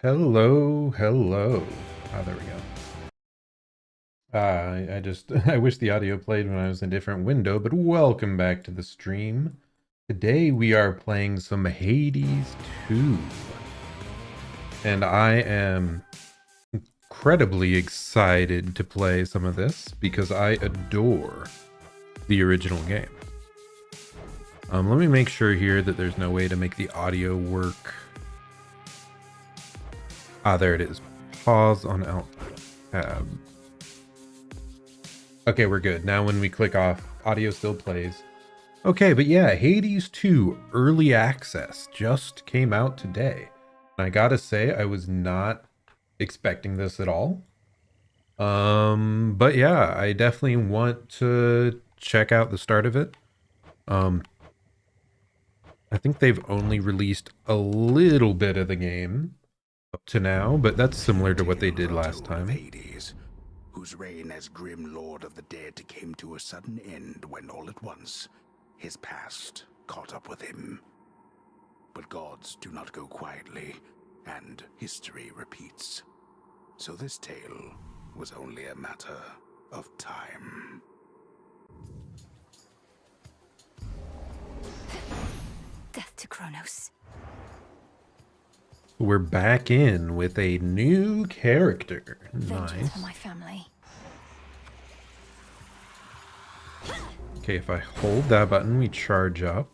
Hello, hello. Ah, there we go. I just, I wish the audio played when I was in a different window, but welcome back to the stream. Today we are playing some Hades 2, and I am incredibly excited to play some of this because I adore the original game. Let me make sure here that there's no way to make the audio work. Ah, there it is. Pause on Alt Tab. Okay, we're good. Now when we click off, audio still plays. Okay, but yeah, Hades 2 Early Access just came out today. And I gotta say, I was not expecting this at all. But yeah, I definitely want to check out the start of it. I think they've only released a little bit of the game up to now, but that's similar to what they did last time. Hades, whose reign as grim lord of the dead came to a sudden end when all at once his past caught up with him. But gods do not go quietly, and history repeats. So this tale was only a matter of time. Death to Kronos. We're back in with a new character. Vengeance Nice. for my family. Okay, if I hold that button, we charge up.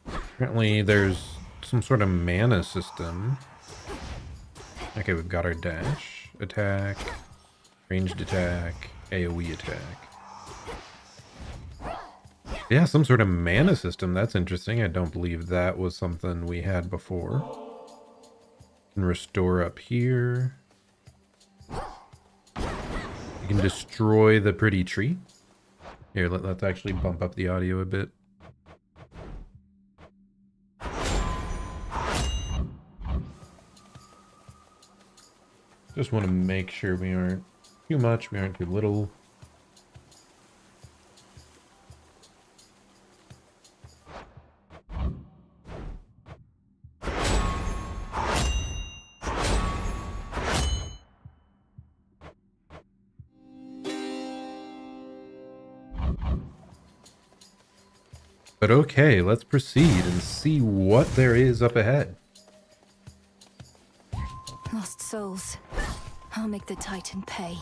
Apparently there's some sort of mana system. Okay, we've got our dash, attack, ranged attack, AoE attack. Yeah, some sort of mana system. That's interesting. I don't believe that was something we had before. Can restore up here. You can destroy the pretty tree. Here, let's actually bump up the audio a bit. Just want to make sure we aren't too much, we aren't too little. But okay, let's proceed and see what there is up ahead. Lost souls. I'll make the Titan pay.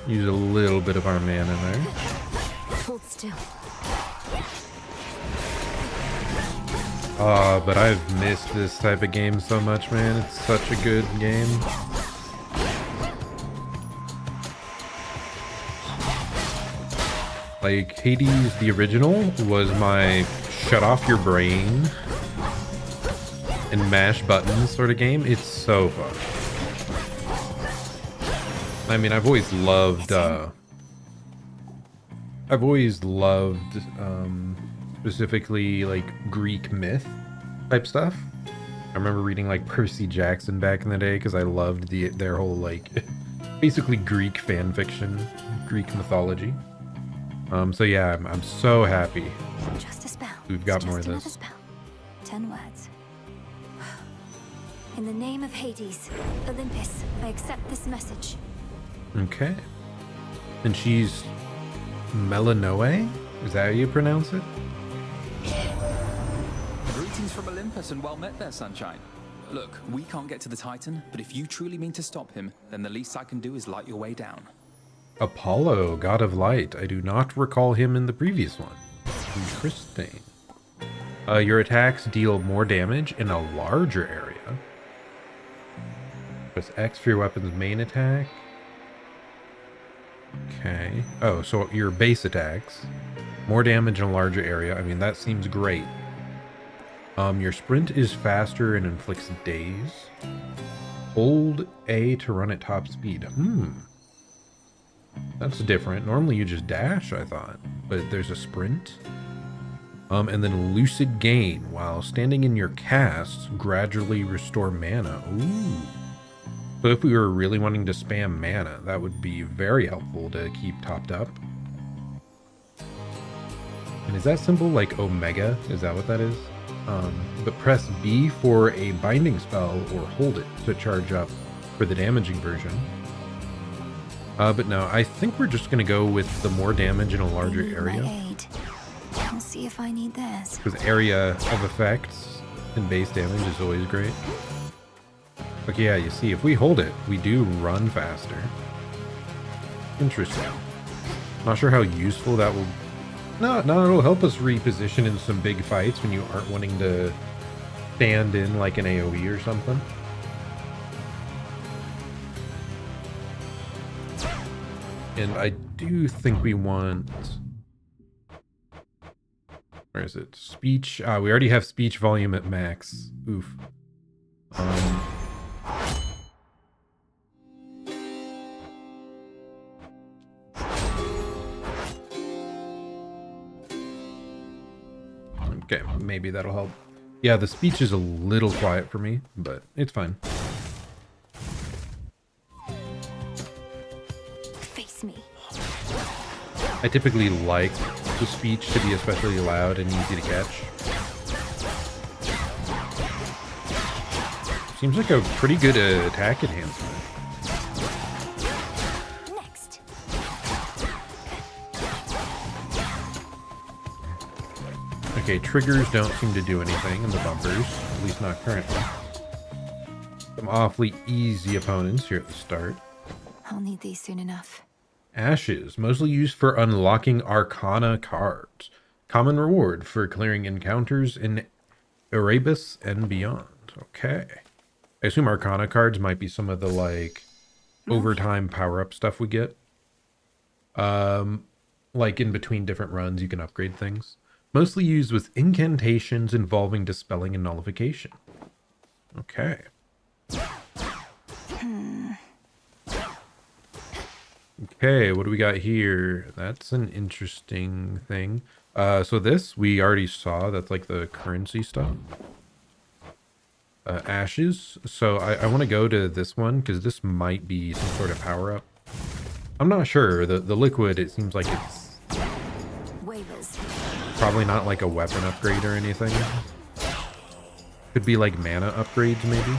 Use a little bit of our mana there. Hold still. But I've missed this type of game so much, man. It's such a good game. Like, Hades, the original, was my shut off your brain and mash buttons sort of game. It's so fun. I mean, I've always loved, specifically, like, Greek myth type stuff. I remember reading, like, Percy Jackson back in the day because I loved their whole, like, basically Greek fan fiction, Greek mythology. So yeah, I'm so happy Just a spell. we've got It's more of just this. another spell. 10 words. In the name of Hades, Olympus, I accept this message. Okay. And she's Melanoe? Is that how you pronounce it? Greetings from Olympus and well met there, sunshine. Look, we can't get to the Titan, but if you truly mean to stop him, then the least I can do is light your way down. Apollo, god of light. I do not recall him in the previous one. Interesting. Your attacks deal more damage in a larger area. Press X for your weapon's main attack. Okay. Oh, so your base attacks. More damage in a larger area. I mean, that seems great. Your sprint is faster and inflicts daze. Hold A to run at top speed. That's different. Normally you just dash, I thought. But there's a sprint. And then lucid gain. While standing in your casts, gradually restore mana. Ooh. So if we were really wanting to spam mana, that would be very helpful to keep topped up. And is that symbol like Omega? Is that what that is? But press B for a binding spell or hold it to charge up for the damaging version. But no, I think we're just going to go with the more damage in a larger area. I'll see if I need theirs. Because area of effects and base damage is always great. Okay, yeah, you see, if we hold it, we do run faster. Interesting. Not sure how useful that will... No, it'll help us reposition in some big fights when you aren't wanting to stand in like an AoE or something. And I do think we want... Where is it? Speech. We already have speech volume at max. Oof. Okay, maybe that'll help. Yeah, the speech is a little quiet for me, but it's fine. Face me. I typically like the speech to be especially loud and easy to catch. Seems like a pretty good attack enhancement. Next. Okay, triggers don't seem to do anything in the bumpers, at least not currently. Some awfully easy opponents here at the start. I'll need these soon enough. Ashes, mostly used for unlocking Arcana cards. Common reward for clearing encounters in Erebus and beyond. Okay. I assume Arcana cards might be some of the, like, overtime power-up stuff we get. Like, in between different runs, you can upgrade things. Mostly used with incantations involving dispelling and nullification. Okay. Okay, what do we got here? That's an interesting thing. So this, we already saw. That's like the currency stuff. Ashes. So I want to go to this one, because this might be some sort of power-up. I'm not sure. The liquid, it seems like it's Waivers. probably not like a weapon upgrade or anything. Could be like mana upgrades, maybe.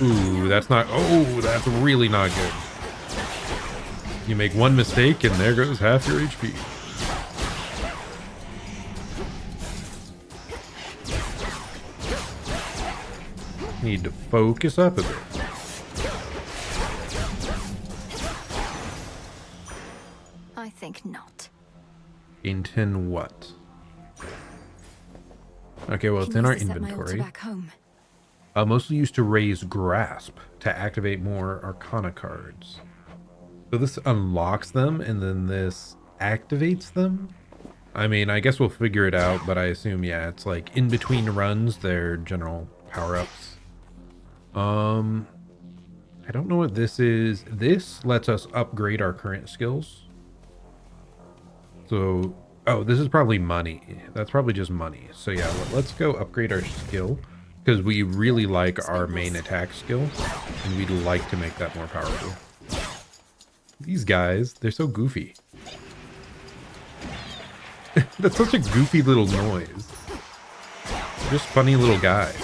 Ooh, that's not... Oh, that's really not good. You make one mistake and there goes half your HP. Need to focus up a bit. I think not. Into what? Okay, well, it's Can in our use this at my altar inventory. back home. Mostly used to raise Grasp to activate more Arcana cards. So this unlocks them, and then this activates them? I mean, I guess we'll figure it out, but I assume, yeah, it's like in between runs, they're general power-ups. I don't know what this is. This lets us upgrade our current skills. So, oh, this is probably money. That's probably just money. So yeah, let's go upgrade our skill, because we really like our main attack skill, and we'd like to make that more powerful. These guys, they're so goofy. That's such a goofy little noise. Just funny little guys.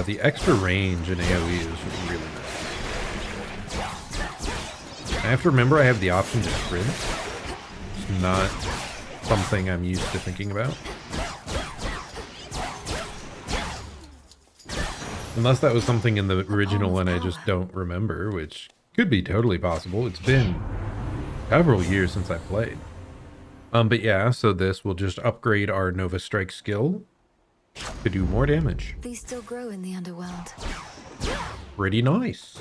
The extra range in AoE is really nice. I have to remember I have the option to sprint. It's not something I'm used to thinking about. Unless that was something in the original and I just don't remember, which could be totally possible. It's been several years since I played. But yeah, so this will just upgrade our Nova Strike skill to do more damage. These still grow in the underworld. Pretty nice.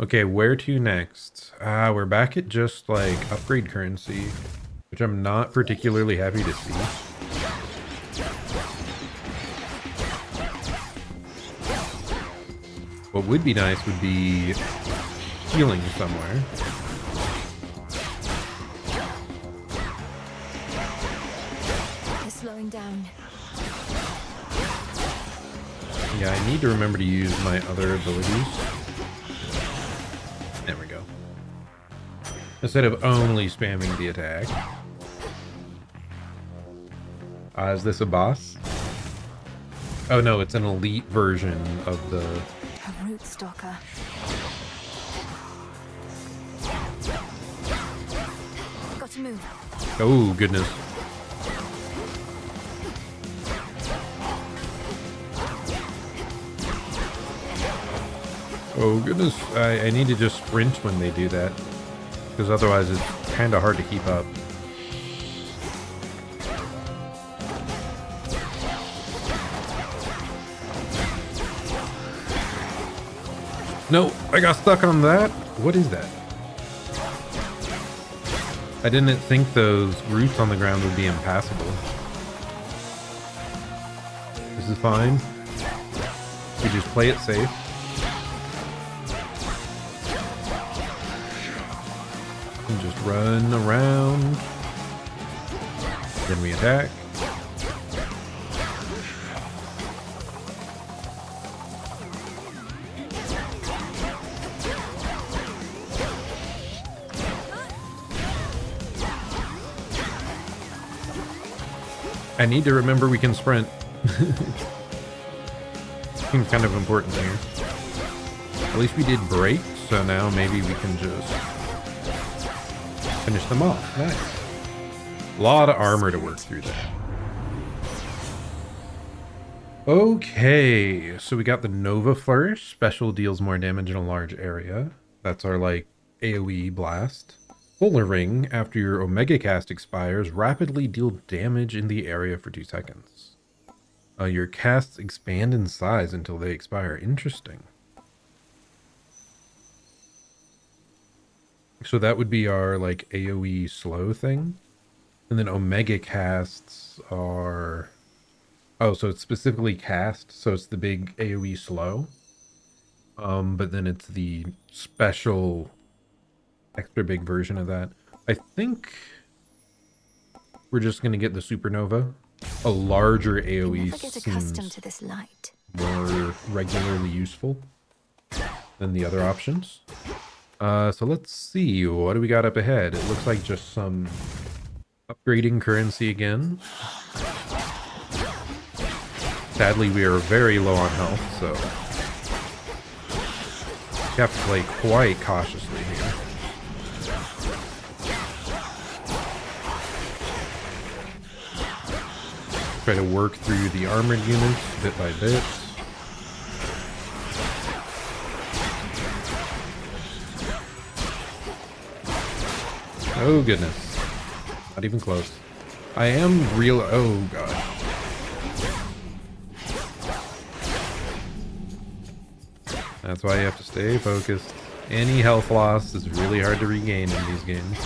Okay, where to next? We're back at just like upgrade currency, which I'm not particularly happy to see. What would be nice would be healing somewhere. They're slowing down. Yeah, I need to remember to use my other abilities. There we go. Instead of only spamming the attack. Is this a boss? Oh no, it's an elite version of the... A root stalker. Got to move. Oh, goodness. Oh, goodness. I need to just sprint when they do that. Because otherwise it's kind of hard to keep up. No, I got stuck on that. What is that? I didn't think those roots on the ground would be impassable. This is fine. We just play it safe. And just run around. Then we attack. I need to remember we can sprint. Seems kind of important here. At least we did break, so now maybe we can just finish them off. Nice. A lot of armor to work through there. Okay, so we got the Nova first. Special deals more damage in a large area. That's our, like, AoE blast. Polar Ring, after your Omega cast expires, rapidly deal damage in the area for 2 seconds. Your casts expand in size until they expire. Interesting. So that would be our, like, AoE slow thing. And then Omega casts are... Oh, so it's specifically cast, so it's the big AoE slow. But then it's the special... extra big version of that. I think we're just gonna get the supernova. A larger AoE Never get accustomed to this light. more regularly useful than the other options. So let's see, what do we got up ahead? It looks like just some upgrading currency again. Sadly, we are very low on health, so you have to play quite cautiously here. Try to work through the armored units bit by bit. Oh goodness. Not even close. I am real... Oh god. That's why you have to stay focused. Any health loss is really hard to regain in these games.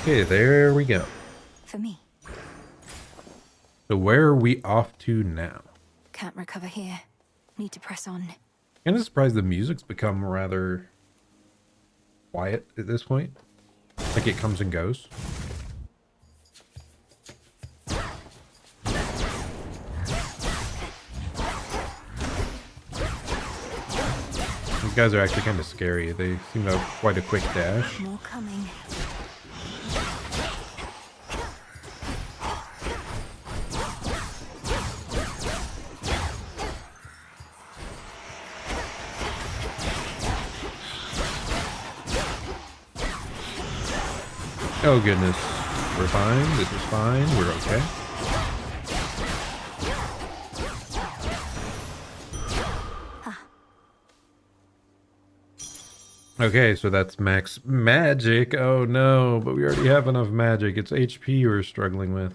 Okay, there we go. For me. So where are we off to now? Can't recover here. Need to press on. Kind of surprised the music's become rather quiet at this point. Like it comes and goes. These guys are actually kind of scary. They seem to have quite a quick dash. More coming. Oh goodness. We're fine. This is fine. We're okay. Okay, so that's max magic. Oh no, but we already have enough magic. It's HP we're struggling with.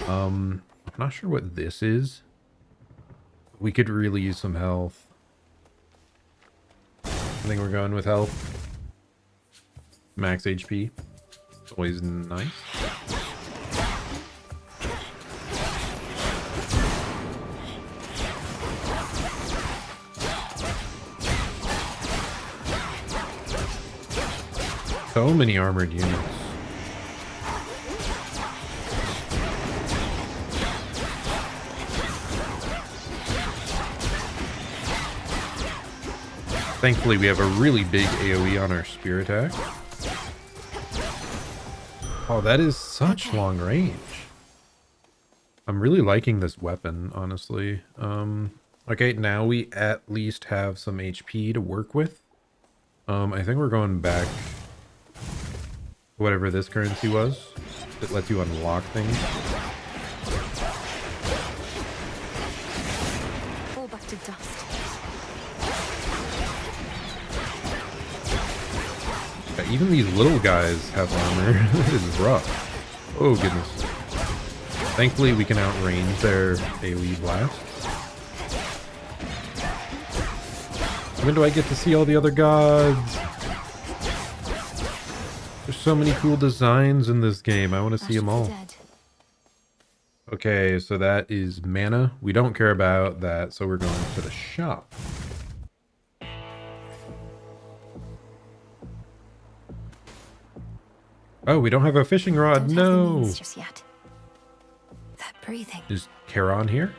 I'm not sure what this is. We could really use some health. I think we're going with health. Max HP. Always nice. so many armored units. Thankfully, we have a really big AoE on our spear attack. Oh, that is such long range. I'm really liking this weapon, honestly. Okay, now we at least have some HP to work with. I think we're going back whatever this currency was. It lets you unlock things. Fall back to dust. Yeah, even these little guys have armor. This is rough. Oh, goodness. Thankfully, we can outrange their AoE blasts. When do I get to see all the other gods? There's so many cool designs in this game. I want to see them all. Okay, so that is mana. We don't care about that, so we're going to the shop. Oh, we don't have a fishing rod. No. Just yet. That breathing. Is Charon here?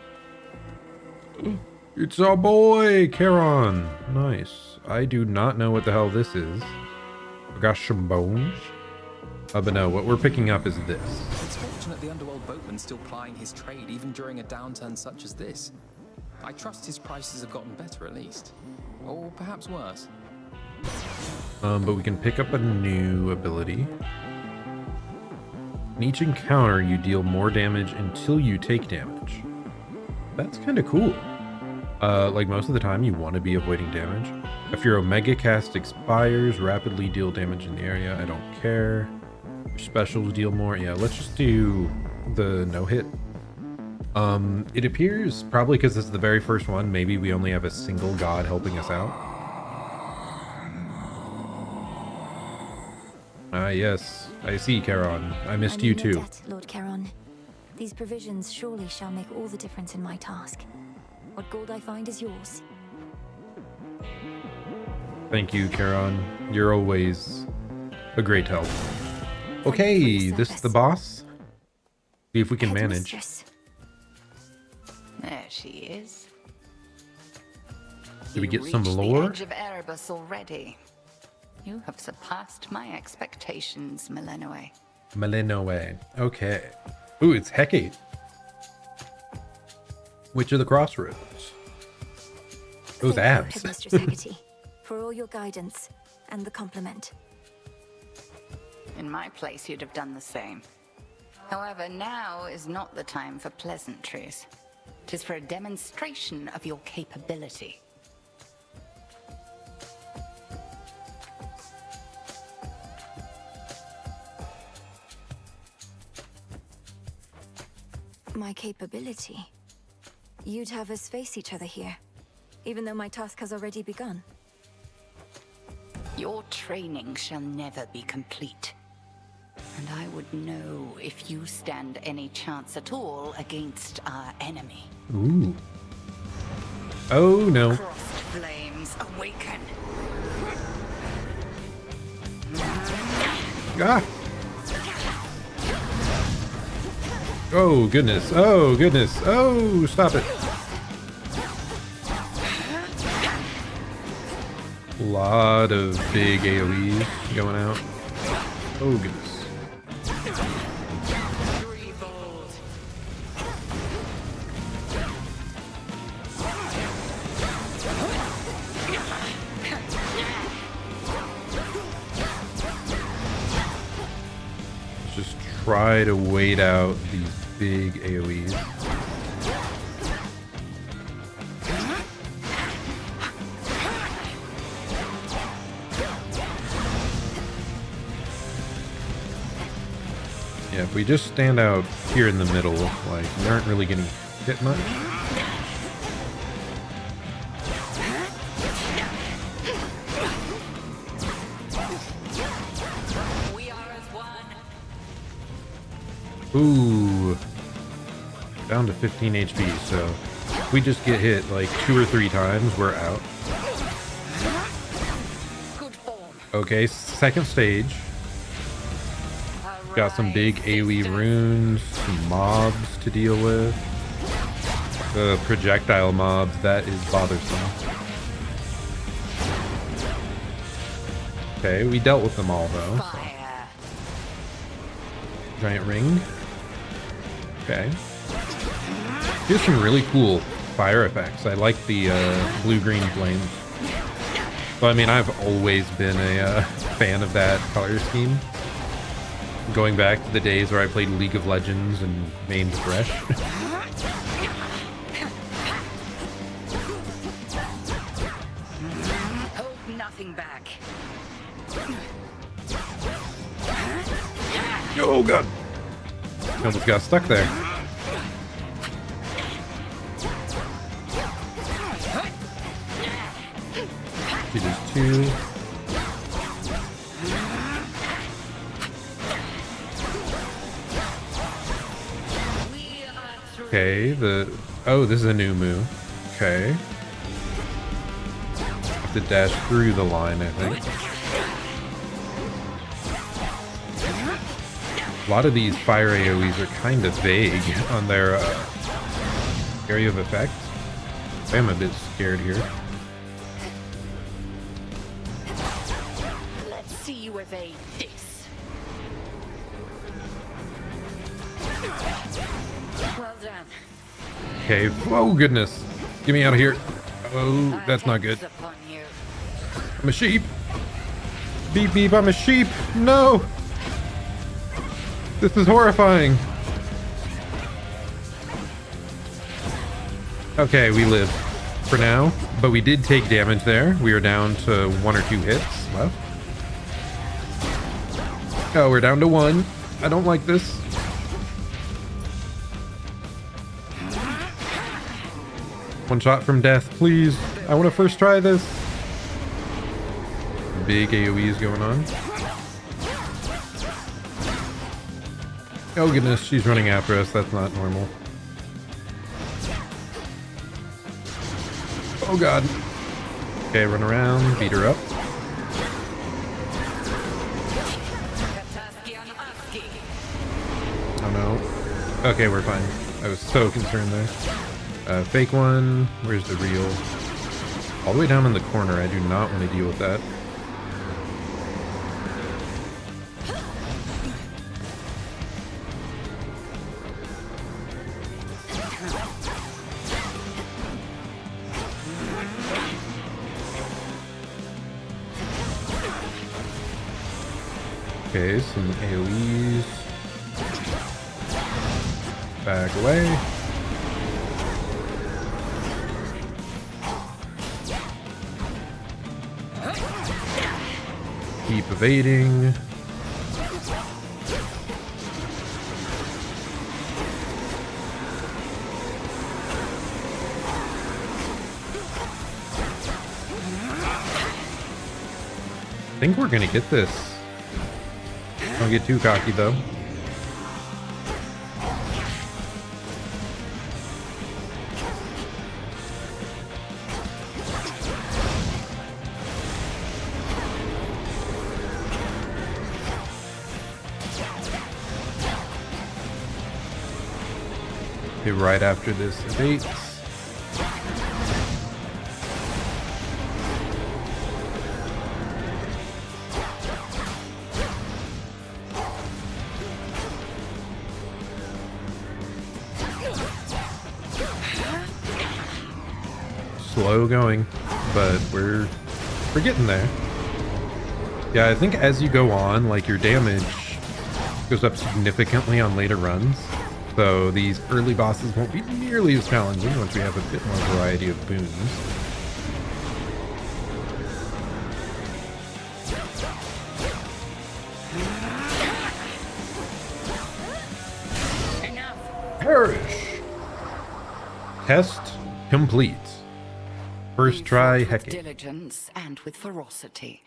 It's our boy, Charon. Nice. I do not know what the hell this is. I got some bones. But no, what we're picking up is this. It's fortunate the underworld boatman's still plying his trade even during a downturn such as this. I trust his prices have gotten better at least. Or perhaps worse. But we can pick up a new ability. In each encounter, you deal more damage until you take damage. That's kind of cool. Like most of the time, you want to be avoiding damage. If your Omega cast expires, rapidly deal damage in the area. I don't care. Your specials deal more. Yeah, let's just do the no-hit. It appears, probably because this is the very first one, maybe we only have a single god helping us out. Ah, yes. I see, Charon. I missed you too. Debt, Lord Charon. These provisions surely shall make all the difference in my task. What gold I find is yours. Thank you, Charon. You're always a great help. Okay, this is the boss. See if we can manage. There she is. Did we get You some reached lore? The edge of Erebus already. You have surpassed my expectations, Milenoe. Malinoe. Okay. Ooh, it's Hecate. Witch of the Crossroads. Those Thank abs. you, Headmistress Hecate, for all your guidance and the compliment. In my place, you'd have done the same. However, now is not the time for pleasantries. 'Tis for a demonstration of your capability. My capability? You'd have us face each other here, even though my task has already begun. Your training shall never be complete. And I would know if you stand any chance at all against our enemy. Ooh. Oh, no. Crossed flames awaken. Ah! Oh, goodness. Oh, goodness. Oh, stop it. A lot of big AoEs going out. Oh, goodness. Threefold. Let's just try to wait out these big AoEs. Yeah, if we just stand out here in the middle, like, we aren't really getting hit much. We are as one. Ooh. Down to 15 HP, so if we just get hit like 2 or 3 times, we're out. Good form. Okay, second stage. Got some big AoE runes, some mobs to deal with. The projectile mobs, that is bothersome. Okay, we dealt with them all though. So. Giant ring. Okay. Here's some really cool fire effects. I like the blue-green flames. So I mean, I've always been a fan of that color scheme. Going back to the days where I played League of Legends and mained Thresh. Hold nothing back. Oh god! Almost got stuck there. She does 2. Okay, oh, this is a new move. Okay. Have to dash through the line, I think. A lot of these fire AoEs are kind of vague on their area of effect. I am a bit scared here. Let's see you evade this. Well done. Okay. Oh, goodness. Get me out of here. Oh, that's not good. I'm a sheep. Beep, beep, I'm a sheep. No. This is horrifying. Okay, we live for now, but we did take damage there. We are down to 1 or 2 hits left. Oh, we're down to 1. I don't like this. One shot from death, please. I want to first try this. Big AoEs going on. Oh goodness, she's running after us. That's not normal. Oh god. Okay, run around, beat her up. Oh no. Okay, we're fine. I was so concerned there. Fake one. Where's the real? All the way down in the corner. I do not want to deal with that. Okay, some AoEs. Back away. Keep evading. I think we're gonna get this. Don't get too cocky though. Okay, right after this abates. Slow going, but we're getting there. Yeah, I think as you go on, like, your damage goes up significantly on later runs. So these early bosses won't be nearly as challenging once we have a bit more variety of boons. Perish! Test complete. First try With hecking. diligence and with ferocity.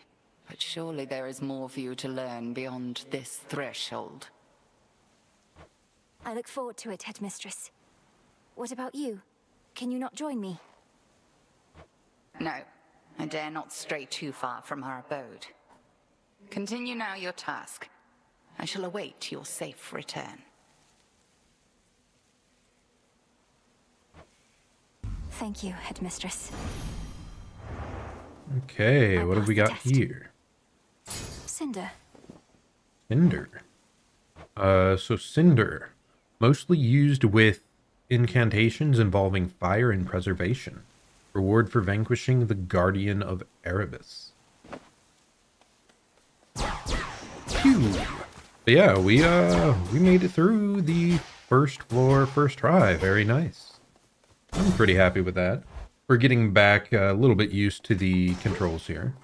But surely there is more for you to learn beyond this threshold. I look forward to it, Headmistress. What about you? Can you not join me? No, I dare not stray too far from our abode. Continue now your task. I shall await your safe return. Thank you, Headmistress. Okay, I what have we passed the got test. here? Cinder. Cinder. So Cinder, mostly used with incantations involving fire and preservation. Reward for vanquishing the Guardian of Erebus. Phew. But yeah, we made it through the first floor, first try. Very nice. I'm pretty happy with that. We're getting back a little bit used to the controls here.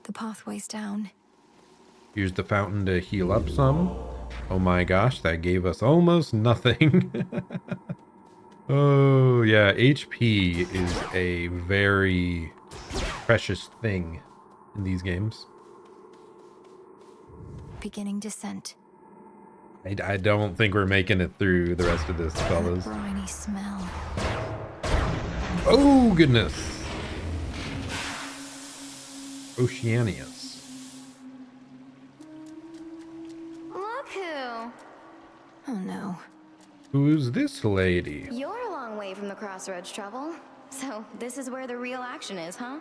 The pathway's down. Use the fountain to heal up some. Oh my gosh, that gave us almost nothing. Oh yeah, HP is a very precious thing in these games. Beginning descent. I don't think we're making it through the rest of this, fellas. Briny smell. Oh goodness. Oceanius. Look who! Oh no. Who's this lady? You're a long way from the crossroads trouble. So this is where the real action is, huh?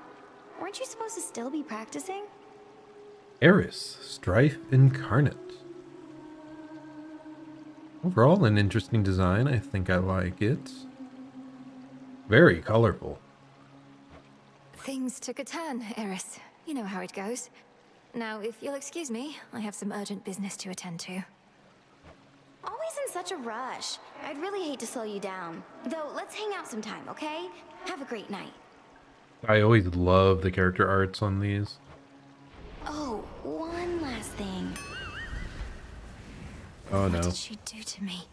Weren't you supposed to still be practicing? Eris, Strife Incarnate. Overall, an interesting design. I think I like it. Very colorful. Things took a turn, Eris. You know how it goes. Now, if you'll excuse me, I have some urgent business to attend to. Always in such a rush. I'd really hate to slow you down. Though, let's hang out sometime, okay? Have a great night. I always love the character arts on these. Oh, one last thing. Oh What no. did she do to me?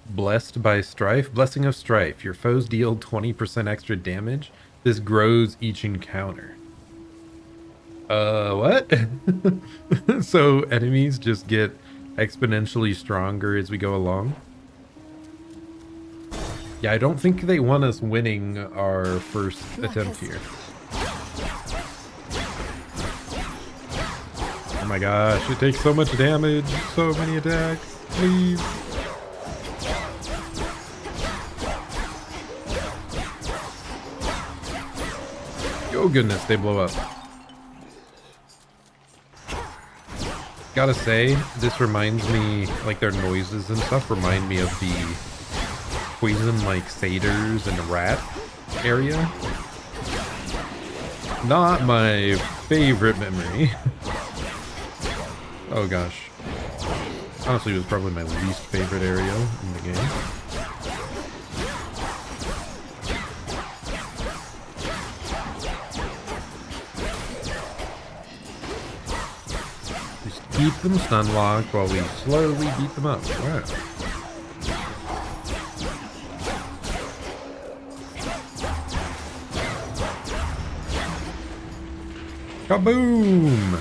Blessed by Strife. Blessing of Strife. Your foes deal 20% extra damage. This grows each encounter. What? So enemies just get exponentially stronger as we go along? Yeah, I don't think they want us winning our first attempt here. Oh my gosh, it takes so much damage. So many attacks. Please. Oh goodness, they blow up. Gotta say, this reminds me, like their noises and stuff remind me of the poison like satyrs and rat area. Not my favorite memory. Oh gosh. Honestly, it was probably my least favorite area in the game. Keep them stun locked while we slowly beat them up. Wow. Kaboom!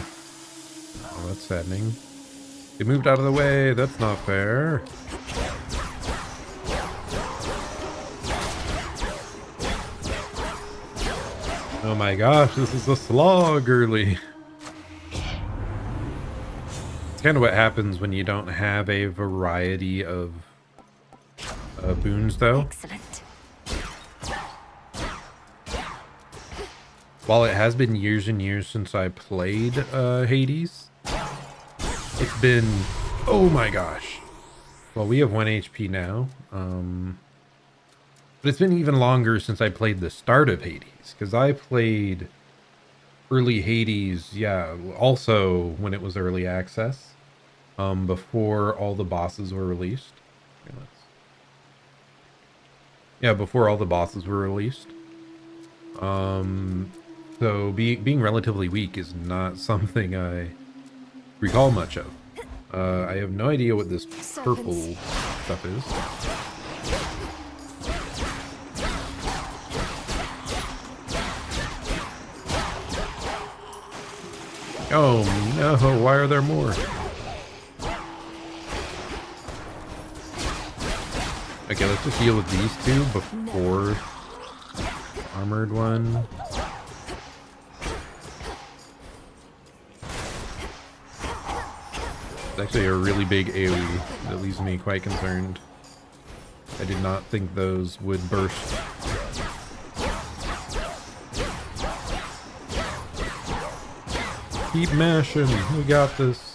Oh, that's saddening. They moved out of the way. That's not fair. Oh my gosh, this is a slog early. It's kind of what happens when you don't have a variety of boons, though. Excellent. While it has been years and years since I played Hades, it's been... Oh my gosh. Well, we have 1 HP now. But it's been even longer since I played the start of Hades. Because I played early Hades, yeah, also when it was early access. Before all the bosses were released. Yeah, before all the bosses were released. So being relatively weak is not something I recall much of. I have no idea what this purple stuff is. Oh no, why are there more? Okay, let's just deal with these two before the armored one. It's actually a really big AoE that leaves me quite concerned. I did not think those would burst. Keep mashing. We got this.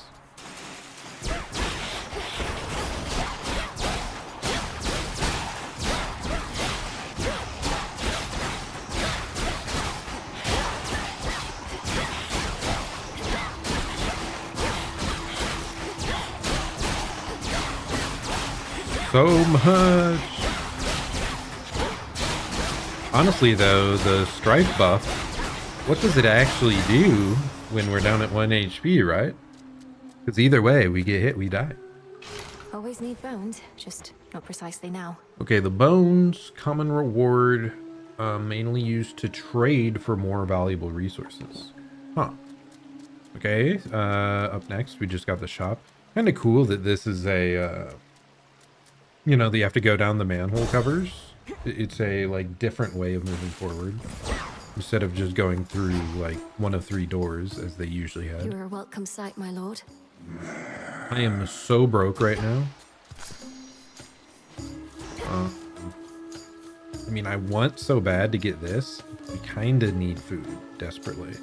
So much. Honestly, though, the strife buff, what does it actually do when we're down at 1 HP, right? Because either way, we get hit, we die. Always need bones, just not precisely now. Okay, the bones, common reward, mainly used to trade for more valuable resources. Huh. Okay, up next, we just got the shop. Kind of cool that this is a, you know, you have to go down the manhole covers. It's a, like, different way of moving forward. Instead of just going through, like, one of 3 doors, as they usually had. You're a welcome sight, my lord. I am so broke right now. I mean, I want so bad to get this. We kind of need food, desperately.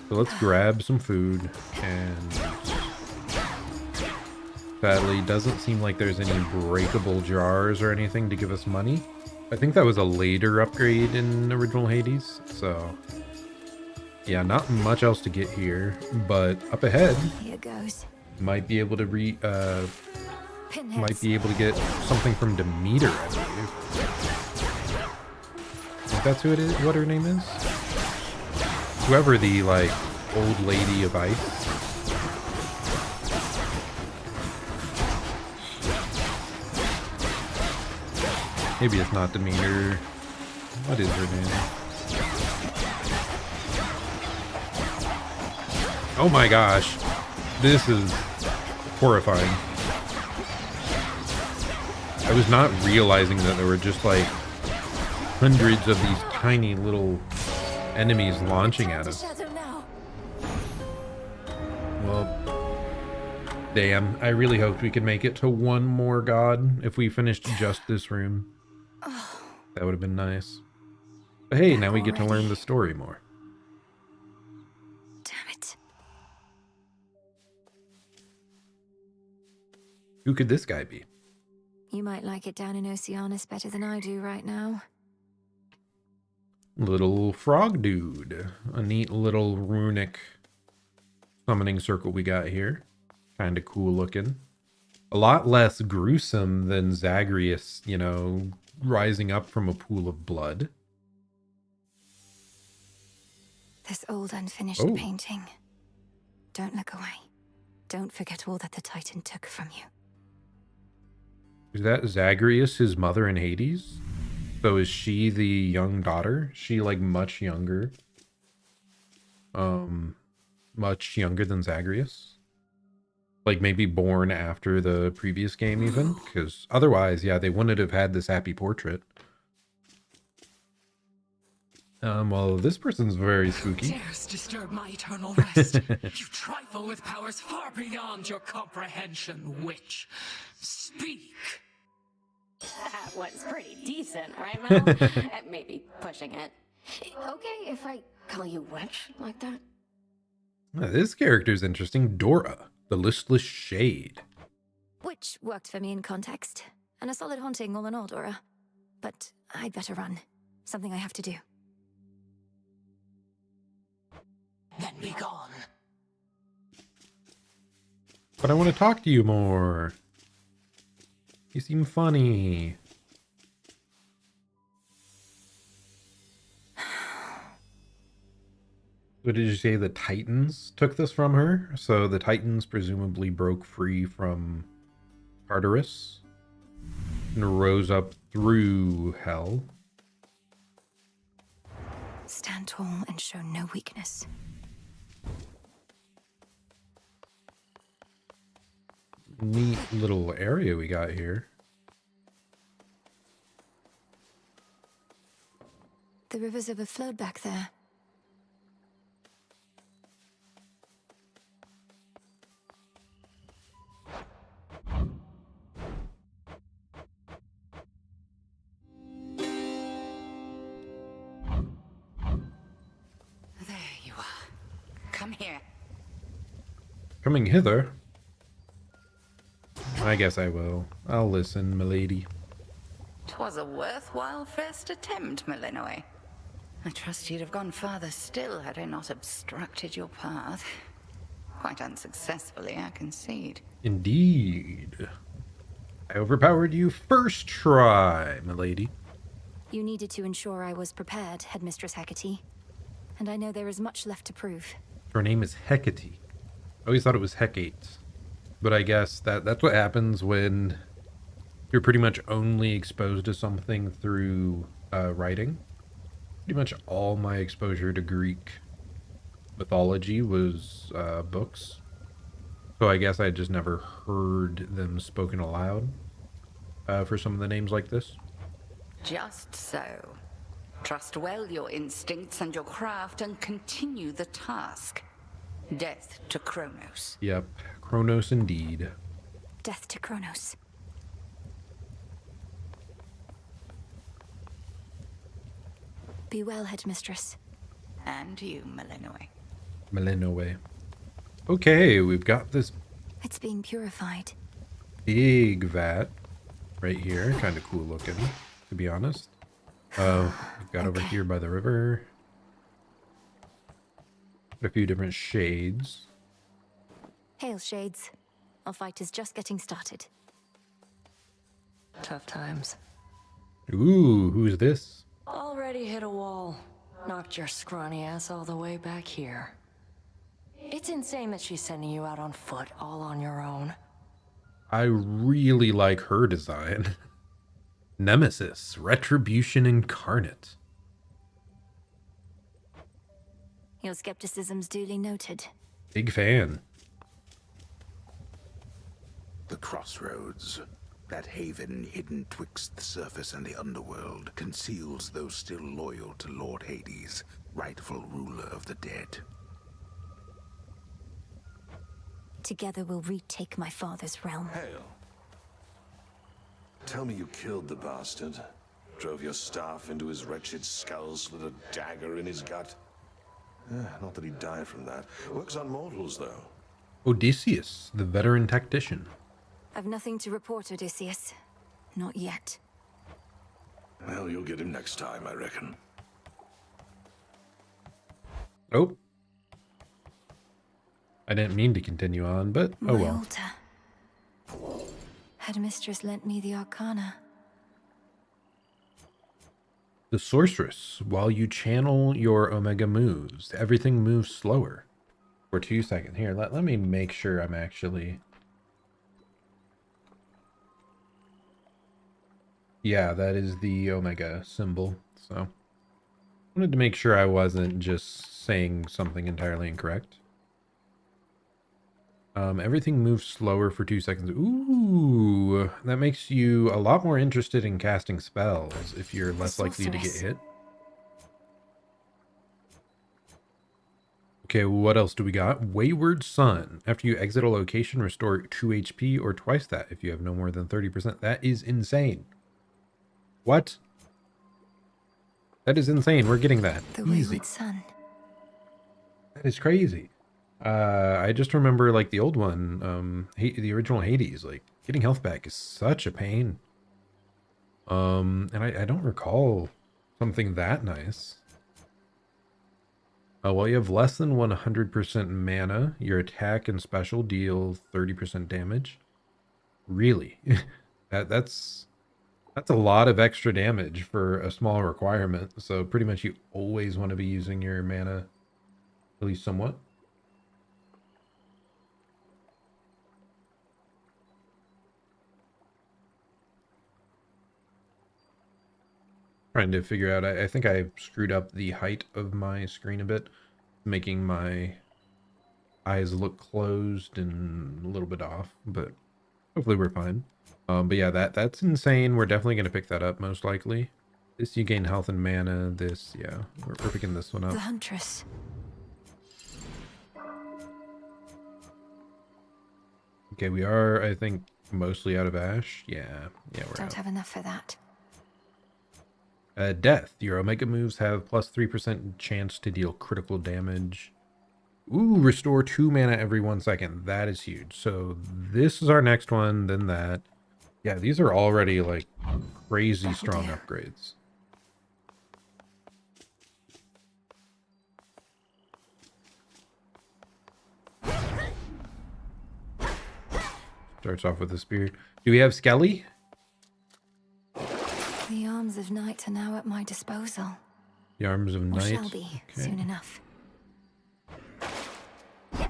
So let's grab some food, and sadly, doesn't seem like there's any breakable jars or anything to give us money. I think that was a later upgrade in original Hades, so yeah, not much else to get here, but up ahead, Here goes. might be able to Pinheads. might be able to get something from Demeter, I believe. If that's who it is, what her name is? Whoever the, like, old lady of ice. Maybe it's not Demeter. What is her name? Oh my gosh. This is horrifying. I was not realizing that there were just like hundreds of these tiny little enemies launching at us. Shadow now. Well, damn. I really hoped we could make it to one more god if we finished just this room. That would have been nice. But hey, now we get to learn the story more. Damn it. Who could this guy be? You might like it down in Oceanus better than I do right now. Little frog dude. A neat little runic summoning circle we got here. Kind of cool looking. A lot less gruesome than Zagreus, you know, rising up from a pool of blood. This old unfinished painting. Don't look away. Don't forget all that the Titan took from you. Is that Zagreus, his mother in Hades? So is she the young daughter? She like much younger? Much younger than Zagreus? Like maybe born after the previous game even? Because otherwise, yeah, they wouldn't have had this happy portrait. Well, this person's very spooky. Dares disturb my eternal rest. You trifle with powers far beyond your comprehension, witch. Speak. That was pretty decent, right, Mel? Maybe pushing it. Okay if I call you witch like that? This character's interesting. Dora, the listless shade. Which worked for me in context. And a solid haunting all in all, Dora. But I'd better run. Something I have to do. Then be gone. But I want to talk to you more. You seem funny. What did you say? The Titans took this from her? So the Titans presumably broke free from Tartarus and rose up through hell. Stand tall and show no weakness. Neat little area we got here. The rivers overflowed back there. Here. Coming hither? I guess I will. I'll listen, milady. 'Twas a worthwhile first attempt, Malinois. I trust you'd have gone farther still had I not obstructed your path. Quite unsuccessfully, I concede. Indeed. I overpowered you first try, milady. You needed to ensure I was prepared, Headmistress Hecate. And I know there is much left to prove. Her name is Hecate. I always thought it was Hecate. But I guess that's what happens when you're pretty much only exposed to something through writing. Pretty much all my exposure to Greek mythology was books. So I guess I just never heard them spoken aloud for some of the names like this. Just so. Trust well your instincts and your craft and continue the task. Death to Kronos. Yep, Kronos indeed. Death to Kronos. Be well, Headmistress. And you, Malinois. Malinois. Okay, we've got this It's being purified. big vat right here. Kind of cool looking, to be honest. We've got over here by the river. A few different shades. Hail, Shades. Our fight is just getting started. Tough times. Ooh, who's this? Already hit a wall. Knocked your scrawny ass all the way back here. It's insane that she's sending you out on foot all on your own. I really like her design. Nemesis, Retribution Incarnate. Your skepticism's duly noted. Big fan. The crossroads, that haven hidden twixt the surface and the underworld, conceals those still loyal to Lord Hades, rightful ruler of the dead. Together we'll retake my father's realm. Hail. Tell me you killed the bastard. Drove your staff into his wretched skull, slid a dagger in his gut. Not that he'd die from that. Works on mortals, though. Odysseus, the veteran tactician. I've nothing to report, Odysseus. Not yet. Well, you'll get him next time, I reckon. Oh. I didn't mean to continue on, but oh My well. altar. Headmistress lent me the Arcana. The sorceress. While you channel your Omega moves, everything moves slower. For 2 seconds. Here, let me make sure I'm actually... Yeah, that is the Omega symbol. So, I wanted to make sure I wasn't just saying something entirely incorrect. Everything moves slower for 2 seconds. Ooh, that makes you a lot more interested in casting spells if you're less likely to get hit. Okay, what else do we got? Wayward Sun. After you exit a location, restore 2 HP or twice that if you have no more than 30%. That is insane. What? That is insane. We're getting that. The Easy. Wayward Sun. That is crazy. I just remember like the old one, the original Hades, like getting health back is such a pain. And I don't recall something that nice. While you have less than 100% mana, your attack and special deal 30% damage. Really? That's a lot of extra damage for a small requirement. So pretty much you always want to be using your mana, at least somewhat. Trying to figure out, I think I screwed up the height of my screen a bit, making my eyes look closed and a little bit off, but hopefully we're fine. But yeah, that's insane. We're definitely going to pick that up most likely. This you gain health and mana. This, yeah, we're picking this one up. The Huntress. Okay, we are, I think, mostly out of ash. Yeah, we're Don't out. have enough for that. Death. Your Omega moves have plus 3% chance to deal critical damage. Ooh, restore 2 mana every 1 second. That is huge. So this is our next one, then that. Yeah, these are already like crazy strong upgrades. Starts off with a spear. Do we have Skelly? The arms of night are now at my disposal. The arms of Or night. shall be, soon enough.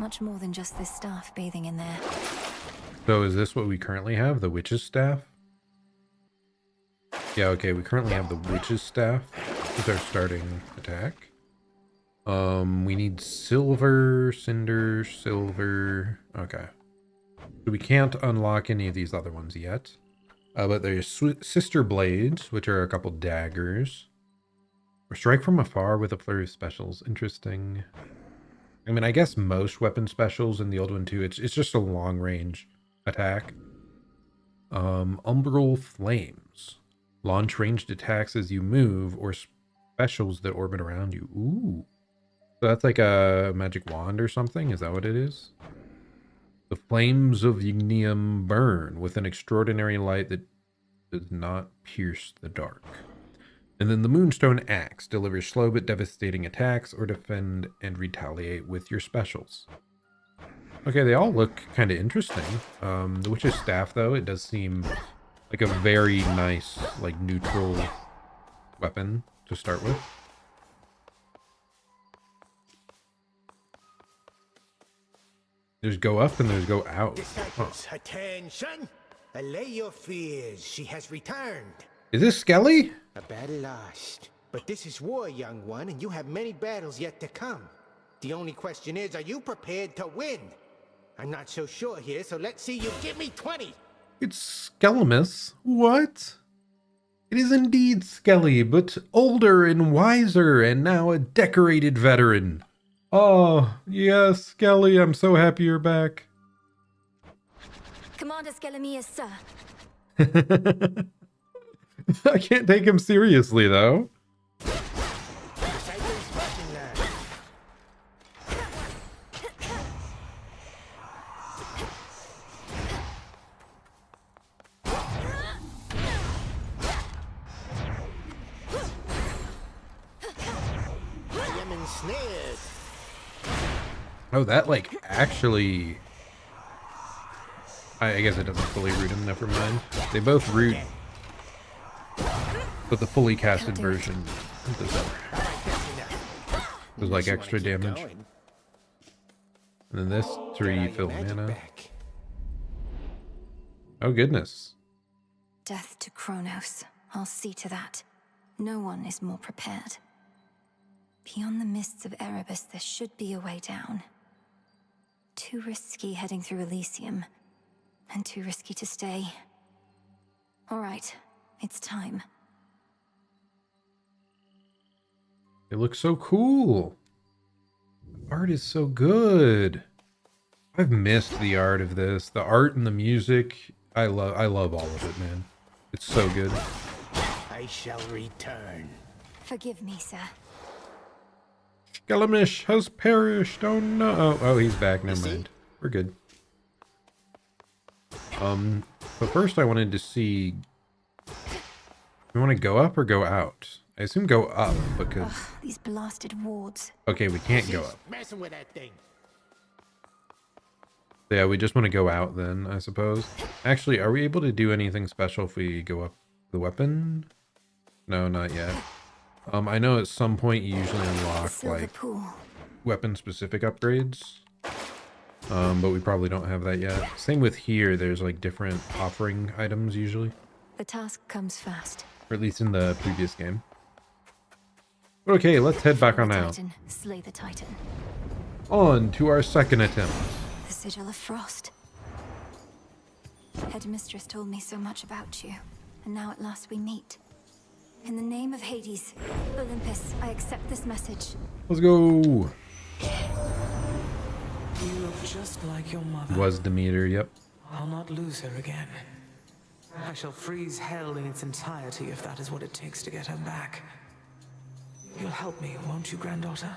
Much more than just this staff bathing in there. So is this what we currently have? The witch's staff? Yeah, okay, we currently have the witch's staff. This is our starting attack. We need silver, cinder, silver. Okay. So we can't unlock any of these other ones yet. But there's sister blades, which are a couple daggers. Or strike from afar with a flurry of specials. Interesting. I mean, I guess most weapon specials in the old one too, it's just a long range attack. Umbral flames. Launch ranged attacks as you move, or specials that orbit around you. Ooh. So that's like a magic wand or something? Is that what it is? The flames of Ignium burn with an extraordinary light that does not pierce the dark. And then the Moonstone Axe delivers slow but devastating attacks or defend and retaliate with your specials. Okay, they all look kind of interesting. The Witch's Staff, though, it does seem like a very nice, like, neutral weapon to start with. There's go up and there's go out. Disciples, attention! Allay your fears. She has returned. Is this Skelly? A battle lost. But this is war, young one, and you have many battles yet to come. The only question is, are you prepared to win? I'm not so sure here, so let's see you give me 20. It's Skelemus. What? It is indeed Skelly, but older and wiser, and now a decorated veteran. Oh, yes, Skelly, I'm so happy you're back. Commander Skelemius, sir. I can't take him seriously, though. Oh, that, like, actually... I guess it doesn't fully root him, never mind. They both root, but the fully casted version does like extra damage. And then this to refill mana. Oh, goodness. Death to Kronos. I'll see to that. No one is more prepared. Beyond the mists of Erebus, there should be a way down. Too risky heading through Elysium. And too risky to stay. All right, it's time. It looks so cool. The art is so good. I've missed the art of this. The art and the music. I love all of it, man. It's so good. I shall return. Forgive me, sir. Skelemish has perished. Oh no. Oh, he's back. Never mind. We're good. But first I wanted to see, we want to go up or go out? I assume go up because these blasted wards. Okay, we can't go up. Messing with that thing. Yeah, we just want to go out then, I suppose. Actually, are we able to do anything special if we go up the weapon? No, not yet. I know at some point you usually unlock like weapon specific upgrades. But we probably don't have that yet. Same with here, there's like different offering items usually. The task comes first. Or at least in the previous game. But okay, let's head back on out. Slay the Titan. On to our second attempt. The Sigil of Frost. Headmistress told me so much about you, and now at last we meet. In the name of Hades, Olympus, I accept this message. Let's go. You look just like your mother. Was Demeter, yep. I'll not lose her again. I shall freeze hell in its entirety if that is what it takes to get her back. You'll help me, won't you, granddaughter?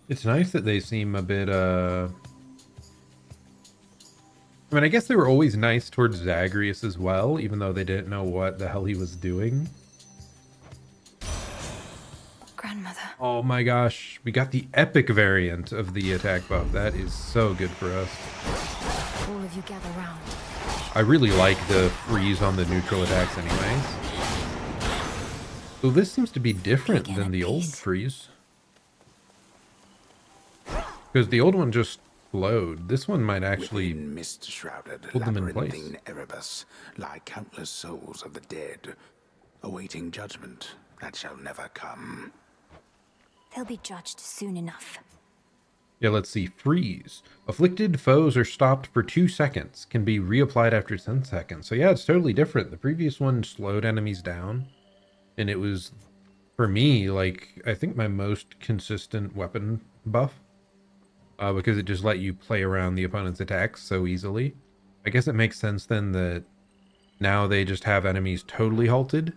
It's nice that they seem a bit, I mean, I guess they were always nice towards Zagreus as well, even though they didn't know what the hell he was doing. Grandmother. Oh my gosh, we got the epic variant of the attack buff. That is so good for us. All of you gather round. I really like the freeze on the neutral attacks anyways. So this seems to be different than the old freeze. Because the old one just flowed. This one might actually mist-shrouded hold them in place. labyrinthine Erebus lie countless souls of the dead, awaiting judgment that shall never come. They'll be judged soon enough. Yeah, let's see. Freeze. Afflicted foes are stopped for 2 seconds. Can be reapplied after 10 seconds. So yeah, it's totally different. The previous one slowed enemies down. And it was, for me, like, I think my most consistent weapon buff. Because it just let you play around the opponent's attacks so easily. I guess it makes sense then that now they just have enemies totally halted.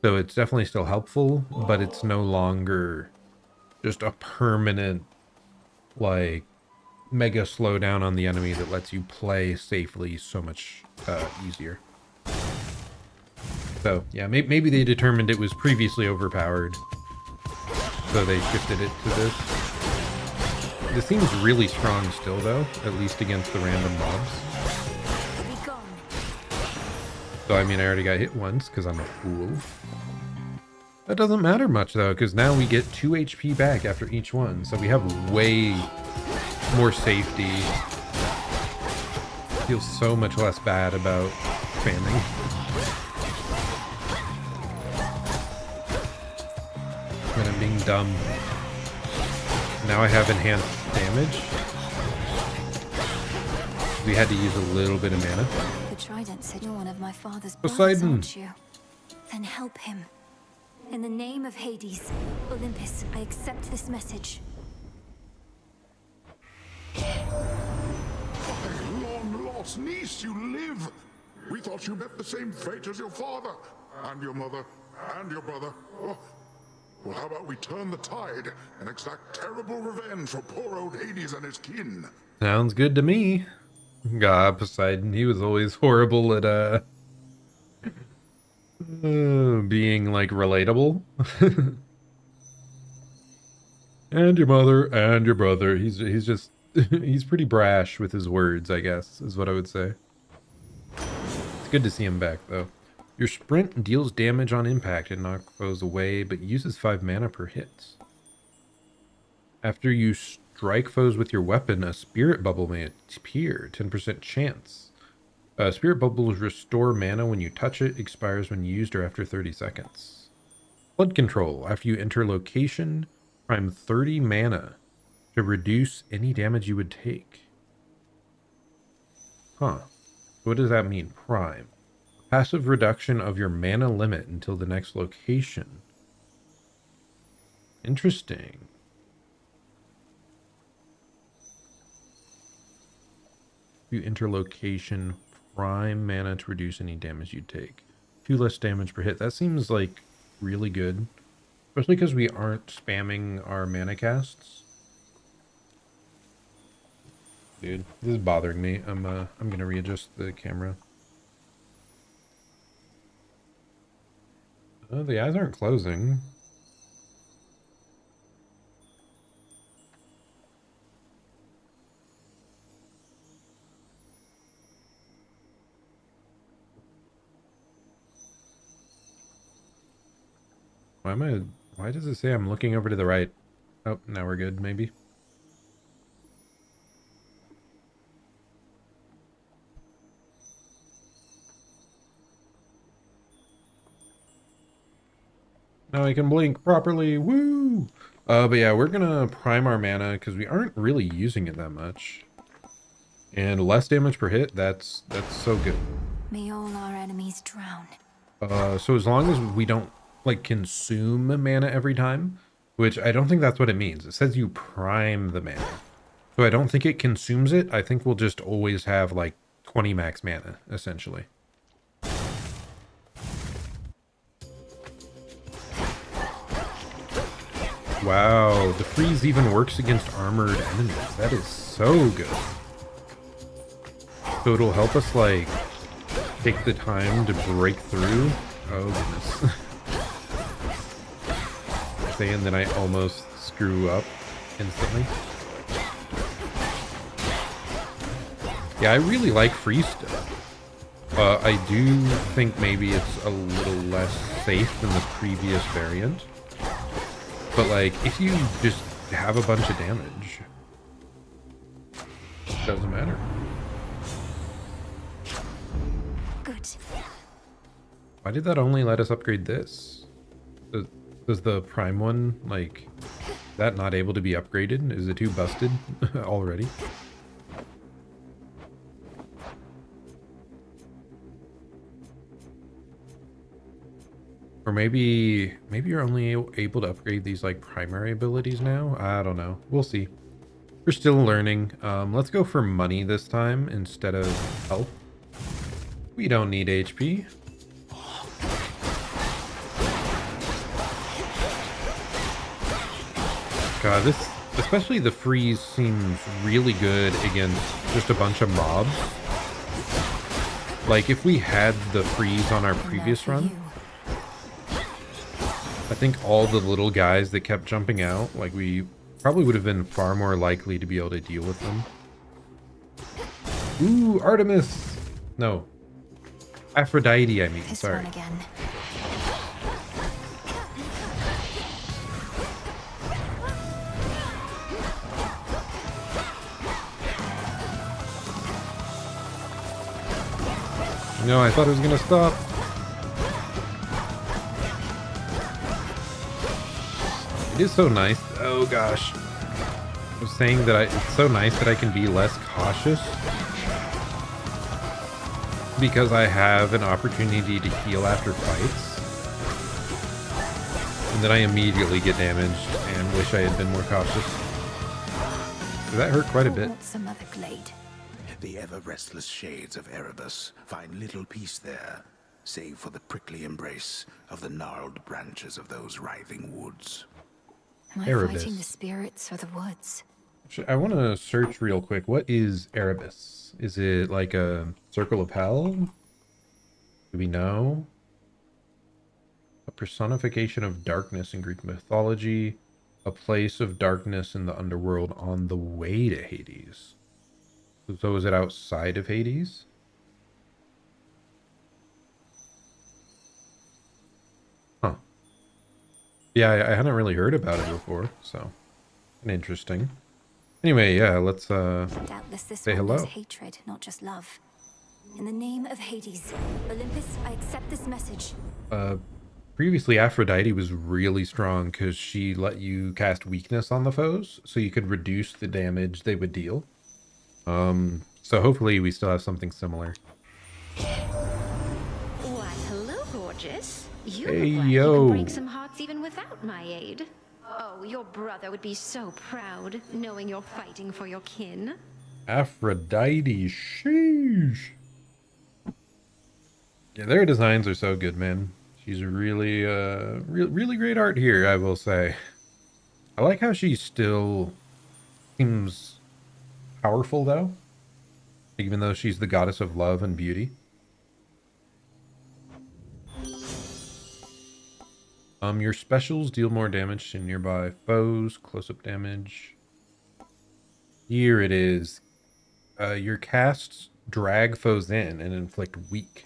So it's definitely still helpful, but it's no longer just a permanent, like, mega slowdown on the enemy that lets you play safely so much easier. So, yeah, maybe they determined it was previously overpowered, so they shifted it to this. This seems really strong still, though, at least against the random mobs. So, I mean, I already got hit once because I'm a fool. That doesn't matter much, though, because now we get 2 HP back after each one, so we have way more safety. Feel so much less bad about spamming. And I'm being dumb. Now I have enhanced damage. We had to use a little bit of mana. The Trident said you're one of my father's Poseidon. brothers, aren't you? Then help him. In the name of Hades, Olympus, I accept this message. Long-lost niece, you live! We thought you met the same fate as your father, and your mother, and your brother. Oh. Well, how about we turn the tide and exact terrible revenge for poor old Hades and his kin? Sounds good to me. God, Poseidon, he was always horrible at, being, like, relatable. And your mother, and your brother. He's just, he's pretty brash with his words, I guess, is what I would say. It's good to see him back, though. Your sprint deals damage on impact and knocks foes away, but uses 5 mana per hit. After you strike foes with your weapon, a spirit bubble may appear. 10% chance. Spirit bubbles restore mana when you touch it, expires when used or after 30 seconds. Flood control. After you enter location, prime 30 mana to reduce any damage you would take. Huh. What does that mean? Prime. Passive reduction of your mana limit until the next location. Interesting. You enter location, prime mana to reduce any damage you take. 2 less damage per hit. That seems like really good. Especially because we aren't spamming our mana casts. Dude, this is bothering me. I'm gonna readjust the camera. Oh, the eyes aren't closing. Why does it say I'm looking over to the right? Oh, now we're good, maybe. Now I can blink properly. Woo! But yeah, we're gonna prime our mana because we aren't really using it that much. And less damage per hit, that's so good. May all our enemies drown. So as long as we don't, like, consume mana every time, which I don't think that's what it means. It says you prime the mana. So I don't think it consumes it. I think we'll just always have, like, 20 max mana, essentially. Wow, the freeze even works against armored enemies. That is so good. So it'll help us, like, take the time to break through. Oh, goodness. Saying that I almost screw up instantly. Yeah, I really like freeze still. I do think maybe it's a little less safe than the previous variant. But, like, if you just have a bunch of damage, it doesn't matter. Good. Why did that only let us upgrade this? Does the prime one, like, that not able to be upgraded? Is it too busted already? Or maybe you're only able to upgrade these, like, primary abilities now? I don't know. We'll see. We're still learning. Let's go for money this time instead of health. We don't need HP. God, this, especially the freeze, seems really good against just a bunch of mobs. Like, if we had the freeze on our previous run, I think all the little guys that kept jumping out, like, we probably would have been far more likely to be able to deal with them. Ooh, Artemis! No. Aphrodite, I mean, This sorry. one again. No, I thought it was gonna stop. It is so nice. Oh gosh. I was saying that it's so nice that I can be less cautious because I have an opportunity to heal after fights. And then I immediately get damaged and wish I had been more cautious. That hurt quite a bit. Some other glade. The ever-restless shades of Erebus find little peace there, save for the prickly embrace of the gnarled branches of those writhing woods. Am I Erebus. fighting the spirits or the woods? I want to search real quick. What is Erebus? Is it like a circle of hell? Do we know? A personification of darkness in Greek mythology. A place of darkness in the underworld on the way to Hades. So is it outside of Hades? Huh. Yeah, I hadn't really heard about it before, so interesting. Anyway, yeah, let's Doubtless this say one hello. knows hatred, not just love. In the name of Hades, Olympus, I accept this message. Previously Aphrodite was really strong because she let you cast weakness on the foes, so you could reduce the damage they would deal. So hopefully we still have something similar. Why, hello, gorgeous. You Hey, look like you yo. can break some hearts even without my aid. Oh, your brother would be so proud, knowing you're fighting for your kin. Aphrodite, sheesh. Yeah, their designs are so good, man. She's really, really great art here, I will say. I like how she still seems powerful, though. Even though she's the goddess of love and beauty. Your specials deal more damage to nearby foes. Close-up damage. Here it is. Your casts drag foes in and inflict weak.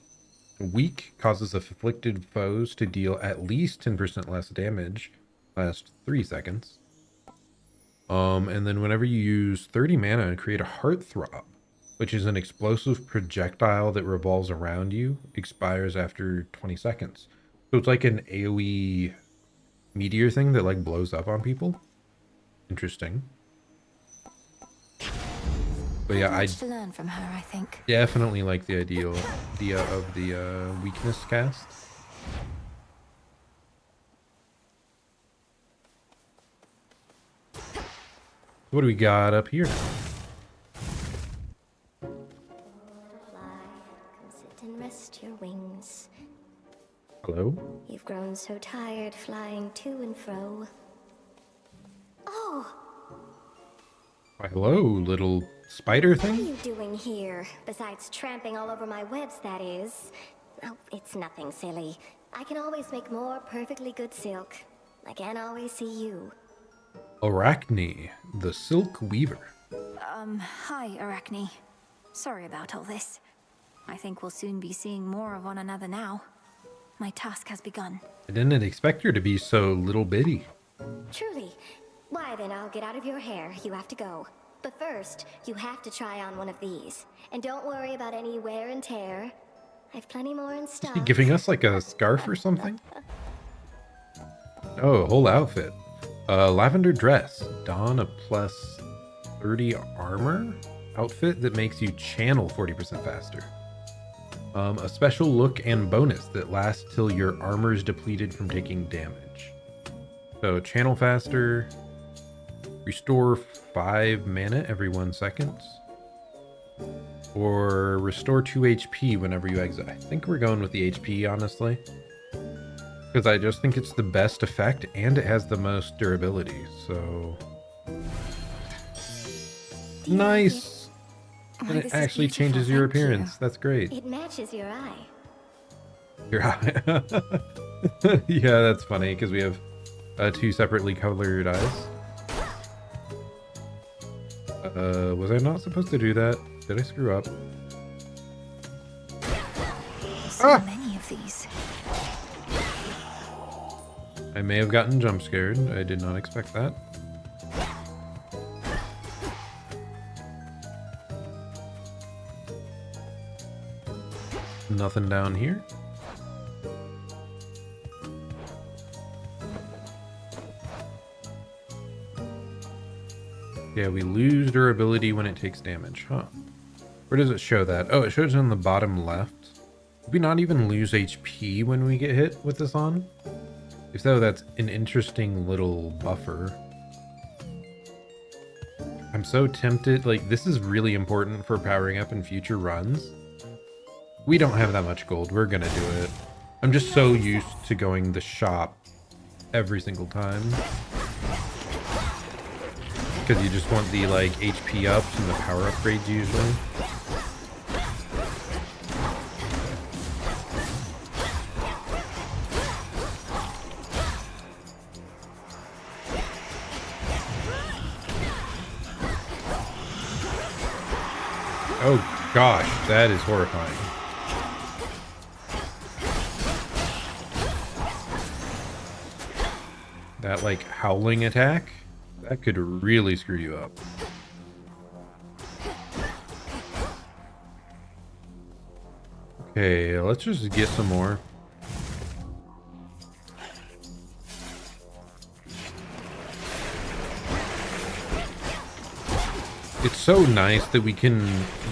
Weak causes afflicted foes to deal at least 10% less damage. Last 3 seconds. And then whenever you use 30 mana and create a heartthrob, which is an explosive projectile that revolves around you, expires after 20 seconds. So it's like an AoE meteor thing that like blows up on people. Interesting. But yeah, I much to learn from her, I think. definitely like the idea of the weakness cast. What do we got up here now? Come sit and rest your wings. Hello? You've grown so tired flying to and fro. Hello, little spider What are thing. you doing here? Besides tramping all over my webs, that is. Oh, it's nothing silly. I can always make more perfectly good silk. I can't always see you. Arachne, the silk weaver. Hi, Arachne. Sorry about all this. I think we'll soon be seeing more of one another now. My task has begun. I didn't expect her to be so little bitty. Truly. Why then, I'll get out of your hair. You have to go. But first, you have to try on one of these. And don't worry about any wear and tear. I've plenty more in Is stock. he giving us like a scarf or something? Oh, a whole outfit. Lavender dress. Don a plus 30 armor outfit that makes you channel 40% faster. A special look and bonus that lasts till your armor is depleted from taking damage. So channel faster, restore 5 mana every 1 second, or restore 2 HP whenever you exit. I think we're going with the HP, honestly, because I just think it's the best effect and it has the most durability. So nice. And it actually changes your appearance. That's great. It matches your eye. Your eye. Yeah, that's funny because we have 2 separately colored eyes. Was I not supposed to do that? Did I screw up? So many of these. I may have gotten jump scared. I did not expect that. Nothing down here. Yeah, we lose durability when it takes damage, huh? Where does it show that? Oh, it shows it on the bottom left. Did we not even lose HP when we get hit with this on? If so, that's an interesting little buffer. I'm so tempted. Like, this is really important for powering up in future runs. We don't have that much gold. We're gonna do it. I'm just so used to going the shop every single time. Because you just want the, like, HP ups and the power upgrades usually. Oh gosh, that is horrifying. That, like, howling attack, that could really screw you up. Okay, let's just get some more. It's so nice that we can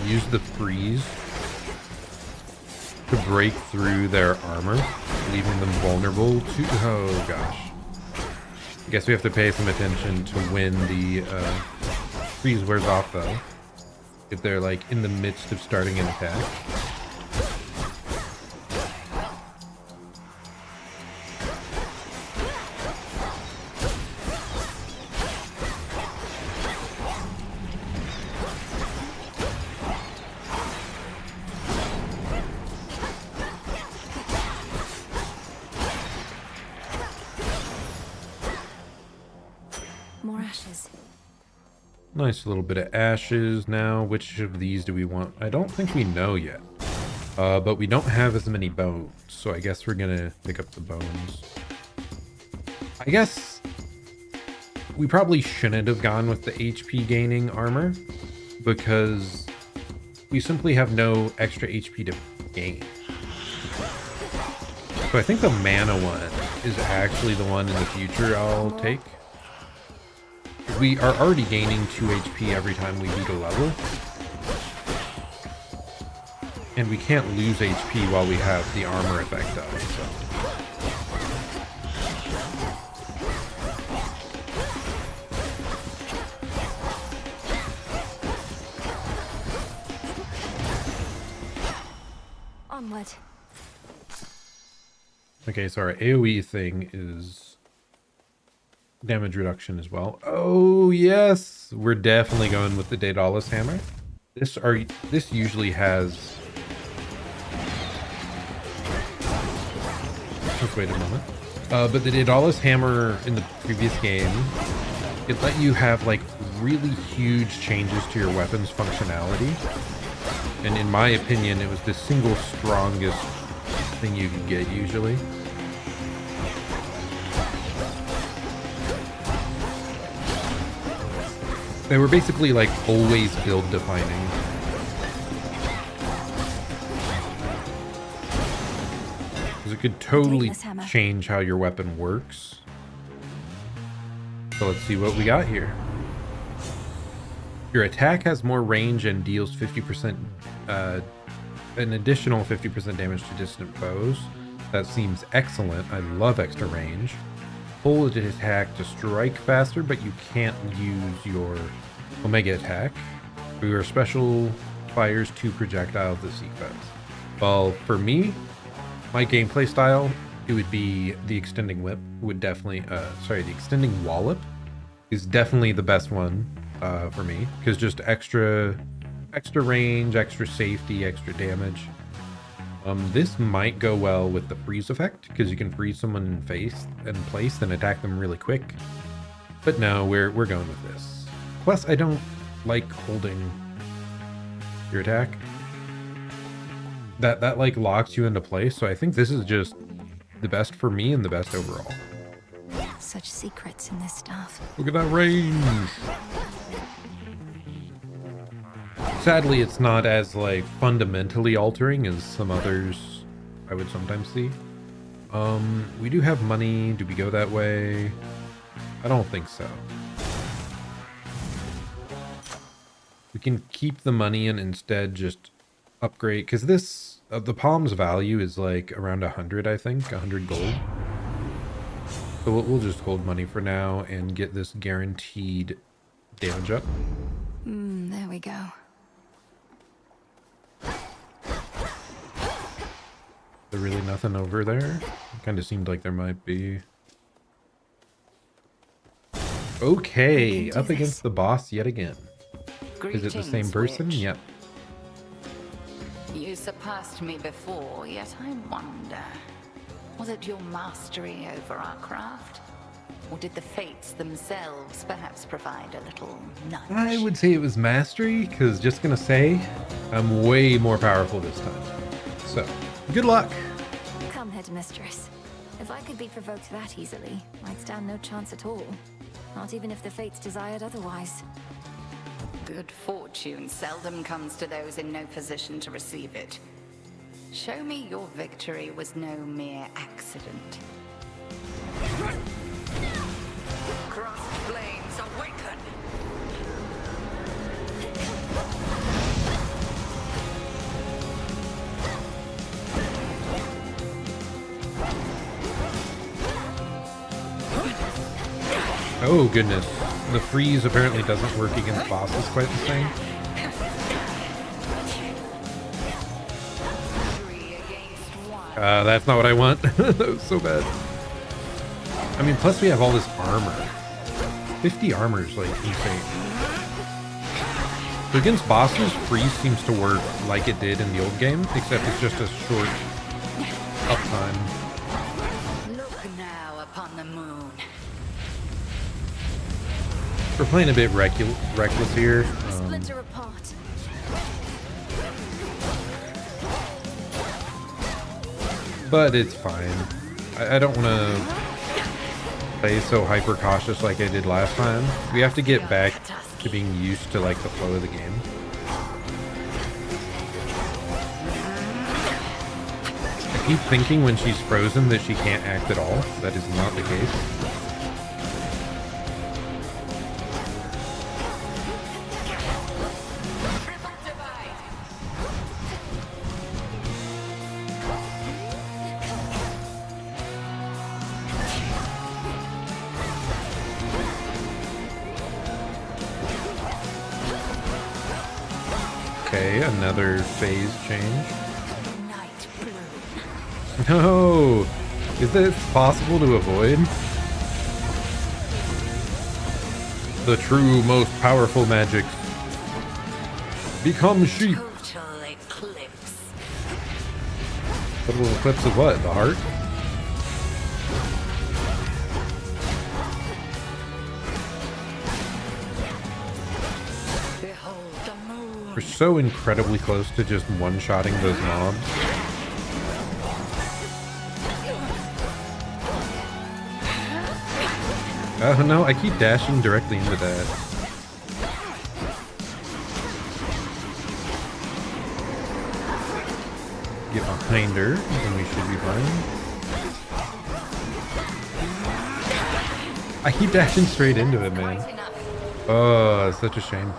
use the freeze to break through their armor, leaving them vulnerable to... Oh gosh. I guess we have to pay some attention to when the freeze wears off, though. If they're, like, in the midst of starting an attack. More ashes. Nice little bit of ashes now. Which of these do we want? I don't think we know yet. But we don't have as many bones, so I guess we're gonna pick up the bones. I guess we probably shouldn't have gone with the HP gaining armor, because we simply have no extra HP to gain. So I think the mana one is actually the one in the future I'll take. We are already gaining 2 HP every time we beat a level. And we can't lose HP while we have the armor effect up, so. Onward. Okay, so our AoE thing is damage reduction as well. Oh yes, we're definitely going with the Daedalus hammer. This usually has. Just wait a moment. But the Daedalus hammer in the previous game, it let you have like really huge changes to your weapon's functionality. And in my opinion, it was the single strongest thing you could get usually. They were basically like always build defining. Because it could totally change how your weapon works. So let's see what we got here. Your attack has more range and deals 50%, an additional 50% damage to distant foes. That seems excellent. I love extra range. Hold attack to strike faster, but you can't use your Omega attack. Your special fires 2 projectiles this sequence. Well, for me, my gameplay style, it would be the extending whip would definitely, the extending wallop is definitely the best one for me, because just extra range, extra safety, extra damage. This might go well with the freeze effect, because you can freeze someone in place and attack them really quick. But no, we're going with this. Plus, I don't like holding your attack. That like locks you into place, so I think this is just the best for me and the best overall. Such secrets in this stuff. Look at that range. Sadly, it's not as like fundamentally altering as some others I would sometimes see. We do have money. Do we go that way? I don't think so. We can keep the money and instead just upgrade, because this the palm's value is like around 100, I think, 100 gold. So we'll just hold money for now and get this guaranteed damage up. There we go. There really nothing over there? Kind of seemed like there might be. Okay, up against the boss yet again. Is it the same person? Witch. Yep. You surpassed me before, yet I wonder. Was it your mastery over our craft? Or did the fates themselves perhaps provide a little nudge? I would say it was mastery, because just gonna say, I'm way more powerful this time. So, good luck. Come, headmistress. If I could be provoked that easily, I'd stand no chance at all. Not even if the fates desired otherwise. Good fortune seldom comes to those in no position to receive it. Show me your victory was no mere accident. Crossed flames awaken! Oh goodness. The freeze apparently doesn't work against bosses quite the same. That's not what I want. That was so bad. I mean, plus we have all this armor. 50 armor is like insane. So against bosses, freeze seems to work like it did in the old game, except it's just a short uptime. Look now upon the moon. We're playing a bit reckless here. Splinter apart. But it's fine. I don't want to play so hyper cautious like I did last time. We have to get back to being used to like the flow of the game. I keep thinking when she's frozen that she can't act at all. That is not the case. Okay, another phase change. No! Is this possible to avoid? The true, most powerful magic. Become sheep. Total eclipse. Total eclipse of what? The heart? Behold the moon. We're so incredibly close to just one-shotting those mobs. Oh no, I keep dashing directly into that. Get behind her, and we should be fine. I keep dashing straight into it, man. Oh, it's such a shame.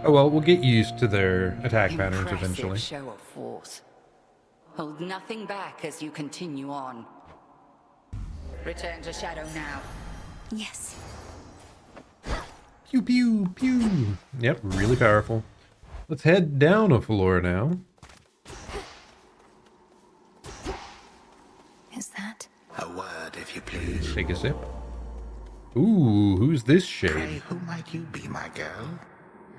Oh well, we'll get used to their attack patterns eventually. Show of force. Hold nothing back as you continue on. Return to Shadow now. Yes. Pew pew pew. Yep, really powerful. Let's head down a floor now. Is that? A word, if you please. Take a sip. Ooh, who's this shade? Pray, who might you be, my girl?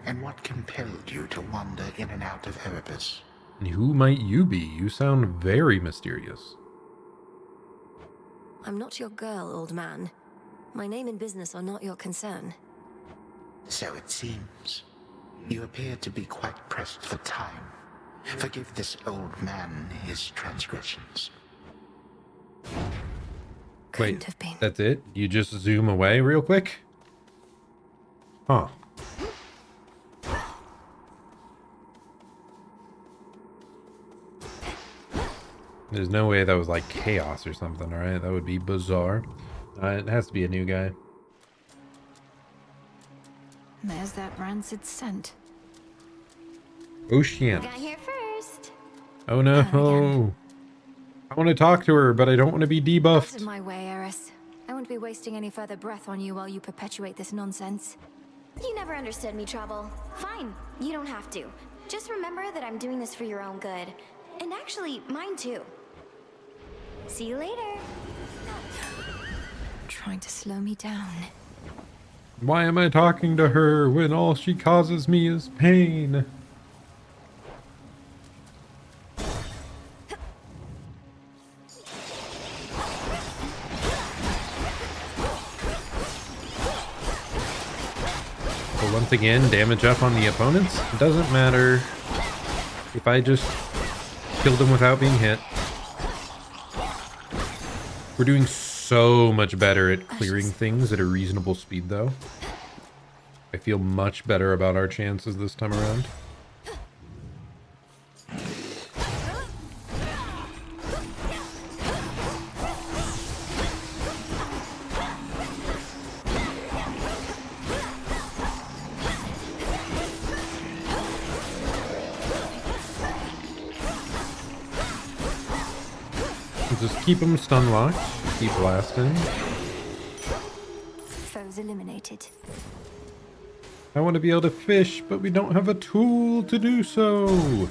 And what compelled you to wander in and out of Erebus? And who might you be? You sound very mysterious. I'm not your girl, old man. My name and business are not your concern. So it seems. You appear to be quite pressed for time. Forgive this old man his transgressions. Wait, that's it? You just zoom away real quick? Huh. There's no way that was like chaos or something, alright? That would be bizarre. It has to be a new guy. There's that rancid scent. Ocean. Got here first. Oh no. I want to talk to her, but I don't want to be Out debuffed. of my way, Eris. I won't be wasting any further breath on you while you perpetuate this nonsense. You never understood me, Trouble. Fine, you don't have to. Just remember that I'm doing this for your own good. And actually, mine too. See you later. Trying to slow me down. Why am I talking to her when all she causes me is pain? So once again, damage up on the opponents. It doesn't matter if I just kill them without being hit. We're doing so much better at clearing things at a reasonable speed, though. I feel much better about our chances this time around. Just keep them stun locked. Keep blasting. Foes eliminated. I want to be able to fish, but we don't have a tool to do so.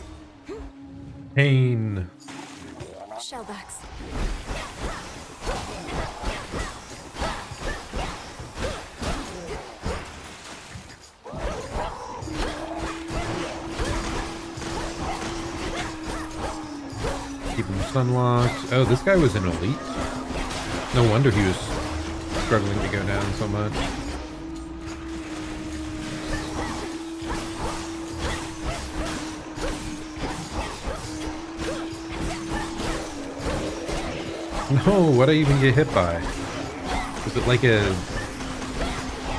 Pain. Shellbacks. Keep him stun locked. Oh, this guy was an elite. No wonder he was struggling to go down so much. No, what'd I even get hit by? Was it like a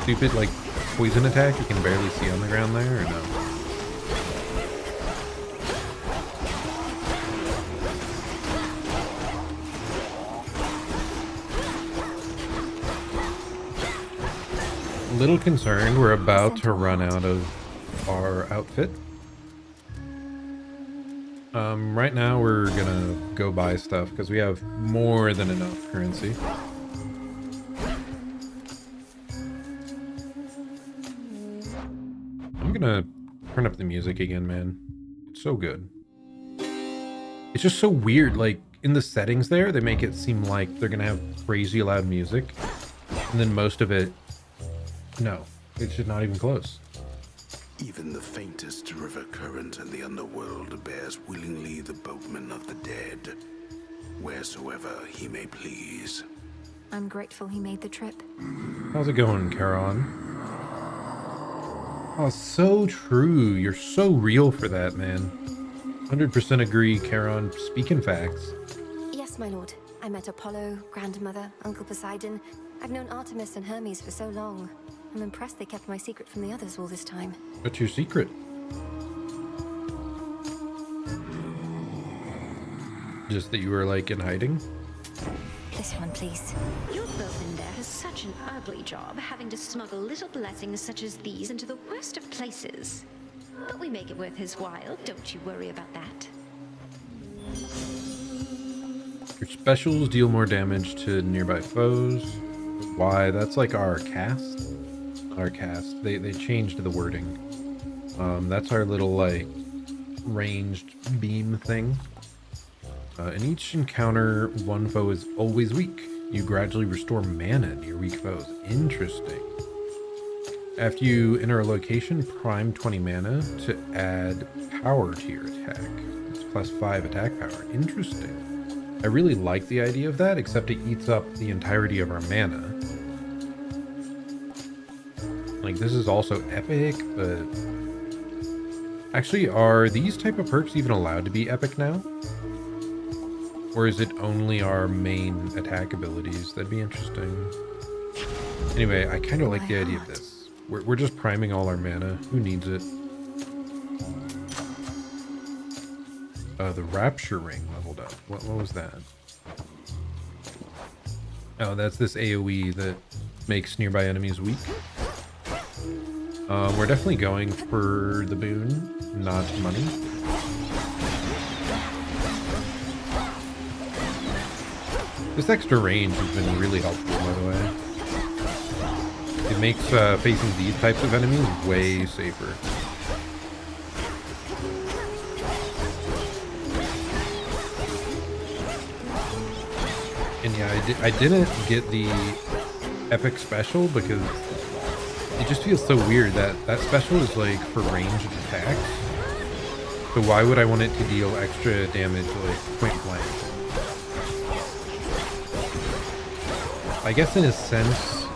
stupid, like, poison attack you can barely see on the ground there, or no? A little concerned we're about to run out of our outfit. Right now we're gonna go buy stuff because we have more than enough currency. I'm gonna turn up the music again, man. It's so good. It's just so weird, like, in the settings there, they make it seem like they're gonna have crazy loud music, and then most of it No, it should not even close. Even the faintest river current in the underworld bears willingly the boatman of the dead, wheresoever he may please. I'm grateful he made the trip. How's it going, Charon? Oh, so true. You're so real for that, man. 100% agree, Charon. Speaking facts. Yes, my lord. I met Apollo, Grandmother, Uncle Poseidon. I've known Artemis and Hermes for so long. I'm impressed they kept my secret from the others all this time. What's your secret? Just that you were, like, in hiding? This one, please. Your boatman there has such an ugly job, having to smuggle little blessings such as these into the worst of places. But we make it worth his while, don't you worry about that. Your specials deal more damage to nearby foes. Why? That's like our cast. Our cast. They changed the wording. That's our little, like, ranged beam thing. In each encounter, one foe is always weak. You gradually restore mana to your weak foes. Interesting. After you enter a location, prime 20 mana to add power to your attack. It's +5 attack power. Interesting. I really like the idea of that, except it eats up the entirety of our mana. Like, this is also epic, but... Actually, are these type of perks even allowed to be epic now? Or is it only our main attack abilities? That'd be interesting. Anyway, I kind of like the idea of this. We're just priming all our mana. Who needs it? The Rapture Ring leveled up. What was that? Oh, that's this AoE that makes nearby enemies weak. We're definitely going for the boon, not money. This extra range has been really helpful, by the way. It makes facing these types of enemies way safer. And yeah, I didn't get the epic special because it just feels so weird that that special is like for ranged attacks. So why would I want it to deal extra damage like point blank? I guess in a sense,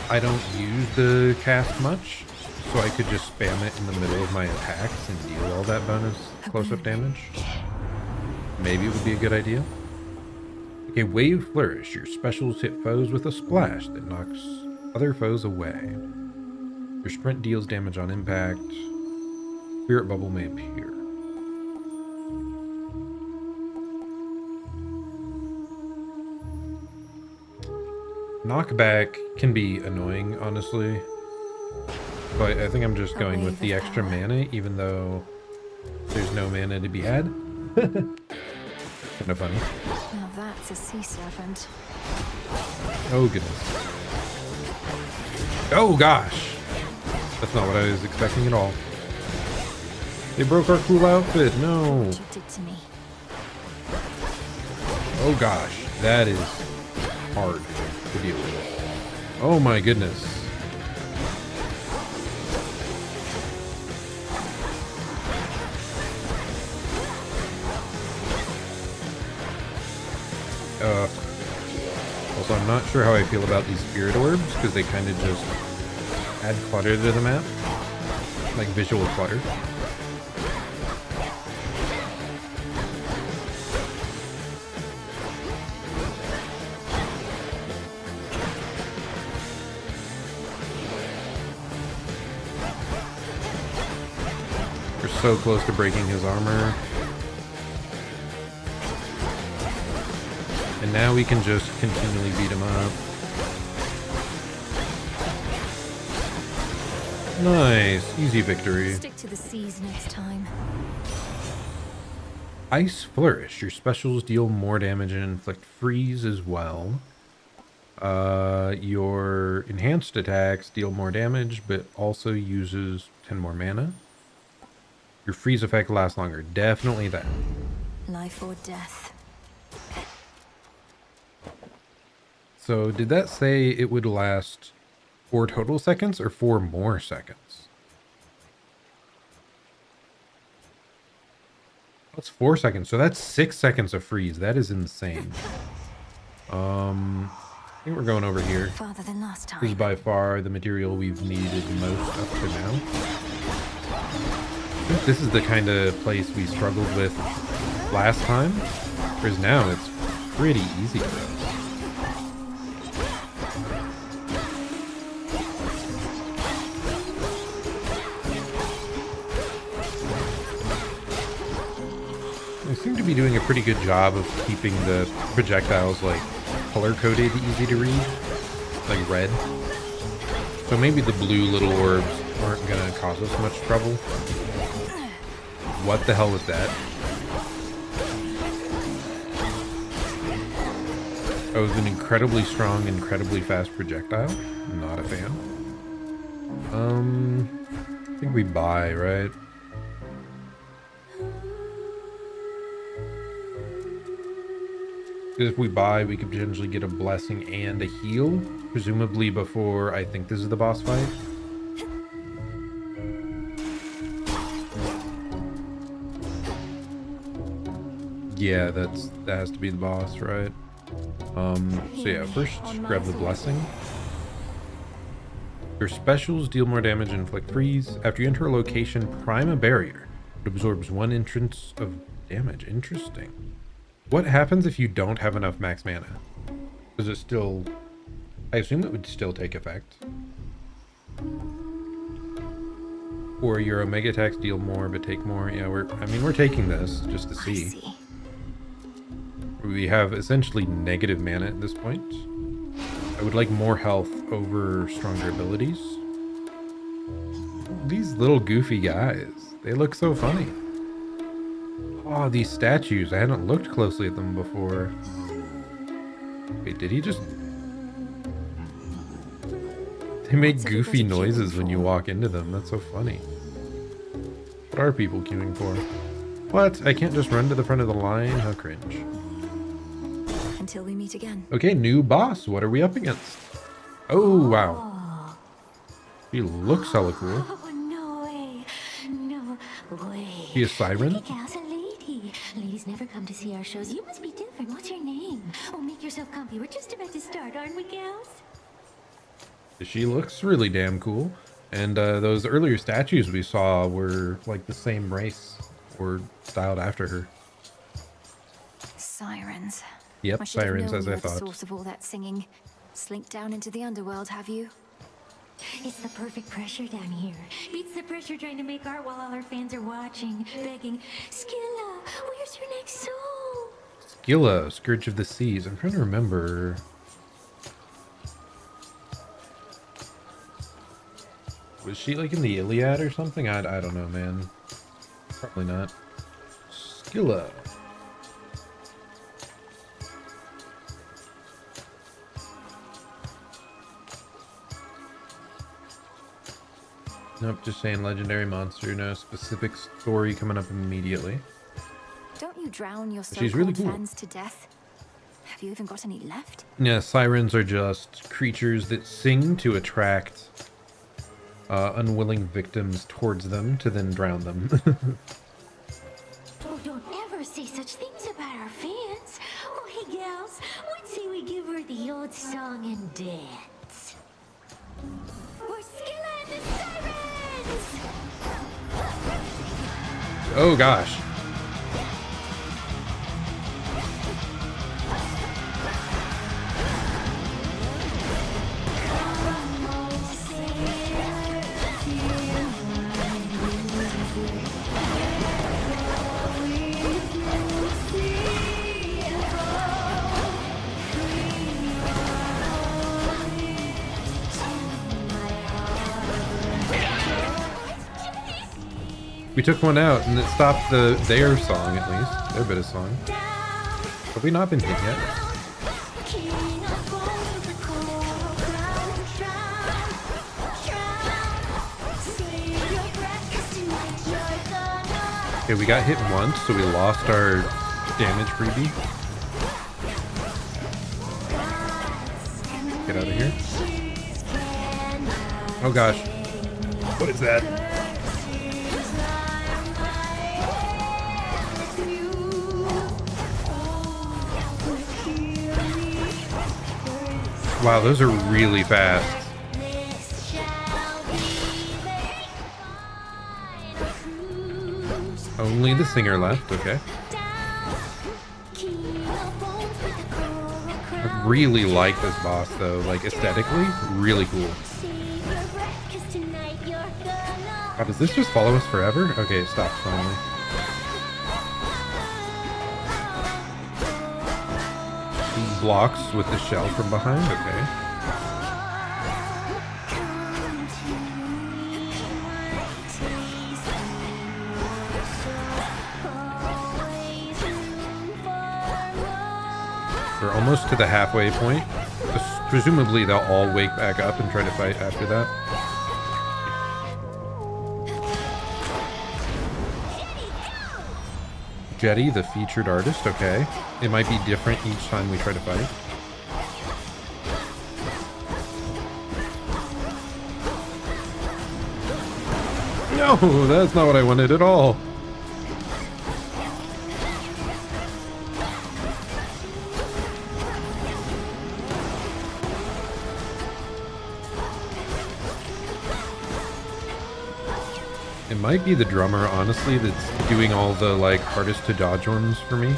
I don't use the cast much, so I could just spam it in the middle of my attacks and deal all that bonus close-up damage. Maybe it would be a good idea. Okay, Wave Flourish. Your specials hit foes with a splash that knocks other foes away. Your sprint deals damage on impact. Spirit Bubble may appear. Knockback can be annoying, honestly. But I think I'm just going with the extra mana, even though there's no mana to be had. Kind of funny. Now that's a sea serpent. Oh, goodness. Oh, gosh. That's not what I was expecting at all. They broke our cool outfit. No. What you did to me. Oh, gosh. That is hard to deal with. Oh, my goodness. Also, I'm not sure how I feel about these spirit orbs, because they kind of just add clutter to the map. Like visual clutter. We're so close to breaking his armor. And now we can just continually beat him up. Nice. Easy victory. Stick to the seas next time. Ice Flourish. Your specials deal more damage and inflict freeze as well. Your enhanced attacks deal more damage, but also uses 10 more mana. Your freeze effect lasts longer. Definitely that. Life or death. So did that say it would last 4 total seconds or 4 more seconds? That's 4 seconds. So that's 6 seconds of freeze. That is insane. I think we're going over here. Farther than last time. This is by far the material we've needed most up to now. I think this is the kind of place we struggled with last time, whereas now it's pretty easy for us. They seem to be doing a pretty good job of keeping the projectiles like color-coded, easy to read, like red. So maybe the blue little orbs aren't gonna cause us much trouble. What the hell was that? That was an incredibly strong, incredibly fast projectile. Not a fan. I think we buy, right? If we buy, we could potentially get a blessing and a heal, presumably before, I think this is the boss fight. Yeah, that has to be the boss, right? So yeah, first grab the blessing. Your specials deal more damage and inflict freeze. After you enter a location, prime a barrier. It absorbs 1 entrance of damage. Interesting. What happens if you don't have enough max mana? Does it still... I assume it would still take effect. Or your omega attacks deal more but take more. Yeah, we're taking this just to see. We have essentially negative mana at this point. I would like more health over stronger abilities. These little goofy guys, they look so funny. Oh, these statues. I hadn't looked closely at them before. Wait, did he just... They make goofy noises when you walk into them. That's so funny. What are people queuing for? What? I can't just run to the front of the line? How cringe. Until we meet again. Okay, new boss. What are we up against? Oh, wow. He looks hella cool. Oh, no way. No way. He a siren? Hey, gals and lady. Ladies never come to see our shows. You must be different. What's your name? Oh, make yourself comfy. We're just about to start, aren't we, gals? She looks really damn cool. And those earlier statues we saw were like the same race or styled after her. Sirens. Yep, sirens, as I thought. The source of all that singing. Slinked down into the underworld, have you? It's the perfect pressure down here. Beats the pressure trying to make art while all our fans are watching, begging, Skilla, where's your next soul? Skilla, Scourge of the Seas. I'm trying to remember. Was she like in the Iliad or something? I don't know, man. Probably not. Skilla. Nope, just saying legendary monster. No specific story coming up immediately. Don't you drown your She's really so-called cool. fans to death? Have you even got any left? Yeah, sirens are just creatures that sing to attract unwilling victims towards them to then drown them. Oh, don't ever say such things about our fans. Oh, hey, gals, what say we give her the old song and dance? We're Skilla and the Sirens! Oh gosh. We took one out and it stopped their song, at least. Their bit of song. Have we not been hit yet? Okay, we got hit once, so we lost our damage freebie. Get out of here. Oh gosh. What is that? Wow, those are really fast. Only the singer left, okay. I really like this boss though, like aesthetically, really cool. God, does this just follow us forever? Okay, it stopped finally. He blocks with the shell from behind, okay. We're almost to the halfway point. Presumably they'll all wake back up and try to fight after that. Jetty, the featured artist, okay. It might be different each time we try to fight. No, that's not what I wanted at all. It might be the drummer, honestly, that's doing all the, like, hardest to dodge ones for me.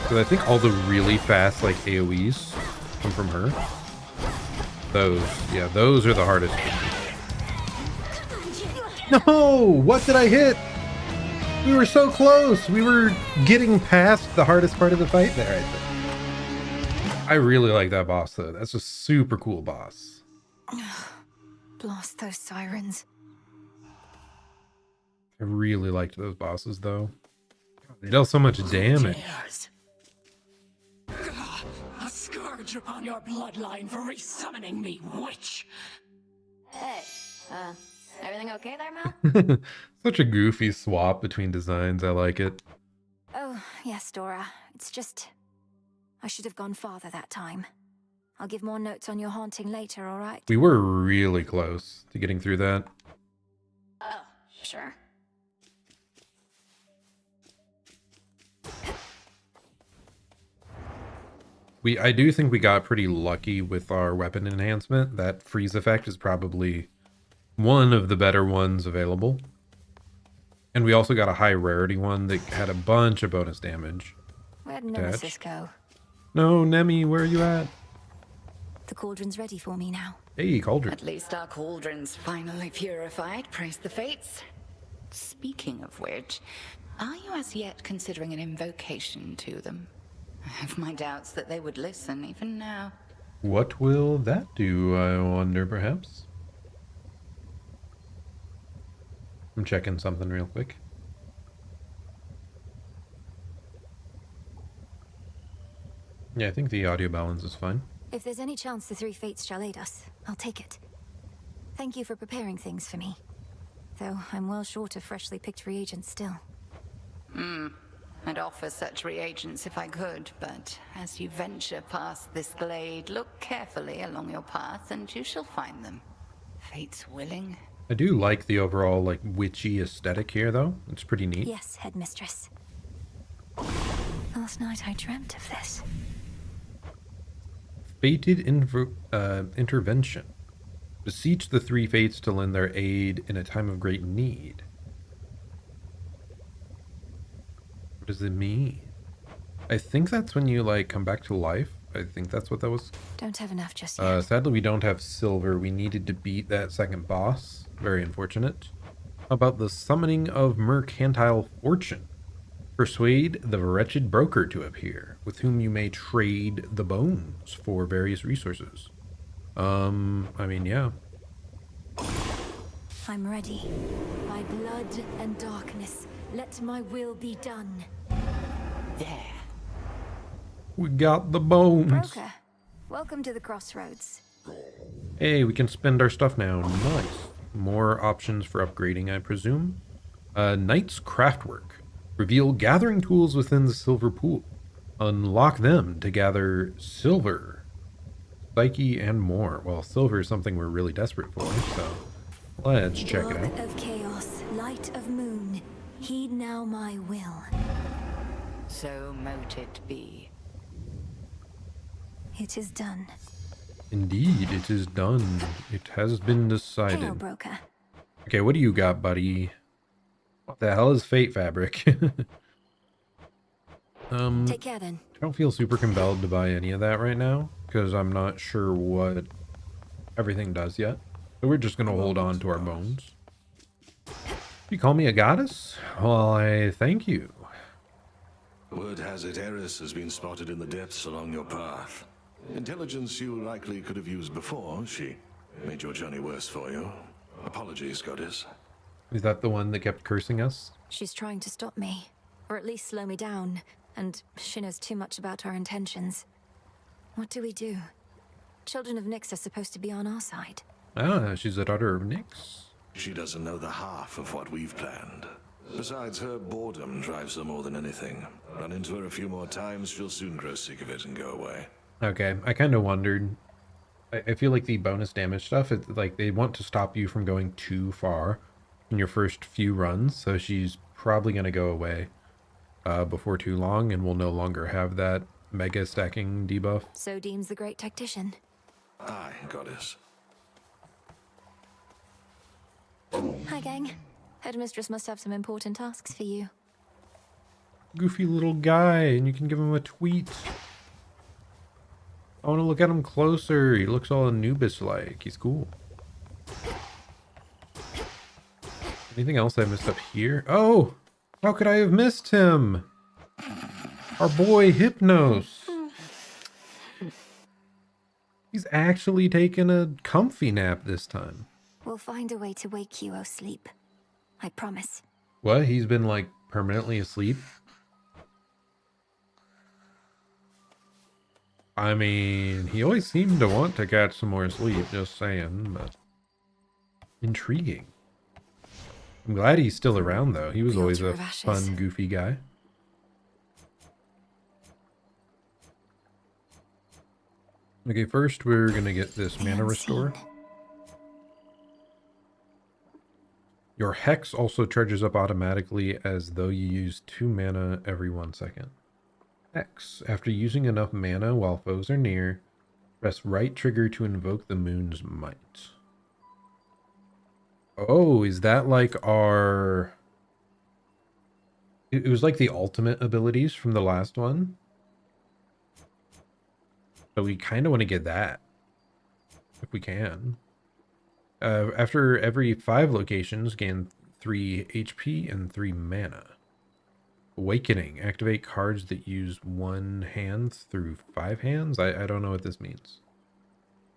Because I think all the really fast, like, AoEs come from her. Those, yeah, those are the hardest. No! What did I hit? We were so close! We were getting past the hardest part of the fight there, I think. I really like that boss, though. That's a super cool boss. Blast those sirens. I really liked those bosses, though. They dealt so much damage. A scourge upon your bloodline for resummoning me, witch! Hey, everything okay there, Mel? Such a goofy swap between designs. I like it. Oh, yes, Dora. It's just... I should have gone farther that time. I'll give more notes on your haunting later, all right? We were really close to getting through that. Oh, sure. I do think we got pretty lucky with our weapon enhancement. That freeze effect is probably one of the better ones available. And we also got a high rarity one that had a bunch of bonus damage. Where'd Nemesis go? No, Nemi, where are you at? The cauldron's ready for me now. Hey, cauldron. At least our cauldron's finally purified, praise the fates. Speaking of which, are you as yet considering an invocation to them? I have my doubts that they would listen even now. What will that do, I wonder, perhaps? I'm checking something real quick. Yeah, I think the audio balance is fine. If there's any chance the three fates shall aid us, I'll take it. Thank you for preparing things for me. Though I'm well short of freshly picked reagents still. I'd offer such reagents if I could, but as you venture past this glade, look carefully along your path and you shall find them. Fate's willing. I do like the overall, like, witchy aesthetic here, though. It's pretty neat. Yes, headmistress. Last night I dreamt of this. Fated intervention. Beseech the three fates to lend their aid in a time of great need. What does it mean? I think that's when you, like, come back to life. I think that's what that was. Don't have enough just yet. Sadly, we don't have silver. We needed to beat that second boss. Very unfortunate. How about the summoning of mercantile fortune? Persuade the wretched broker to appear, with whom you may trade the bones for various resources. I mean, yeah. I'm ready. By blood and darkness, let my will be done. There. We got the bones. Broker, welcome to the crossroads. Hey, we can spend our stuff now. Nice. More options for upgrading, I presume. Knight's Craftwork. Reveal gathering tools within the silver pool. Unlock them to gather silver Psyche, and more. Well, silver is something we're really desperate for, so let's check it out. Dark of chaos, light of moon, heed now my will. So mote it be. It is done. Indeed, it is done. It has been Hail, decided. broker. Okay, what do you got, buddy? What the hell is fate fabric? Take care then. I don't feel super compelled to buy any of that right now because I'm not sure what everything does yet. So we're just gonna hold on to our bones. You call me a goddess? Well, I thank you. Word has it Eris has been spotted in the depths along your path. Intelligence you likely could have used before. She made your journey worse for you. Apologies, goddess. Is that the one that kept cursing us? She's trying to stop me, or at least slow me down, and she knows too much about our intentions. What do we do? Children of Nyx are supposed to be on our side. Ah, she's a daughter of Nyx. She doesn't know the half of what we've planned. Besides, her boredom drives her more than anything. Run into her a few more times, she'll soon grow sick of it and go away. Okay, I kind of wondered. I feel like the bonus damage stuff, it's like they want to stop you from going too far in your first few runs, so she's probably going to go away before too long, and we'll no longer have that mega stacking debuff. So deems the great tactician. Aye, goddess. Hi, gang. Headmistress must have some important tasks for you. Goofy little guy, and you can give him a tweet. I want to look at him closer. He looks all Anubis-like. He's cool. Anything else I missed up here? Oh! How could I have missed him? Our boy Hypnos. He's actually taking a comfy nap this time. We'll find a way to wake you, O sleep. I promise. What? He's been, like, permanently asleep? I mean, he always seemed to want to catch some more sleep, just saying, but... Intriguing. I'm glad he's still around, though. He was always a fun, goofy guy. Okay, first we're gonna get this mana restore. Your Hex also charges up automatically as though you use 2 mana every 1 second. Hex. After using enough mana while foes are near, press right trigger to invoke the moon's might. Oh, is that like our... It was like the ultimate abilities from the last one. So we kind of want to get that. If we can. After every 5 locations, gain 3 HP and 3 mana. Awakening. Activate cards that use 1 hand through 5 hands? I don't know what this means.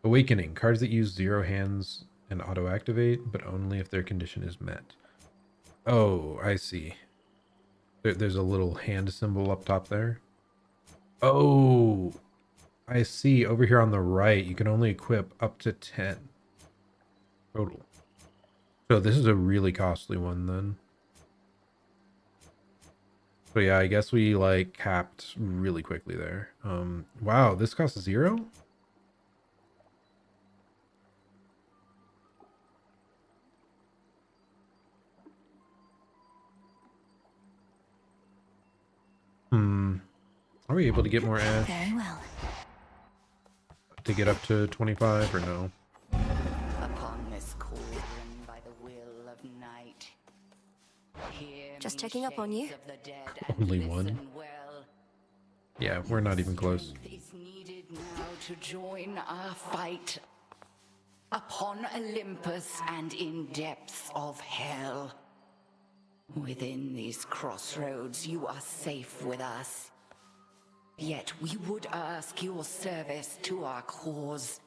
Awakening. Cards that use 0 hands and auto-activate, but only if their condition is met. Oh, I see. There's a little hand symbol up top there. Oh, I see. Over here on the right, you can only equip up to 10 total. So this is a really costly one then. So yeah, I guess we like capped really quickly there. Wow, this costs 0? Are we able to get more ash? Very well. To get up to 25 or no? Upon this cauldron by the will of night. Just checking up on you. Only one. Well. Yeah, we're not even close. Is needed now to join our fight upon Olympus and in depths of hell. Within these crossroads, you are safe with us. Yet we would ask your service to our cause.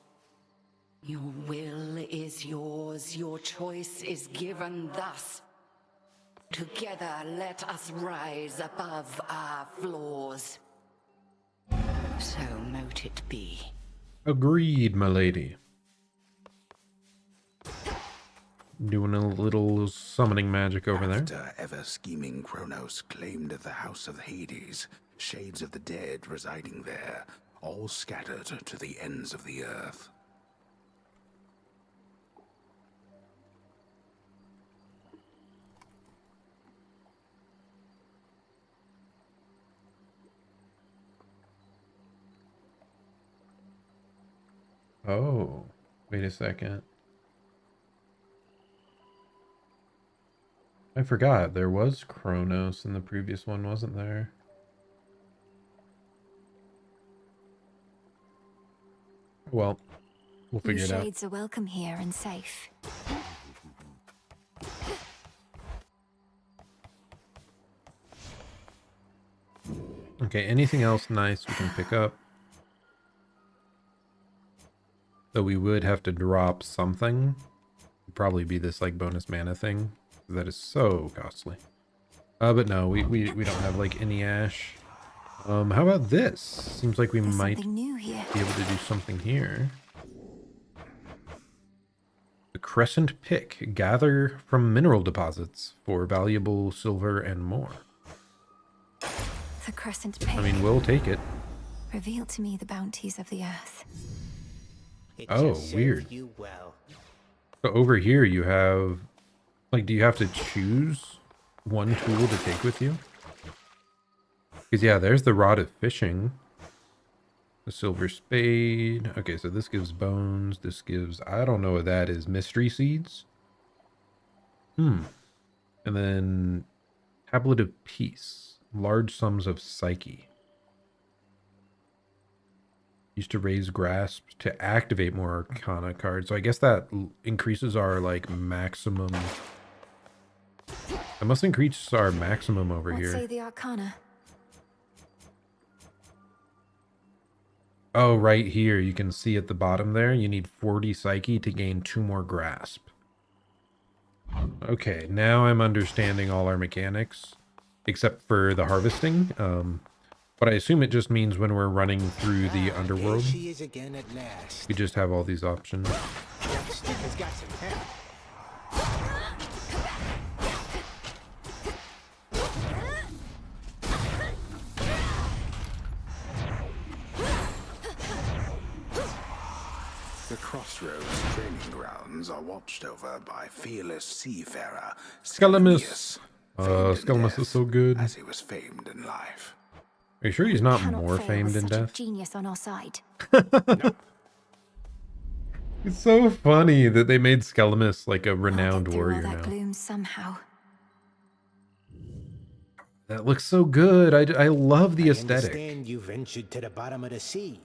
Your will is yours, your choice is given thus. Together let us rise above our flaws. So mote it be. Agreed, my lady. Doing a little summoning magic over there. After ever-scheming Kronos claimed the House of Hades, shades of the dead residing there, all scattered to the ends of the earth. Oh, wait a second. I forgot, there was Kronos in the previous one, wasn't there? Well, we'll figure it out. Shades are welcome here and safe. Okay, anything else nice we can pick up? So we would have to drop something. It'd probably be this like bonus mana thing. That is so costly. But no, we don't have like any ash. How about this? Seems like we might New here. be able to do something here. The Crescent Pick. Gather from mineral deposits for valuable silver and more. The Crescent Pick. I mean, we'll take it. Reveal to me the bounties of the earth. Oh, weird. You well. So over here you have, like, do you have to choose one tool to take with you? Because yeah, there's the Rod of Fishing. The Silver Spade. Okay, so this gives bones. This gives, I don't know what that is. Mystery Seeds? And then Tablet of Peace. Large sums of Psyche. Used to raise grasp to activate more Arcana cards. So I guess that increases our, like, maximum. That must increase our maximum over here. Say the Arcana. Oh, right here. You can see at the bottom there, you need 40 Psyche to gain 2 more grasp. Okay, now I'm understanding all our mechanics, except for the harvesting. But I assume it just means when we're running through the underworld, There she is again at last. we just have all these options. That stick has got some help. The Crossroads training grounds are watched over by fearless seafarer Skelemus. famed in Skelemus death, is so good. as he was famed in life. Are you sure he's not Cannot more fail famed with in such a death? genius on our side. It's so funny that they made Skelemus like a renowned Get through all warrior that now. gloom somehow. That looks so good. I love the aesthetic. I understand you ventured to the bottom of the sea.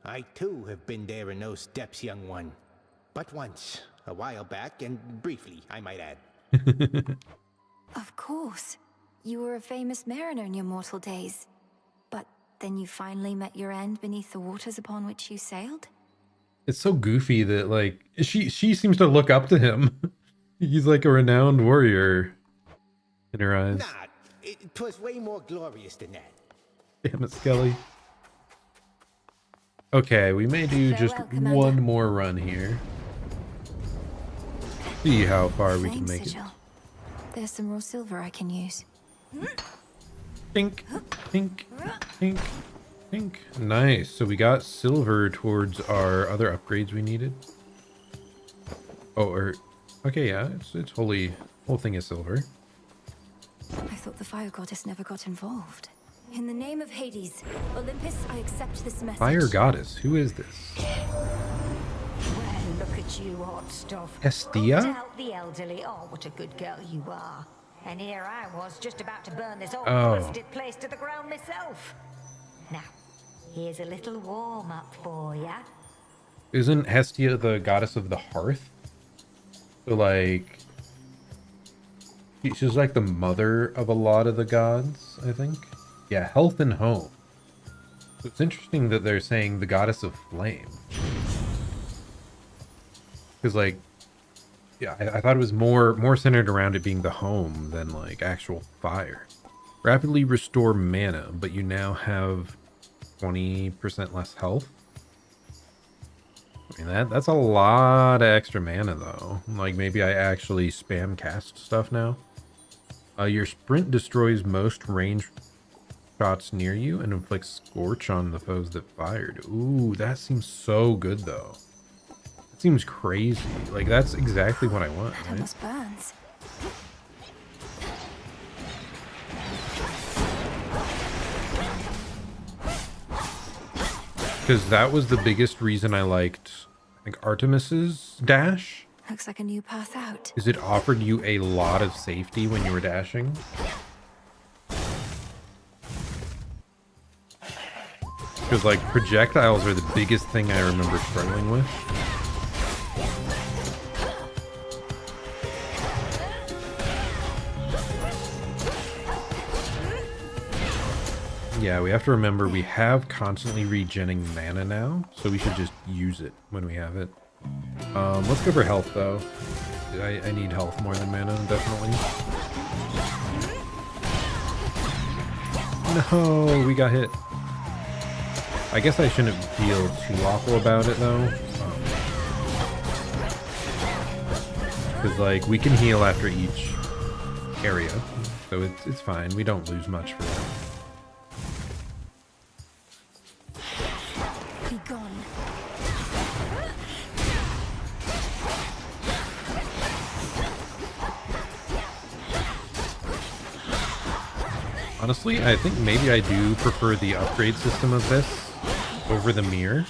I too have been there in those depths, young one. But once, a while back, and briefly, I might add. Of course. You were a famous mariner in your mortal days. But then you finally met your end beneath the waters upon which you sailed? It's so goofy that, like, she seems to look up to him. He's like a renowned warrior in her eyes. Nah, it was way more glorious than that. Damn it, Skelly. Okay, we may do just Commander. one more run here. See how far we can Flame make it. sigil. There's some raw silver I can use. Tink, tink, tink, tink. Nice. So we got silver towards our other upgrades we needed. Oh, okay, yeah, it's whole thing is silver. I thought the fire goddess never got involved. In the name of Hades, Olympus, I accept this message. Fire goddess. Who is this? Well, look at you, hot stuff. Hestia? Helped out the elderly. Oh, what a good girl you are. And here I was, just about to burn this old busted place to the ground myself. Now, here's a little warm-up for ya. Isn't Hestia the goddess of the hearth? So, like, she's like the mother of a lot of the gods, I think. Yeah, health and home. So it's interesting that they're saying the goddess of flame. Because, like, yeah, I thought it was more centered around it being the home than, like, actual fire. Rapidly restore mana, but you now have 20% less health. I mean, that's a lot of extra mana, though. Like, maybe I actually spam cast stuff now. Your sprint destroys most range shots near you and inflict scorch on the foes that fired. Ooh, that seems so good though. That seems crazy. Like that's exactly what I want, That right? almost burns. Because that was the biggest reason I liked, like, Artemis's dash. Looks like a new path out. Is it offered you a lot of safety when you were dashing. Because like projectiles are the biggest thing I remember struggling with. Yeah, we have to remember we have constantly regenning mana now, so we should just use it when we have it. Let's go for health though. I need health more than mana, definitely. No, we got hit. I guess I shouldn't feel too awful about it though. Because like we can heal after each area, so it's fine. We don't lose much for that. Be gone. Honestly, I think maybe I do prefer the upgrade system of this over the mirror.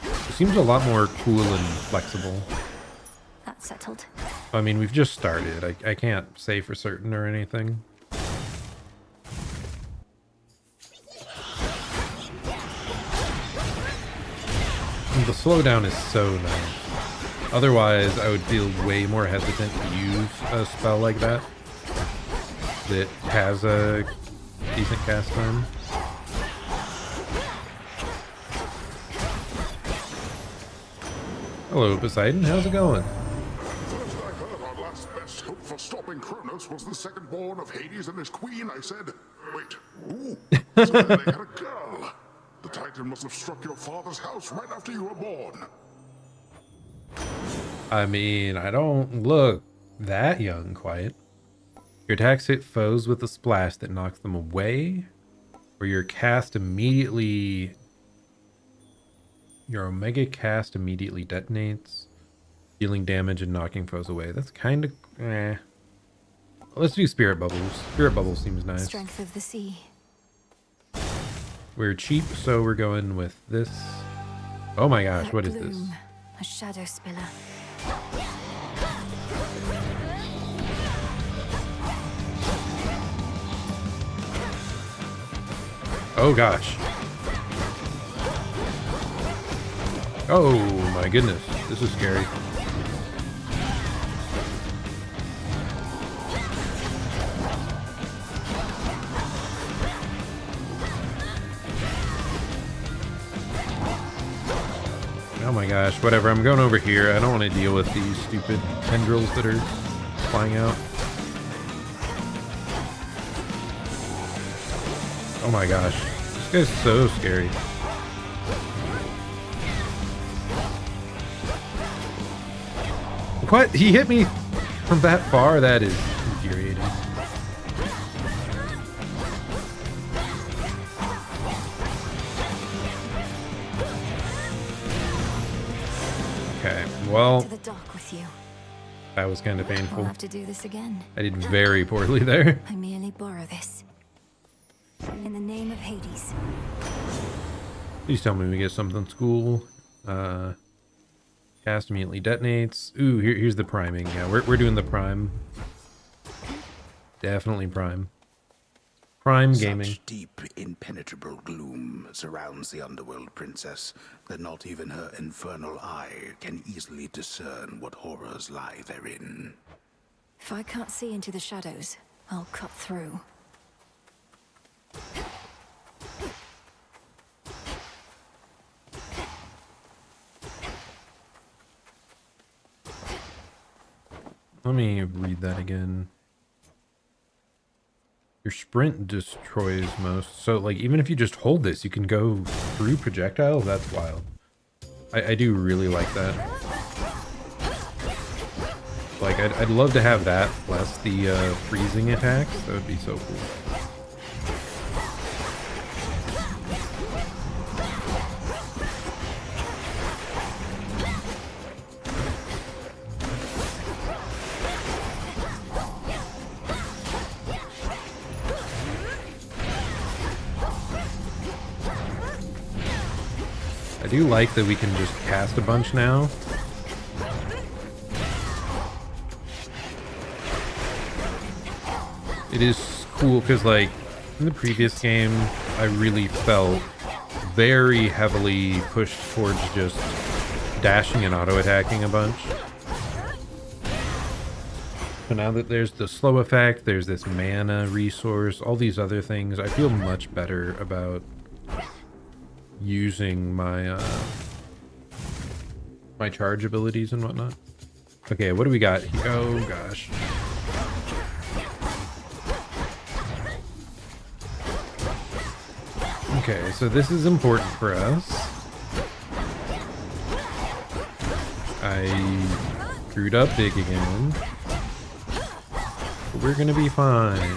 It seems a lot more cool and flexible. That's settled. I mean, we've just started. I can't say for certain or anything. The slowdown is so nice. Otherwise, I would feel way more hesitant to use a spell like that that has a decent cast time. Hello, Poseidon. How's it going? First I heard our last best hope for stopping Kronos was the second born of Hades and his queen, I said, wait, ooh, so then they had a girl. The Titan must have struck your father's house right after you were born. I mean, I don't look that young quite. Your attacks hit foes with a splash that knocks them away, or your Omega cast immediately detonates, dealing damage and knocking foes away. That's kind of Let's do Spirit Bubbles. Spirit Bubbles seems nice. Strength of the sea. We're cheap, so we're going with this. Oh my gosh, what is this? Bloom, a shadow spiller. Oh gosh. Oh my goodness, this is scary. Oh my gosh, whatever, I'm going over here. I don't want to deal with these stupid tendrils that are flying out. Oh my gosh, this guy's so scary. What? He hit me from that far? That is infuriating. Okay, well, To the dock with you. that was kind of We'll painful. have to do this again. I did very poorly there. I merely borrow this. In the name of Hades. Please tell me we get something cool. Cast immediately detonates. Ooh, here's the priming. Yeah, we're doing the prime. Definitely prime. Prime gaming. Such deep, impenetrable gloom surrounds the underworld princess that not even her infernal eye can easily discern what horrors lie therein. If I can't see into the shadows, I'll cut through. Let me read that again. Your sprint destroys most. So, like, even if you just hold this, you can go through projectiles? That's wild. I do really like that. Like, I'd love to have that, plus the freezing attacks. That would be so cool. I do like that we can just cast a bunch now. It is cool because, like, in the previous game, I really felt very heavily pushed towards just dashing and auto-attacking a bunch. So now that there's the slow effect, there's this mana resource, all these other things, I feel much better about using my my charge abilities and whatnot. Okay, what do we got here? Oh gosh. Okay, so this is important for us. I screwed up big again. But we're gonna be fine.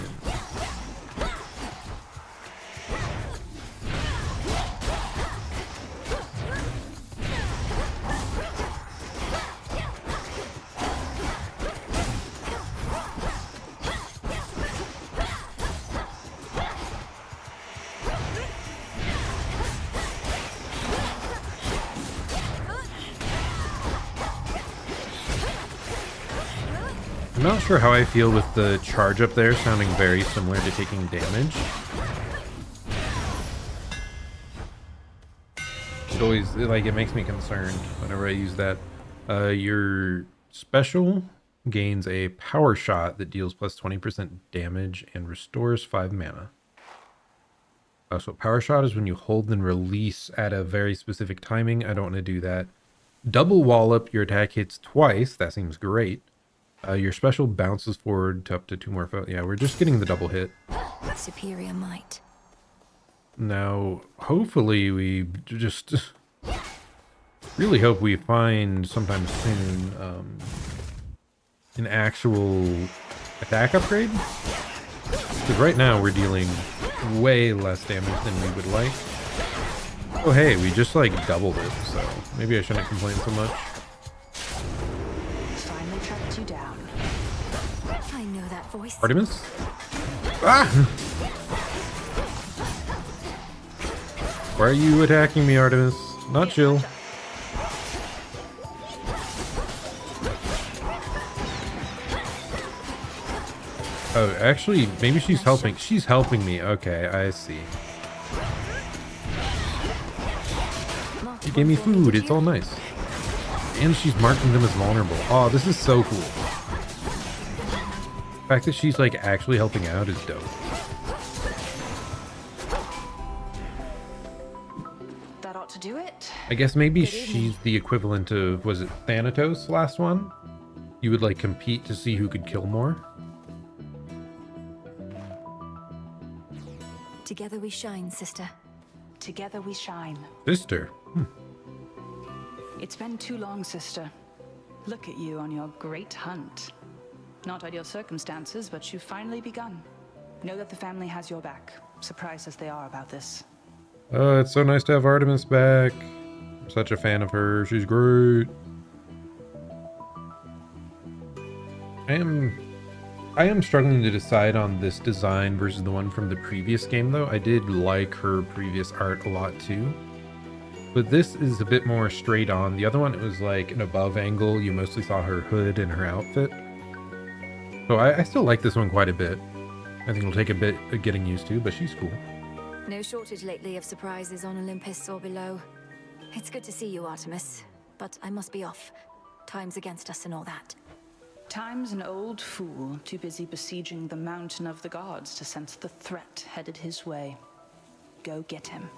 I'm not sure how I feel with the charge up there sounding very similar to taking damage. It always, like, it makes me concerned whenever I use that. Your special gains a power shot that deals plus 20% damage and restores 5 mana. So power shot is when you hold and release at a very specific timing. I don't want to do that. Double wallop, your attack hits twice. That seems great. Your special bounces forward to up to 2 more. Yeah, we're just getting the double hit. Superior might. Now, hopefully we just really hope we find sometime soon an actual attack upgrade. Because right now we're dealing way less damage than we would like. Oh hey, we just like doubled it, so maybe I shouldn't complain so much. Finally tracked you down. I know that voice. Artemis? Ah! Why are you attacking me, Artemis? Not chill. Oh, actually, maybe she's helping. She's helping me. Okay, I see. She gave me food. It's all nice. And she's marking them as vulnerable. Oh, this is so cool. The fact that she's like actually helping out is dope. That ought to do it. I guess maybe she's the equivalent of, was it Thanatos last one? You would like compete to see who could kill more? Together we shine, sister. Together we shine. Sister? It's been too long, sister. Look at you on your great hunt. Not ideal circumstances, but you've finally begun. Know that the family has your back, surprised as they are about this. It's so nice to have Artemis back. I'm such a fan of her. She's great. I am struggling to decide on this design versus the one from the previous game, though. I did like her previous art a lot, too. But this is a bit more straight on. The other one, it was like an above angle. You mostly saw her hood and her outfit. So I still like this one quite a bit. I think it'll take a bit of getting used to, but she's cool. No shortage lately of surprises on Olympus or below. It's good to see you, Artemis. But I must be off. Time's against us and all that. Time's an old fool, too busy besieging the mountain of the gods to sense the threat headed his way. Go get him.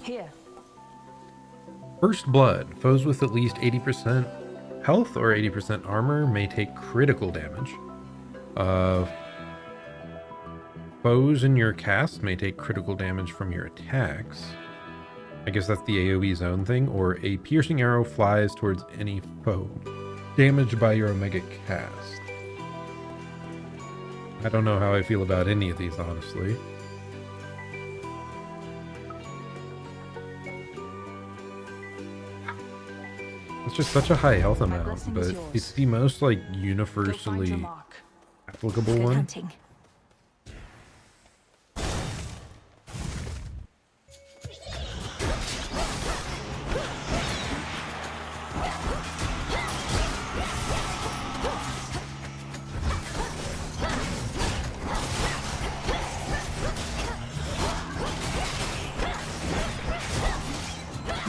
Here. First Blood. Foes with at least 80% health or 80% armor may take critical damage. Foes in your cast may take critical damage from your attacks. I guess that's the AoE zone thing. Or a piercing arrow flies towards any foe damaged by your Omega cast. I don't know how I feel about any of these, honestly. It's just such a high health amount, but it's the most like universally applicable one. Hunting.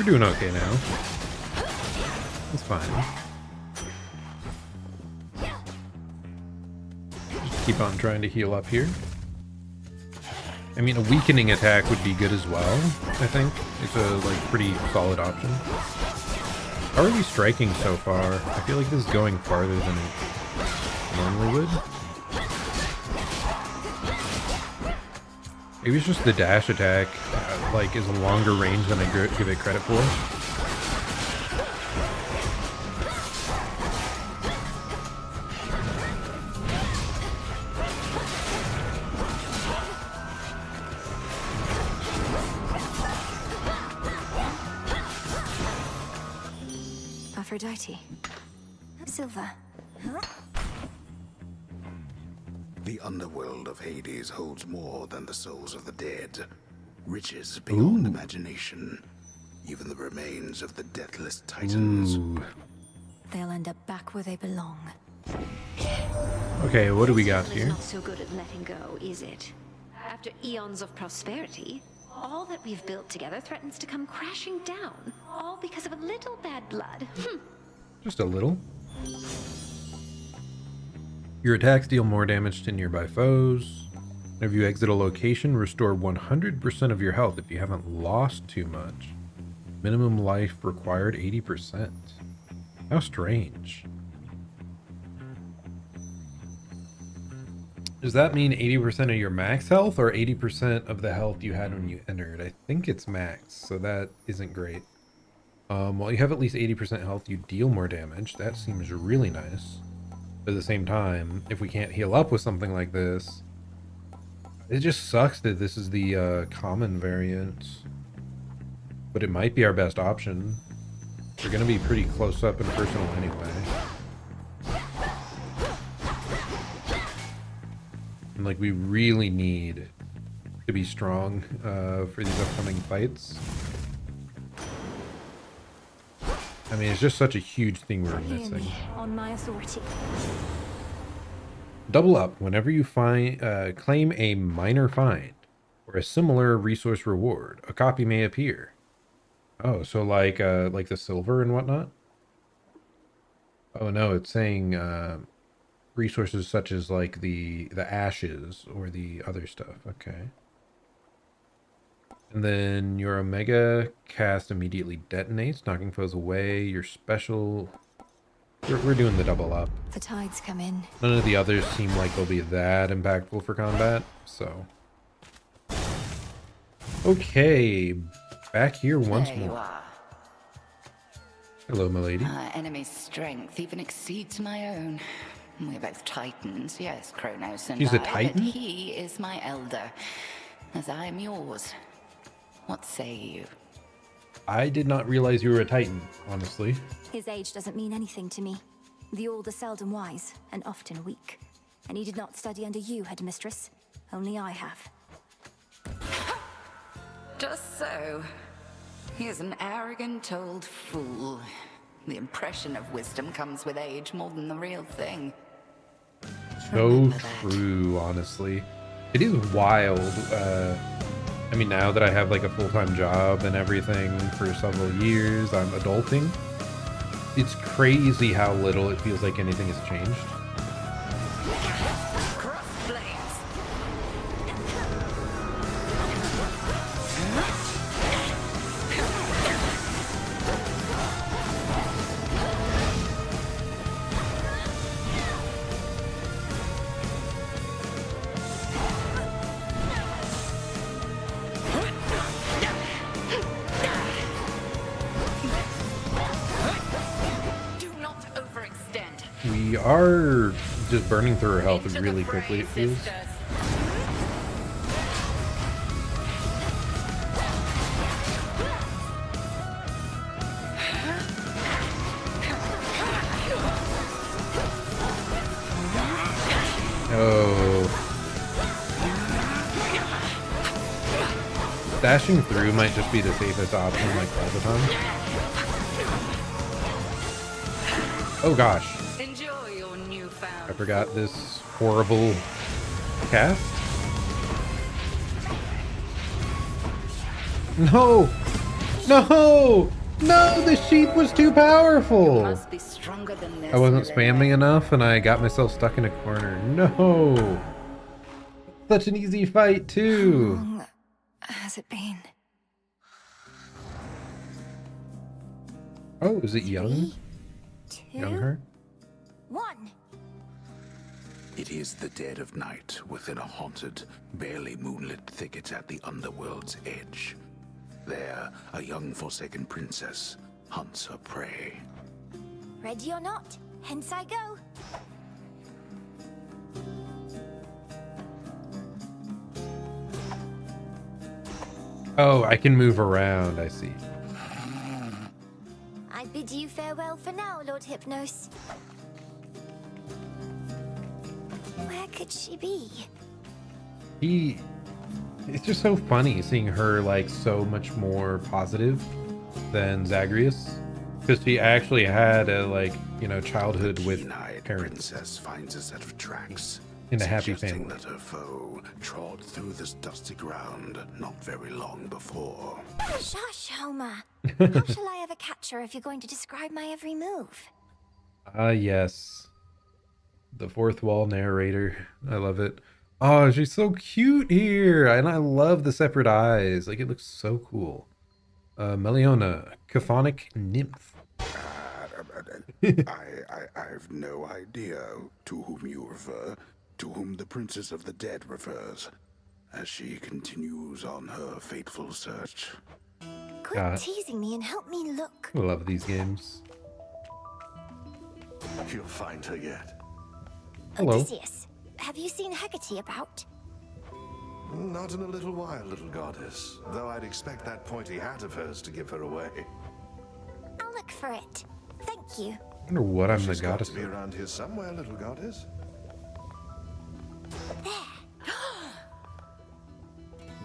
We're doing okay now. It's fine. Just keep on trying to heal up here. I mean, a weakening attack would be good as well, I think. It's a, like, pretty solid option. How are we striking so far? I feel like this is going farther than it normally would. Maybe it's just the dash attack, like, is a longer range than I give it credit for. Aphrodite. Silver. Huh? The underworld of Hades holds more than the souls of the dead. Riches beyond imagination. Even the remains of the deathless titans. They'll end up back where they belong. Okay, what do we got here? Not so good at letting go, is it? After eons of prosperity, all that we've built together threatens to come crashing down. All because of a little bad blood. Just a little. Your attacks deal more damage to nearby foes. Whenever you exit a location, restore 100% of your health if you haven't lost too much. Minimum life required 80%. How strange. Does that mean 80% of your max health or 80% of the health you had when you entered? I think it's max, so that isn't great. While you have at least 80% health, you deal more damage. That seems really nice. But at the same time, if we can't heal up with something like this, it just sucks that this is the common variant. But it might be our best option. We're going to be pretty close up and personal anyway. And like, we really need to be strong for these upcoming fights. I mean, it's just such a huge thing we're missing. On my authority. Double up whenever you find claim a minor find or a similar resource reward. A copy may appear. Oh, so like the silver and whatnot? Oh no, it's saying resources such as like the ashes or the other stuff. Okay. And then your Omega cast immediately detonates, knocking foes away. Your special... We're doing the double up. The tides come in. None of the others seem like they'll be that impactful for combat, so... Okay, back here once there more. You are. Hello, milady. Our enemy's strength even exceeds my own. We're both titans, yes, Kronos and He's I, a titan? but he is my elder, as I am yours. What say you? I did not realize you were a titan, honestly. His age doesn't mean anything to me. The old are seldom wise, and often weak. And he did not study under you, headmistress. Only I have. Just so. He is an arrogant old fool. The impression of wisdom comes with age more than the real thing. So true, honestly. It is wild. I mean, now that I have like a full-time job and everything for several years, I'm adulting. It's crazy how little it feels like anything has changed. We are just burning through our health really quickly, it feels. Oh. Dashing through might just be the safest option, like, all the time. Oh gosh. Enjoy your newfound. I forgot this horrible cast. No! No! No, the sheep was too powerful! Must be stronger than this. I wasn't Millenway. spamming enough and I got myself stuck in a corner. No! Such an easy fight, too! How long has it been? Oh, is it young? 2, Young her? 1. It is the dead of night within a haunted, barely moonlit thicket at the underworld's edge. There, a young forsaken princess hunts her prey. Ready or not, hence I go. Oh, I can move around, I see. I bid you farewell for now, Lord Hypnos. Where could she be? It's just so funny seeing her like so much more positive than Zagreus. Because she actually had a childhood with Keen-eyed parents princess finds a set of tracks in a happy suggesting family. that her foe trod through this dusty ground not very long before. Shush, Homer. How shall I ever catch her if you're going to describe my every move? Ah, yes. The fourth wall narrator. I love it. Oh, she's so cute here. And I love the separate eyes. Like, it looks so cool. Meliona, Caphonic Nymph. I've no idea to whom you refer, to whom the Princess of the Dead refers, as she continues on her fateful search. Quit teasing me and help me look. I love these games. You'll find her yet. Hello. Odysseus, have you seen Hecate about? Not in a little while, little goddess. Though I'd expect that pointy hat of hers to give her away. I'll look for it. Thank you. I wonder what I'm the She's got goddess to be of. around here somewhere, little goddess.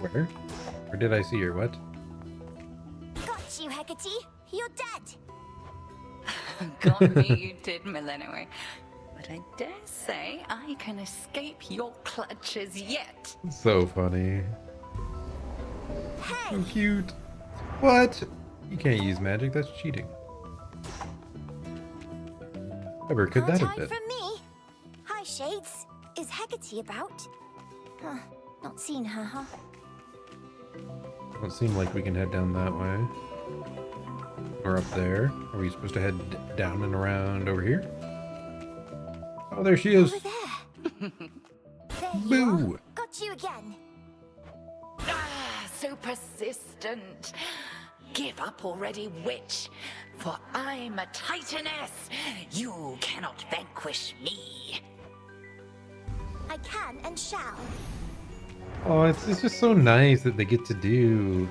Where? Or did I see her? What? Got you, Hecate. You're dead. Got me, you did, Millenway. But I dare say I can escape your clutches yet. So funny. Hey, So cute. What? You can't use magic. That's cheating. Whatever could that have hard been? from me. Hi, Shades. Is Hecate about? Huh, not seen her, huh? Don't seem like we can head down that way. Or up there. Are we supposed to head down and around over here? Oh, there she is. Over there. There you Boo! are. Got you again. Ah, so persistent. Give up already, witch. For I'm a titaness. You cannot vanquish me. I can and shall. Oh, it's just so nice that they get to do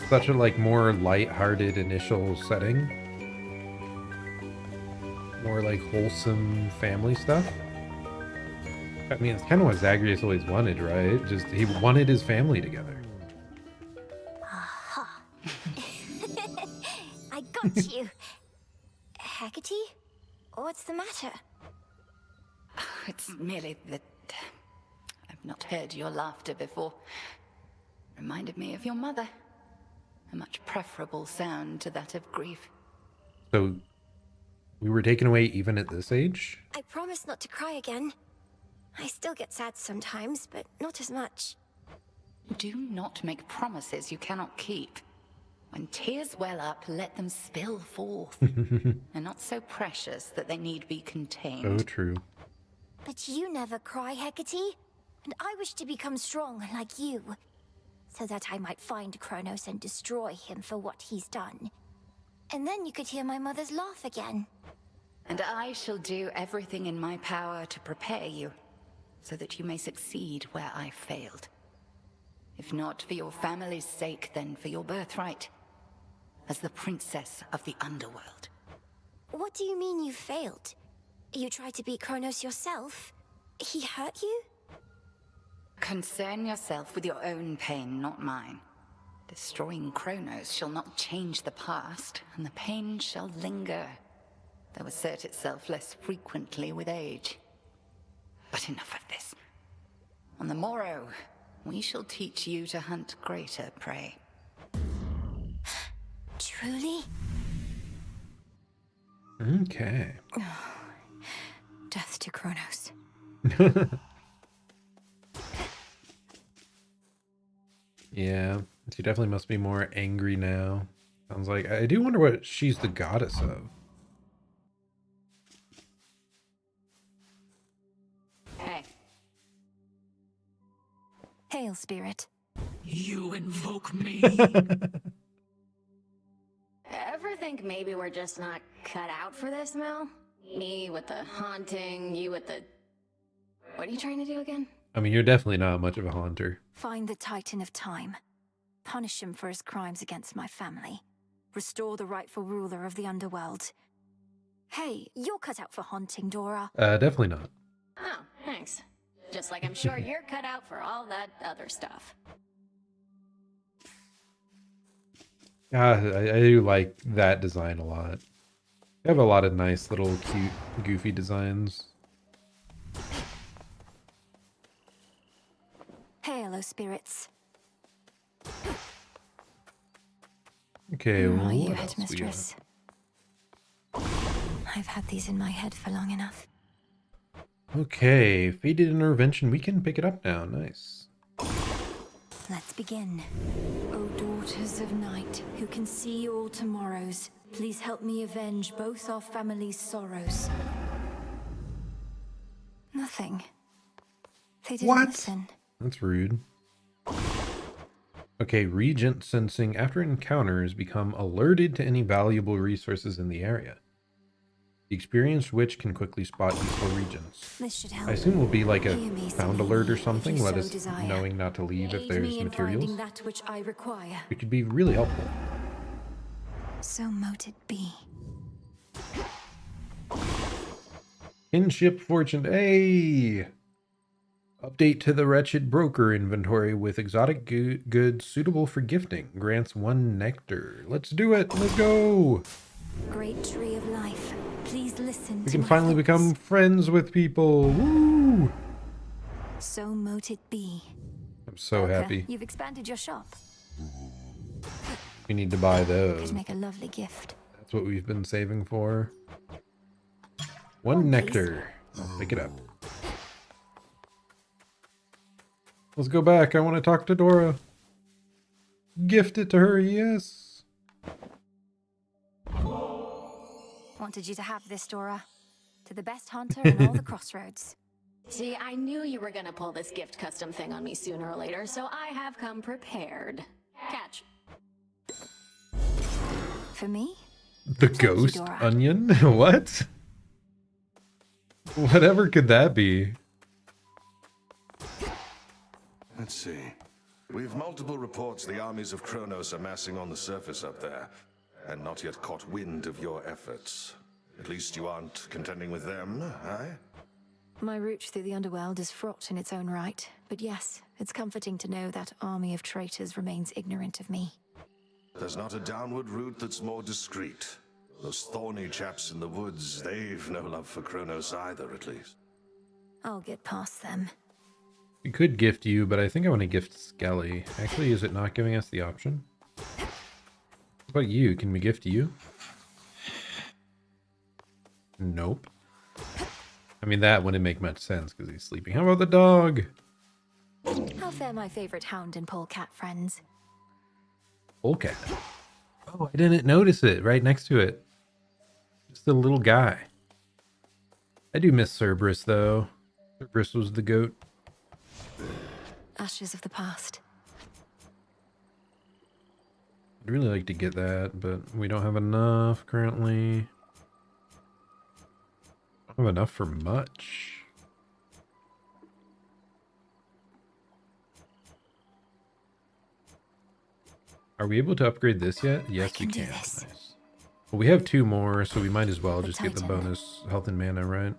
such a more light-hearted initial setting. More wholesome family stuff. I mean, it's kind of what Zagreus always wanted, right? Just he wanted his family together. Aha. I got you. Hecate? What's the matter? It's merely that I've not heard your laughter before. Reminded me of your mother. A much preferable sound to that of grief. So, we were taken away even at this age? I promise not to cry again. I still get sad sometimes, but not as much. Do not make promises you cannot keep. When tears well up, let them spill forth. They're not so precious that they need be contained. So true. But you never cry, Hecate. And I wish to become strong like you. So that I might find Kronos and destroy him for what he's done. And then you could hear my mother's laugh again. And I shall do everything in my power to prepare you, so that you may succeed where I failed. If not for your family's sake, then for your birthright, as the princess of the underworld. What do you mean you failed? You tried to beat Kronos yourself? He hurt you? Concern yourself with your own pain, not mine. Destroying Kronos shall not change the past, and the pain shall linger, though assert itself less frequently with age. But enough of this. On the morrow, we shall teach you to hunt greater prey. Truly? Okay. Death to Kronos. Yeah, she definitely must be more angry now. Sounds like. I do wonder what she's the goddess of. Hey. Hail, spirit. You invoke me? Ever think maybe we're just not cut out for this, Mel? Me with the haunting, you with the... What are you trying to do again? I mean, you're definitely not much of a haunter. Find the Titan of Time. Punish him for his crimes against my family. Restore the rightful ruler of the underworld. Hey, you're cut out for haunting, Dora. Definitely not. Oh, thanks. Just like I'm sure you're cut out for all that other stuff. I do like that design a lot. They have a lot of nice little cute, goofy designs. Hail, O spirits. Okay, Where well, are you, what else we got? headmistress? I've had these in my head for long enough. Okay, Fated Intervention. We can pick it up now. Nice. Let's begin. O daughters of night, who can see all tomorrows, please help me avenge both our families' sorrows. Nothing. They didn't listen. That's rude. Okay, Regent sensing after encounters become alerted to any valuable resources in the area. The experienced witch can quickly spot useful regions. This should help. I assume will be like a Hear me, found Selene, alert or if something, you let so us desire. knowing not to leave if Aid there's me in materials. finding that which I require. It could be really helpful. So mote it be. Kinship fortune. Hey! Update to the wretched broker inventory with exotic goods suitable for gifting. Grants 1 nectar. Let's do it. Let's go. Great tree of life, please listen We to can my finally thoughts. become friends with people. Woo! So mote it be. I'm so Elka, happy. You've expanded your shop. We need to buy Could those. make a lovely gift. That's what we've been saving for. One, One nectar. I'll pick it up. Let's go back. I want to talk to Dora. Gift it to her, yes. Wanted you to have this, Dora. To the best hunter in all the crossroads. See, I knew you were gonna pull this gift custom thing on me sooner or later, so I have come prepared. Catch. For me? The Thank you, ghost Dora. onion? What? Whatever could that be? Let's see. We've multiple reports the armies of Kronos are massing on the surface up there, and not yet caught wind of your efforts. At least you aren't contending with them, eh? My route through the underworld is fraught in its own right, but yes, it's comforting to know that army of traitors remains ignorant of me. There's not a downward route that's more discreet. Those thorny chaps in the woods, they've no love for Kronos either, at least. I'll get past them. We could gift you, but I think I want to gift Skelly. Actually, is it not giving us the option? What about you? Can we gift you? Nope. I mean, that wouldn't make much sense because he's sleeping. How about the dog? How fare my favorite hound and polecat friends? Polecat. Oh, I didn't notice it right next to it. Just a little guy. I do miss Cerberus, though. Cerberus was the goat. Ashes of the past. I'd really like to get that, but we don't have enough currently. Don't have enough for much. Are we able to upgrade this yet? Yes, we can. Nice. Well, we have 2 more, so we might as well just get the bonus health and mana, right?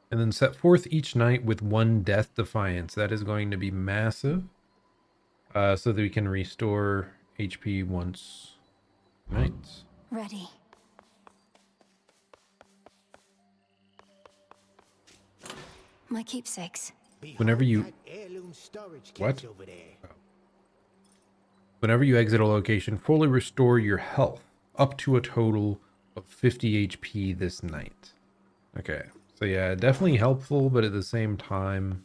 And then set forth each night with 1 death defiance. That is going to be massive. So that we can restore HP once nights. Ready. My keepsakes. Whenever you... Heirloom storage What? case over there. Whenever you exit a location, fully restore your health up to a total of 50 HP this night. Okay, so yeah, definitely helpful, but at the same time,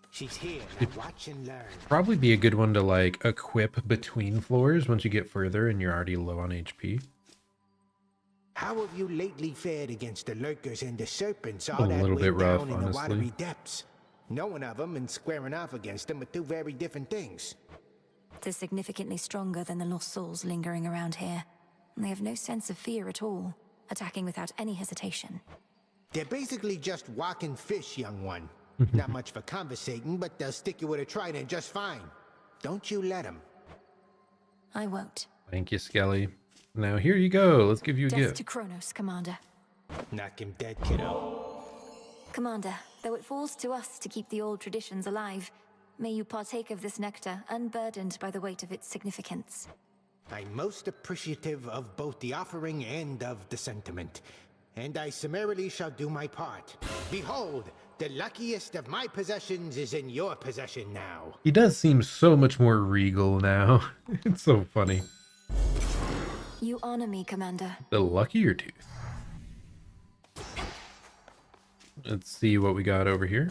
She's here. Now watch and learn. probably be a good one to like equip between floors once you get further and you're already low on HP. How have you lately fared against the lurkers and the serpents A all that little way bit rough, down in the honestly. watery depths? Knowing of them and squaring off against them are two very different things. They're significantly stronger than the lost souls lingering around here. And they have no sense of fear at all, attacking without any hesitation. They're basically just walking fish, young one. Not much for conversating, but they'll stick you with a trident just fine. Don't you let them. I won't. Thank you, Skelly. Now here you go. Let's give you a Death gift. to Kronos, Commander. Knock him dead, kiddo. Commander, though it falls to us to keep the old traditions alive, may you partake of this nectar, unburdened by the weight of its significance. I'm most appreciative of both the offering and of the sentiment, and I summarily shall do my part. Behold, the luckiest of my possessions is in your possession now. He does seem so much more regal now. It's so funny. You honor me, Commander. The luckier tooth. Let's see what we got over here.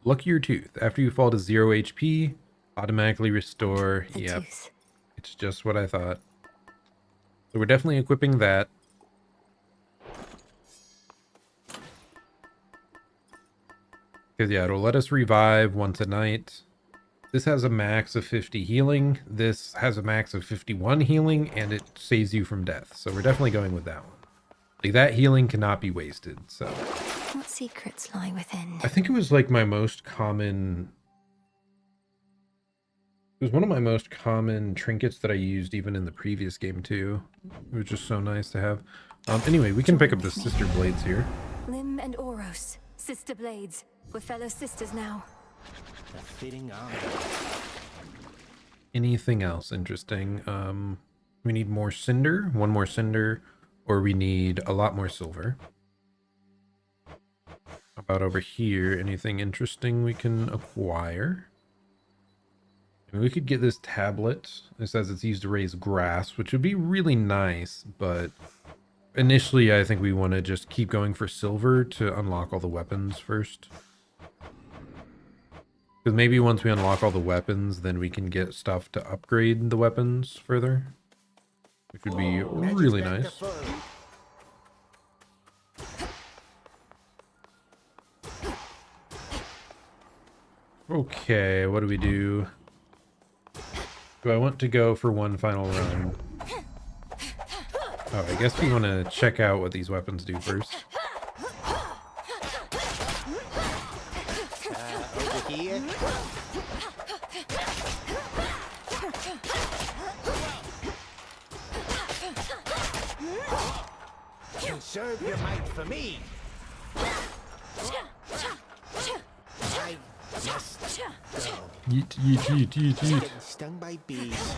Luckier tooth. After you fall to 0 HP, automatically restore. The Yep. tooth. It's just what I thought. So we're definitely equipping that. Because yeah, it'll let us revive once a night. This has a max of 50 healing. This has a max of 51 healing, and it saves you from death. So we're definitely going with that one. Like, that healing cannot be wasted, so. What secrets lie within? I think it was like my most common... It was one of my most common trinkets that I used even in the previous game too. It was just so nice to have. Anyway, we can pick up the sister blades here. Lim and Oros, sister blades. We're fellow sisters now. A fitting honor. Anything else interesting? We need more cinder, one more cinder, or we need a lot more silver. How about over here? Anything interesting we can acquire? I mean, we could get this tablet. It says it's used to raise grass, which would be really nice, but initially I think we want to just keep going for silver to unlock all the weapons first. Because maybe once we unlock all the weapons, then we can get stuff to upgrade the weapons further. Which would be really nice. Okay, what do we do? Do I want to go for one final run? Oh, I guess we want to check out what these weapons do first. Over here. Conserve your might for me. I must go. Yeet, yeet, yeet, yeet, yeet. Getting stung by bees.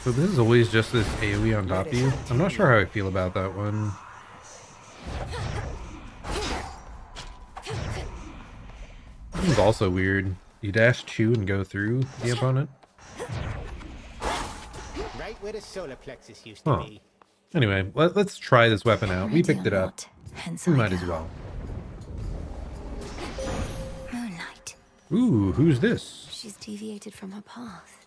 So this is always just this AoE on top of you? I'm not sure how I feel about that one. This is also weird. You dash 2 and go through the opponent? Right where the solar plexus used to be. Anyway, let's try this weapon out. We picked it up. Hence We I might go. as well. Moonlight. Ooh, who's this? She's deviated from her path.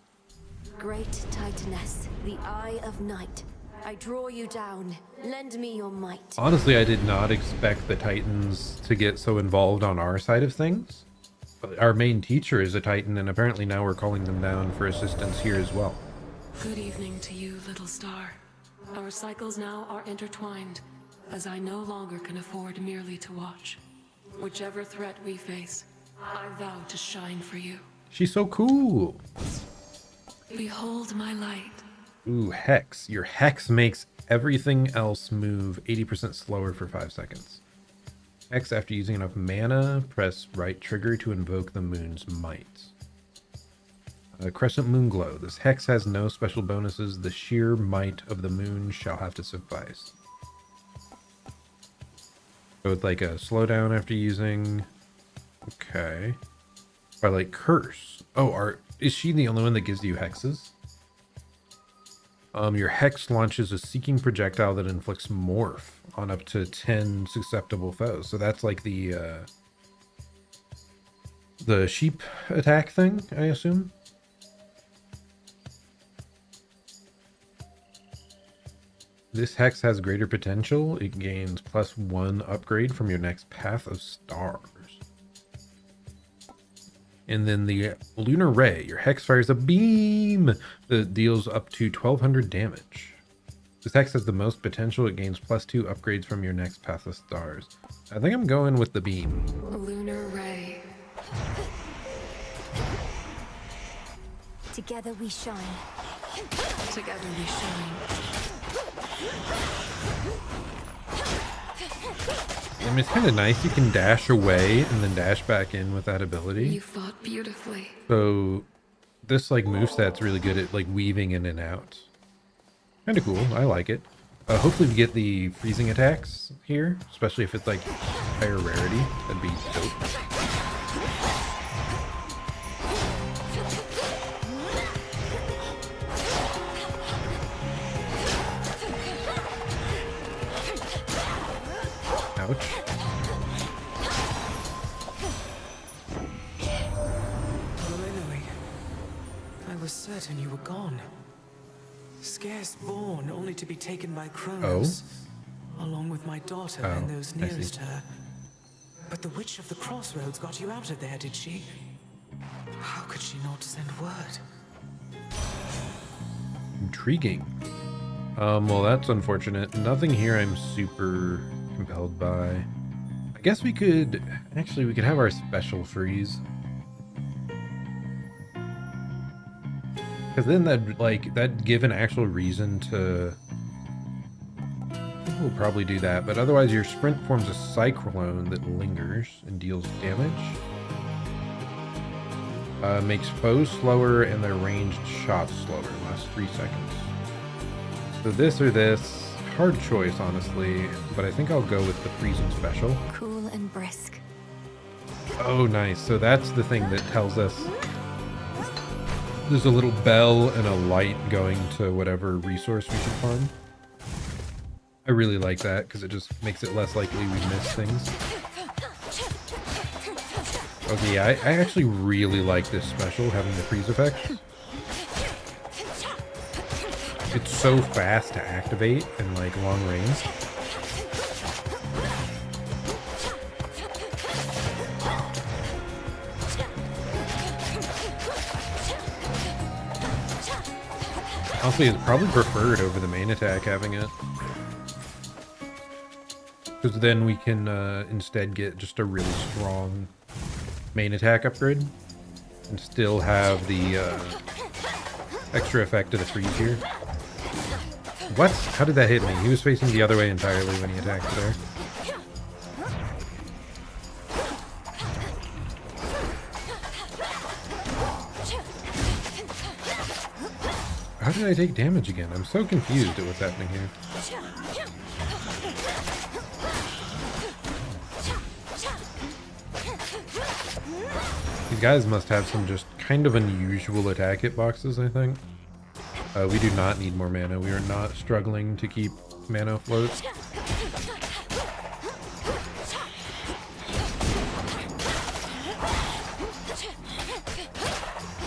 Great Titaness, the Eye of Night. I draw you down. Lend me your might. Honestly, I did not expect the Titans to get so involved on our side of things. Our main teacher is a Titan, and apparently now we're calling them down for assistance here as well. Good evening to you, little star. Our cycles now are intertwined, as I no longer can afford merely to watch. Whichever threat we face, I vow to shine for you. She's so cool. Behold my light. Ooh, Hex. Your Hex makes everything else move 80% slower for 5 seconds. Hex, after using enough mana, press right trigger to invoke the moon's might. Crescent Moon Glow. This Hex has no special bonuses. The sheer might of the moon shall have to suffice. So it's like a slowdown after using... Okay. Twilight Curse. Oh, is she the only one that gives you hexes? Your hex launches a seeking projectile that inflicts morph on up to 10 susceptible foes. So that's like the sheep attack thing, I assume. This hex has greater potential. It gains +1 upgrade from your next Path of Stars. And then the Lunar Ray. Your hex fires a beam that deals up to 1200 damage. This hex has the most potential. It gains +2 upgrades from your next Path of Stars. I think I'm going with the beam. Lunar Ray. Together we shine. Together we shine. I mean, it's kind of nice. You can dash away and then dash back in with that ability. You fought beautifully. So this like moveset's really good at like weaving in and out. Kind of cool. I like it. Hopefully we get the freezing attacks here, especially if it's like higher rarity. That'd be dope. Ouch. I was certain you were gone. Scarce born, only to be taken by Kronos, along with my daughter and those nearest her. But the Witch of the Crossroads got you out of there, did she? How could she not send word? Intriguing. Well, that's unfortunate. Nothing here I'm super compelled by. I guess we could have our special freeze. Because then that'd give an actual reason to... We'll probably do that, but otherwise your sprint forms a cyclone that lingers and deals damage. Makes foes slower and their ranged shots slower, lasts 3 seconds. So this or this, hard choice honestly, but I think I'll go with the freezing special. Cool and brisk. Oh nice, so that's the thing that tells us there's a little bell and a light going to whatever resource we should farm. I really like that because it just makes it less likely we miss things. Okay, yeah, I actually really like this special, having the freeze effect. It's so fast to activate and like long range. Honestly, it's probably preferred over the main attack having it. Because then we can instead get just a really strong main attack upgrade. And still have the extra effect of the freeze here. What? How did that hit me? He was facing the other way entirely when he attacked there. How did I take damage again? I'm so confused at what's happening here. These guys must have some just kind of unusual attack hitboxes, I think. We do not need more mana. We are not struggling to keep mana afloat.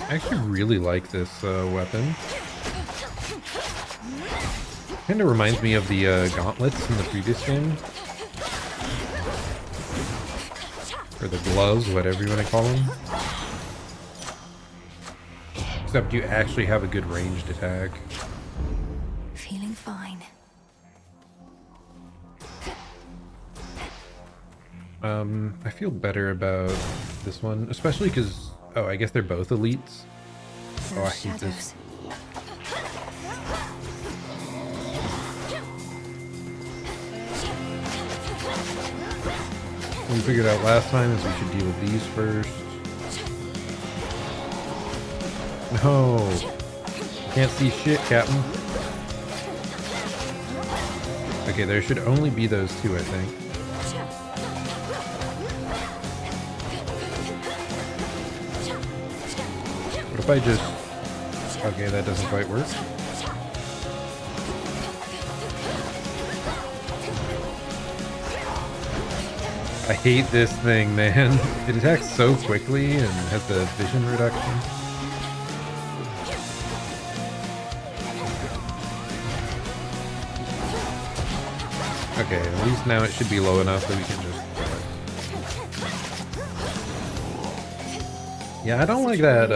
I actually really like this weapon. Kind of reminds me of the gauntlets in the previous game. Or the gloves, whatever you want to call them. Except you actually have a good ranged attack. Feeling fine. I feel better about this one, especially because, oh, I guess they're both elites. Oh, I hate this. What we figured out last time is we should deal with these first. No! Can't see shit, Captain. Okay, there should only be those two, I think. What if I just... Okay, that doesn't quite work. I hate this thing, man. It attacks so quickly and has the vision reduction. Okay, at least now it should be low enough that we can just kill it. Yeah, I don't like that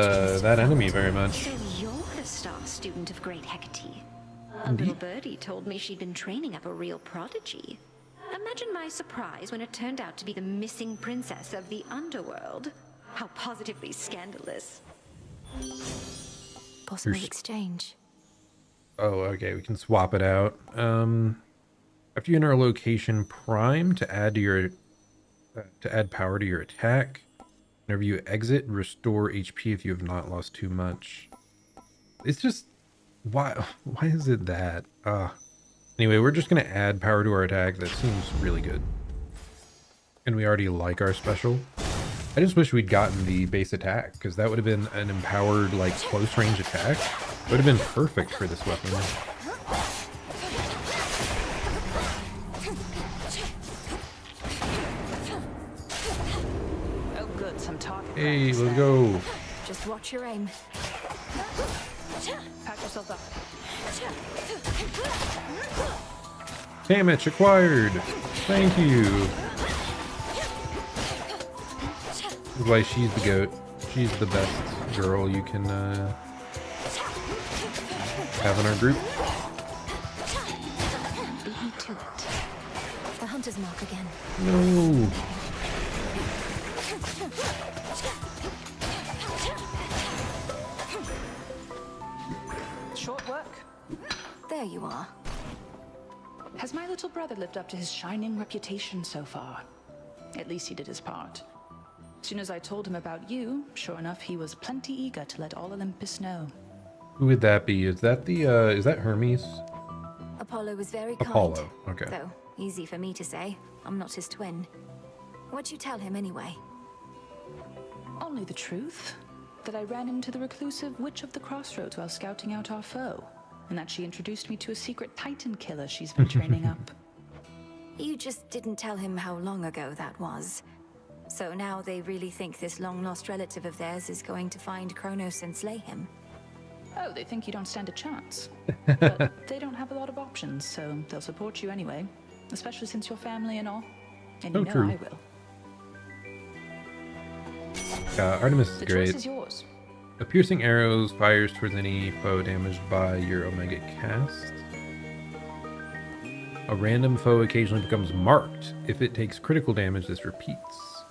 that enemy very much. So you're the star student of Great Hecate. A little birdie told me she'd been training up a real prodigy. Imagine my surprise when it turned out to be the missing princess of the underworld. How positively scandalous. Possible exchange. Oh, okay, we can swap it out. After you enter a location, prime to add to your to add power to your attack. Whenever you exit, restore HP if you have not lost too much. It's just why is it that? Anyway, we're just gonna add power to our attack. That seems really good. And we already like our special. I just wish we'd gotten the base attack, because that would have been an empowered, like, close range attack. It would have been perfect for this weapon. Oh, good, some target. Hey, let's go. Just watch your aim. Pack yourself up. Damage acquired. Thank you. This is why she's the GOAT. She's the best girl you can have in our group. Beat me to it. The hunter's mark again. No. Short work. There you are. Has my little brother lived up to his shining reputation so far? At least he did his part. As soon as I told him about you, sure enough, he was plenty eager to let all Olympus know. Who would that be? Is that the is that Hermes? Apollo was very kind. Apollo, okay. Though, easy for me to say. I'm not his twin. What'd you tell him anyway? Only the truth. That I ran into the reclusive Witch of the Crossroads while scouting out our foe. And that she introduced me to a secret Titan killer she's been training up. You just didn't tell him how long ago that was. So now they really think this long-lost relative of theirs is going to find Kronos and slay him. Oh, they think you don't stand a chance. But they don't have a lot of options, so they'll support you anyway. Especially since you're family and all. And you know true. I will. Artemis is The great. choice is yours. A piercing arrows fires towards any foe damaged by your Omega cast. A random foe occasionally becomes marked. If it takes critical damage, this repeats.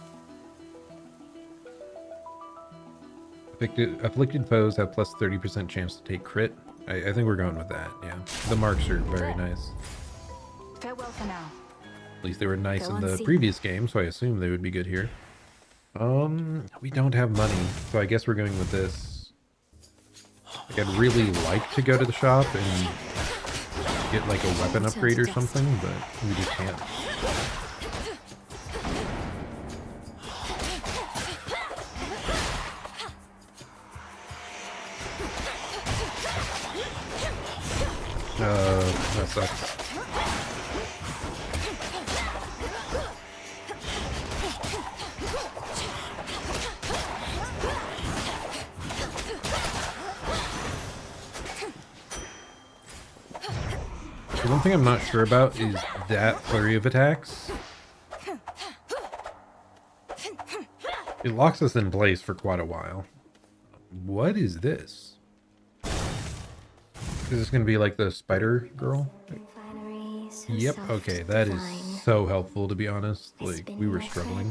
Afflicted foes have plus 30% chance to take crit. I think we're going with that, yeah. The marks are very nice. Farewell for now. At least they were nice Go in the unseen. previous game, so I assume they would be good here. We don't have money, so I guess we're going with this. Like, I'd really like to go to the shop and get like a weapon upgrade or something, but we just can't. That sucks. The one thing I'm not sure about is that flurry of attacks. It locks us in place for quite a while. What is this? Is this going to be like the spider girl? Yep, okay, that is so helpful, to be honest. Like, we were struggling.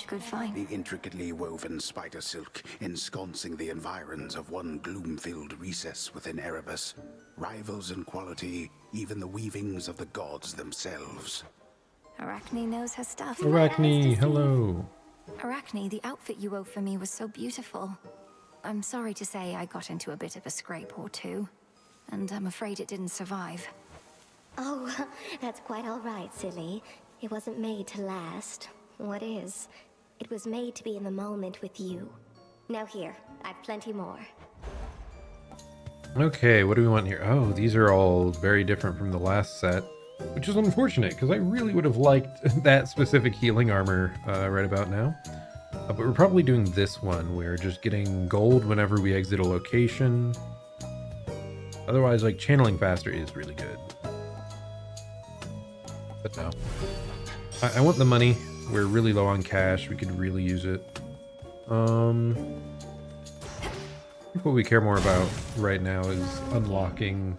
Good find. The intricately woven spider silk ensconcing the environs of one gloom-filled recess within Erebus rivals in quality even the weavings of the gods themselves. Arachne knows her stuff. Arachne, hello. Arachne, the outfit you wove for me was so beautiful. I'm sorry to say I got into a bit of a scrape or two, and I'm afraid it didn't survive. Oh, that's quite all right, silly. It wasn't made to last. What is? It was made to be in the moment with you. Now here, I've plenty more. Okay, what do we want here? Oh, these are all very different from the last set, which is unfortunate because I really would have liked that specific healing armor right about now. But we're probably doing this one. We're just getting gold whenever we exit a location. Otherwise, like, channeling faster is really good. But no. I want the money. We're really low on cash. We could really use it. I think what we care more about right now is unlocking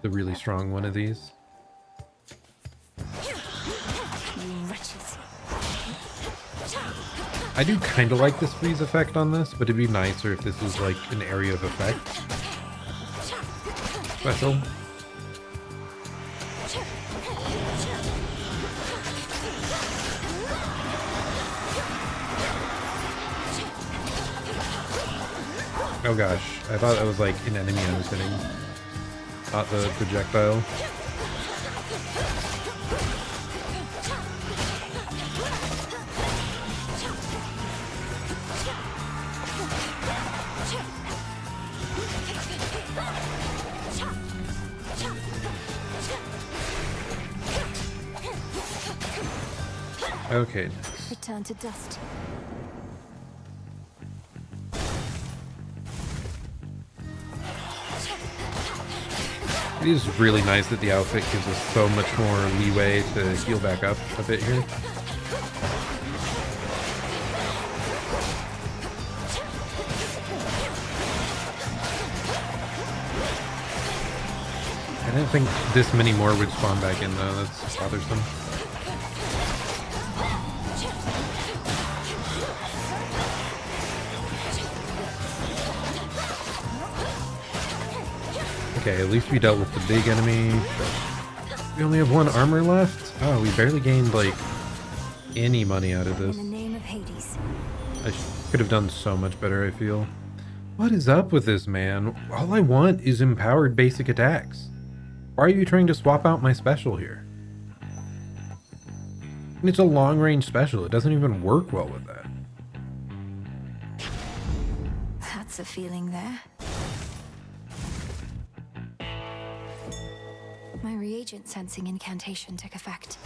the really strong one of these. I do kind of like this freeze effect on this, but it'd be nicer if this was like an area of effect special. Oh gosh, I thought that was like an enemy I was hitting, not the projectile. Okay. Return to dust. It is really nice that the outfit gives us so much more leeway to heal back up a bit here. I didn't think this many more would spawn back in though, that's bothersome. Okay, at least we dealt with the big enemy. We only have one armor left? Oh, we barely gained, like, any money out of this. In the name of Hades. I could have done so much better, I feel. What is up with this, man? All I want is empowered basic attacks. Why are you trying to swap out my special here? And it's a long-range special. It doesn't even work well with that. That's a feeling there. My reagent sensing incantation took effect.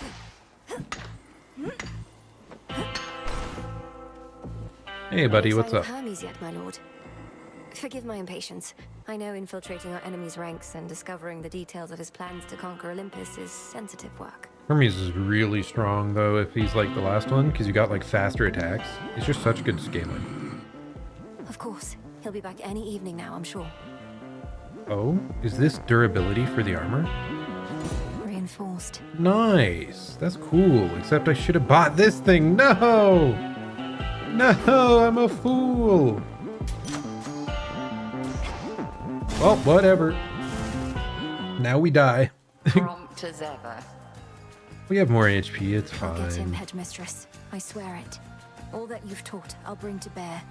Hey, buddy, what's up? Hermes yet, my lord. Forgive my impatience. I know infiltrating our enemy's ranks and discovering the details of his plans to conquer Olympus is sensitive work. Hermes is really strong, though, if he's like the last one, because you got, like, faster attacks. He's just such good scaling. Of course. He'll be back any evening now, I'm sure. Oh, is this durability for the armor? Reinforced. Nice. That's cool. Except I should have bought this thing. No! No, I'm a fool. Well, whatever. Now we die. Prompt as ever. We have more HP. It's I'll get him, fine. Headmistress. I swear it. All that you've taught, I'll bring to bear.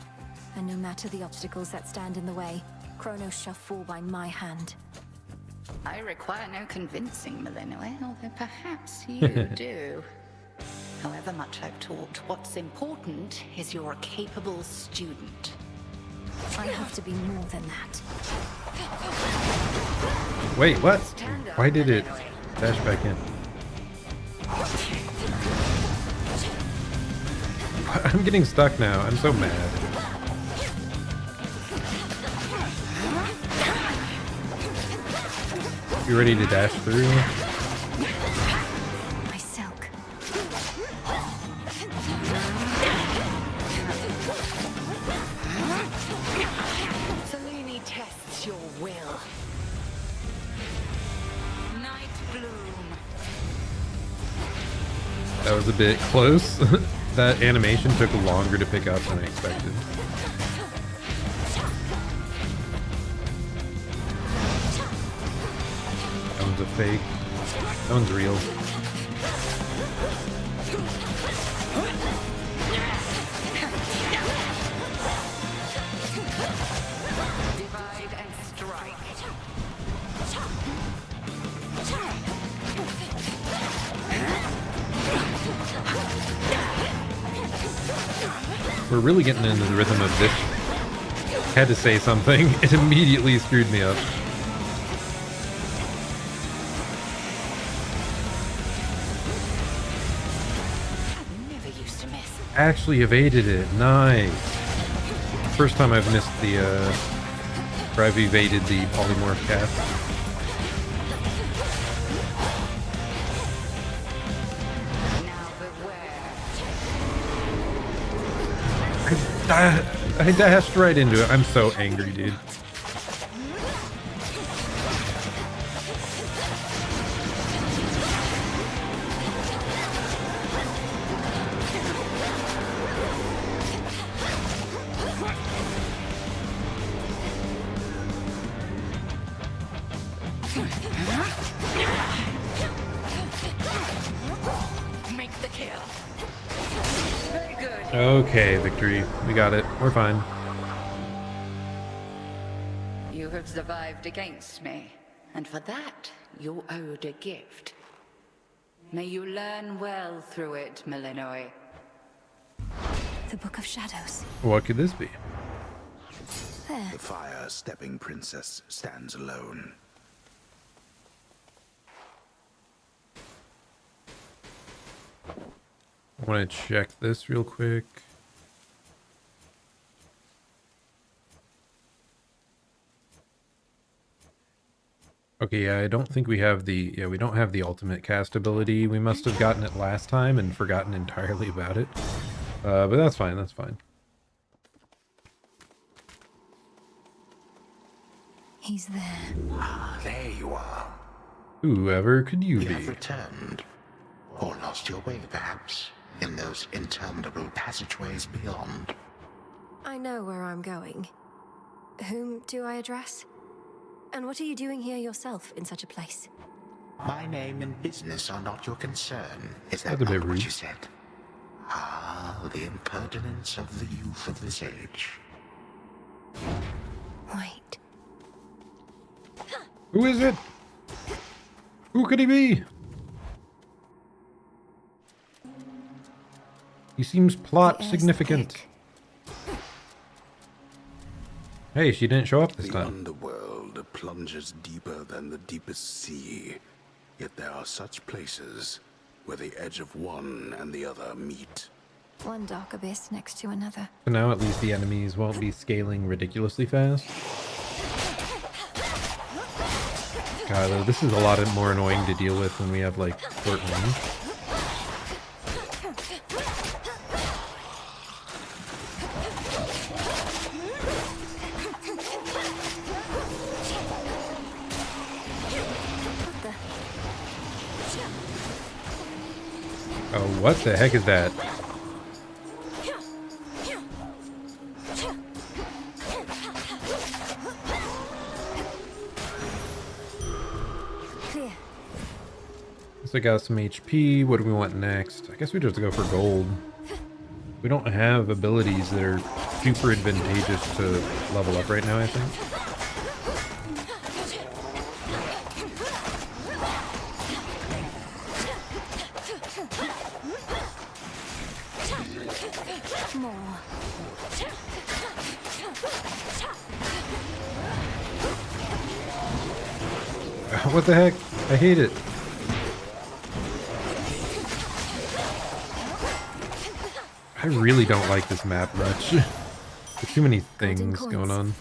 And no matter the obstacles that stand in the way, Kronos shall fall by my hand. I require no convincing, Millennium, although perhaps you do. However much I've taught, what's important is you're a capable student. I have to be more than that. Wait, what? Why did it dash back in? I'm getting stuck now. I'm so mad. You ready to dash through? My silk. Selene tests your will. Night bloom. That was a bit close. That animation took longer to pick up than I expected. That one's a fake. That one's real. Divide and strike. We're really getting into the rhythm of this Had to say something. It immediately screwed me up. Actually evaded it. Nice. First time I've missed the, or I've evaded the polymorph cast. I dashed right into it. I'm so angry, dude. Make the kill. Very good. Okay, victory. We got it. We're fine. You have survived against me, and for that, you're owed a gift. May you learn well through it, Malinois. The Book of Shadows. What could this be? There. The fire-stepping princess stands alone. I want to check this real quick. Okay, yeah, I don't think we have the... Yeah, we don't have the ultimate cast ability. We must have gotten it last time and forgotten entirely about it. But that's fine, that's fine. He's there. Ah, there you are. Whoever could you be? You have returned. Or lost your way, perhaps, in those interminable passageways beyond. I know where I'm going. Whom do I address? And what are you doing here yourself in such a place? My name and business are not your concern. Is that That's a bit not what rude. you said? Ah, the impertinence of the youth of this age. Wait. Who is it? Who could he be? He seems plot significant. Hey, she didn't show up this The time. underworld plunges deeper than the deepest sea. Yet there are such places where the edge of one and the other meet. One dark abyss next to another. For now, at least the enemies won't be scaling ridiculously fast. God, though, this is a lot more annoying to deal with when we have, like, short range. Oh, what the heck is that? Clear. So I got some HP. What do we want next? I guess we just go for gold. We don't have abilities that are super advantageous to level up right now, I think. More. What the heck? I hate it. I really don't like this map much. There's too many things going on.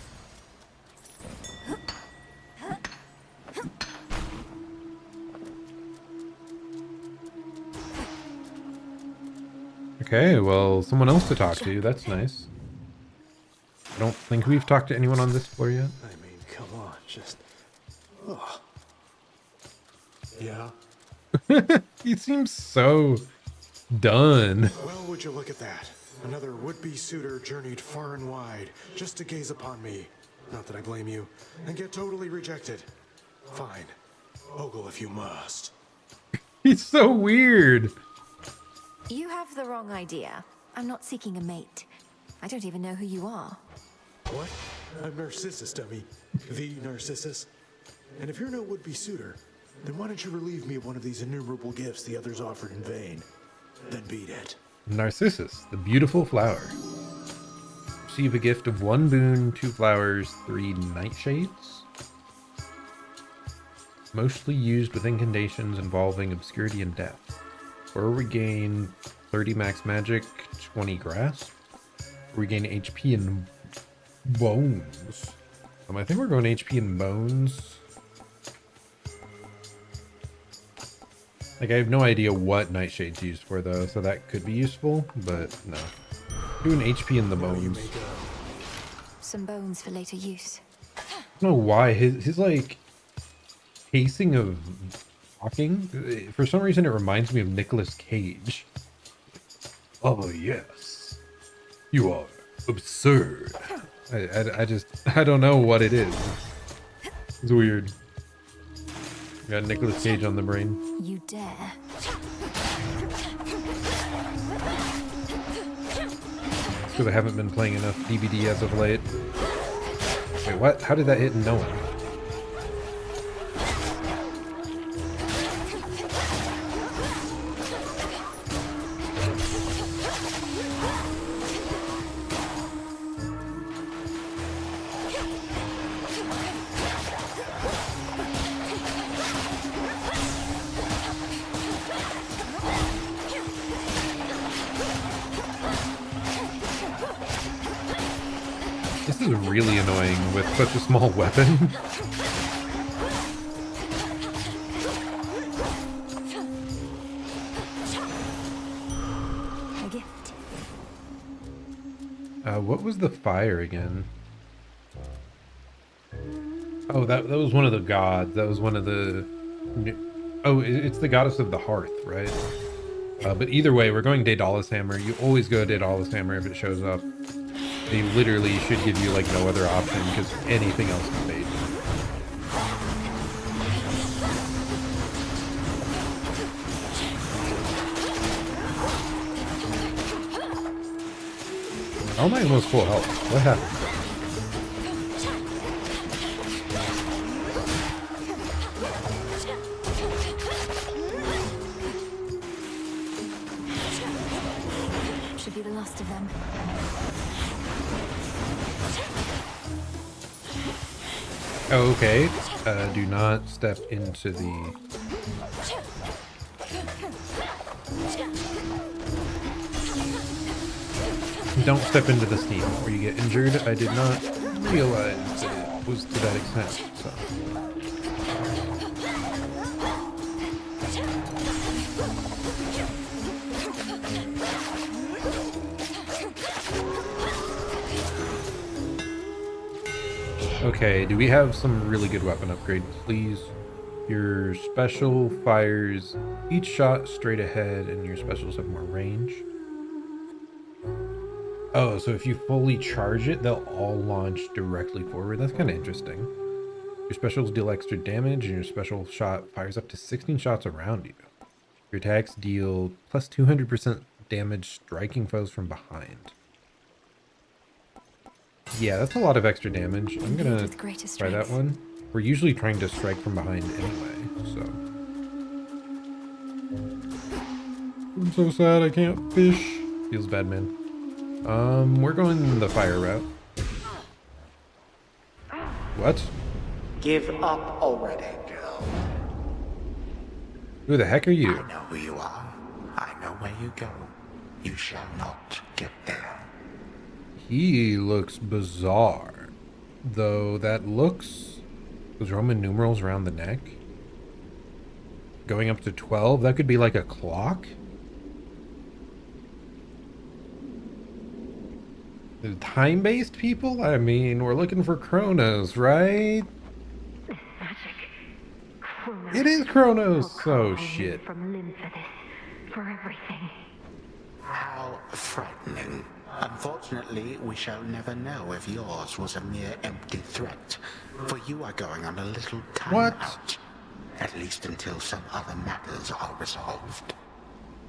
Okay, well, someone else to talk to. That's nice. I don't think we've talked to anyone on this floor yet. I mean, come on, just... Oh. Yeah? He seems so done. Well, would you look at that? Another would-be suitor journeyed far and wide just to gaze upon me. Not that I blame you. And get totally rejected. Fine. Ogle if you must. He's so weird. You have the wrong idea. I'm not seeking a mate. I don't even know who you are. What? I'm Narcissus, dummy. The Narcissus. And if you're no would-be suitor, then why don't you relieve me of one of these innumerable gifts the others offered in vain? Then beat it. Narcissus, the beautiful flower. receive a gift of 1 boon, 2 flowers, 3 nightshades. Mostly used within conditions involving obscurity and death. Or regain 30 max magic, 20 grass. Regain HP and bones. I think we're going HP and bones. Like, I have no idea what Nightshade's used for, though, so that could be useful, but no. Doing HP in the bones. Some bones for later use. I don't know why. His like, pacing of talking, for some reason it reminds me of Nicolas Cage. Oh, yes. You are absurd. I don't know what it is. It's weird. Got Nicolas Cage on the brain. You dare. Because I haven't been playing enough DBD as of late. Wait, what? How did that hit no one? This is really annoying with such a small weapon. A gift. What was the fire again? Oh, that was one of the gods. That was one of the... Oh, it's the goddess of the hearth, right? But either way, we're going Daedalus Hammer. You always go Daedalus Hammer if it shows up. They literally should give you like no other option because anything else is bait. How am I almost full health? What happened? Should be the last of them. Oh, okay. Do not step into the... Don't step into the steam where you get injured. I did not realize that it was to that extent, so... Okay, do we have some really good weapon upgrade, please? Your special fires each shot straight ahead, and your specials have more range. Oh, so if you fully charge it, they'll all launch directly forward. That's kind of interesting. Your specials deal extra damage, and your special shot fires up to 16 shots around you. Your attacks deal plus 200% damage striking foes from behind. Yeah, that's a lot of extra damage. I'm gonna try that one. We're usually trying to strike from behind anyway, so... I'm so sad I can't fish. Feels bad, man. We're going the fire route. What? Give up already, girl. Who the heck are you? I know who you are. I know where you go. You shall not get there. He looks bizarre. Though that looks... Those Roman numerals around the neck? Going up to 12? That could be like a clock? The time-based people? I mean, we're looking for Kronos, right? It is Kronos! Oh, shit. For everything. How frightening. Unfortunately, we shall never know if yours was a mere empty threat, for you are going on a little time out, at least until some other matters are resolved.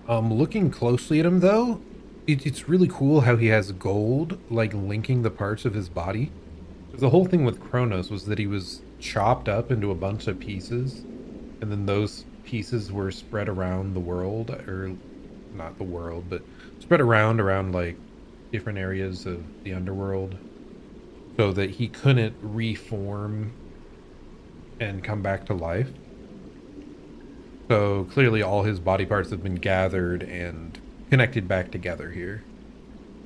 Looking closely at him, though, it's really cool how he has gold, like, linking the parts of his body. The whole thing with Kronos was that he was chopped up into a bunch of pieces, and then those pieces were spread around the world, or not the world, but spread around like different areas of the underworld so that he couldn't reform and come back to life. So clearly all his body parts have been gathered and connected back together here.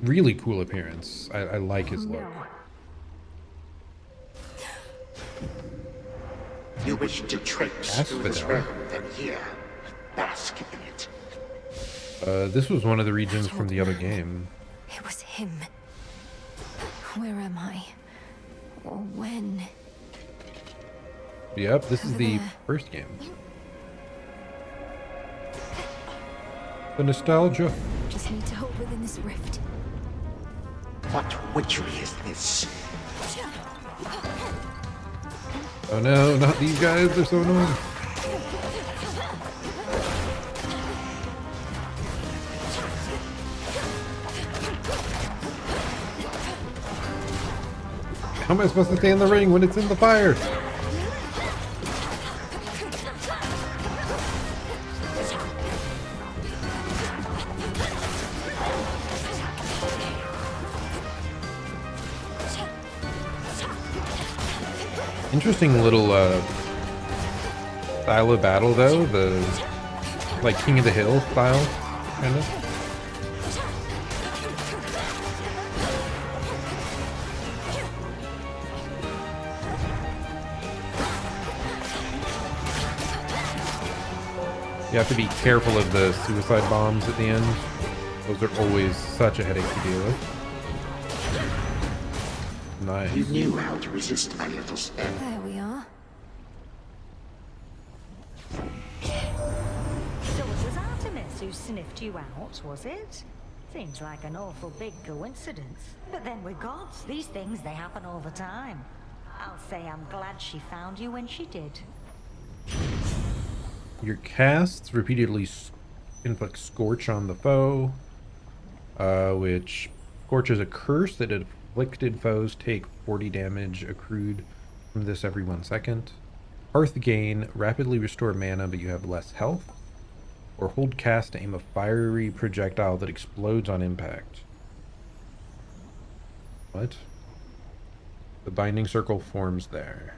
Really cool appearance. I like his look. You wish to traipse through this realm, then here, bask in it. This was one of the regions from the other game. It was him. Where am I? Or when? Yep, this is the first game. The nostalgia. Just need to hold within this rift. What witchery is this? Oh no, not these guys, they're so annoying. How am I supposed to stay in the ring when it's in the fire? Interesting little style of battle though, the like King of the Hill style, kind of. You have to be careful of the suicide bombs at the end. Those are always such a headache to deal with. Nice. You knew how to resist my little spell. There we are. So it was Artemis who sniffed you out, was it? Seems like an awful big coincidence. But then we're gods. These things, they happen all the time. I'll say I'm glad she found you when she did. Your casts repeatedly inflict Scorch on the foe, which Scorch is a curse that afflicted foes take 40 damage accrued from this every 1 second. Hearth Gain, rapidly restore mana but you have less health. Or hold cast to aim a fiery projectile that explodes on impact. What? The binding circle forms there.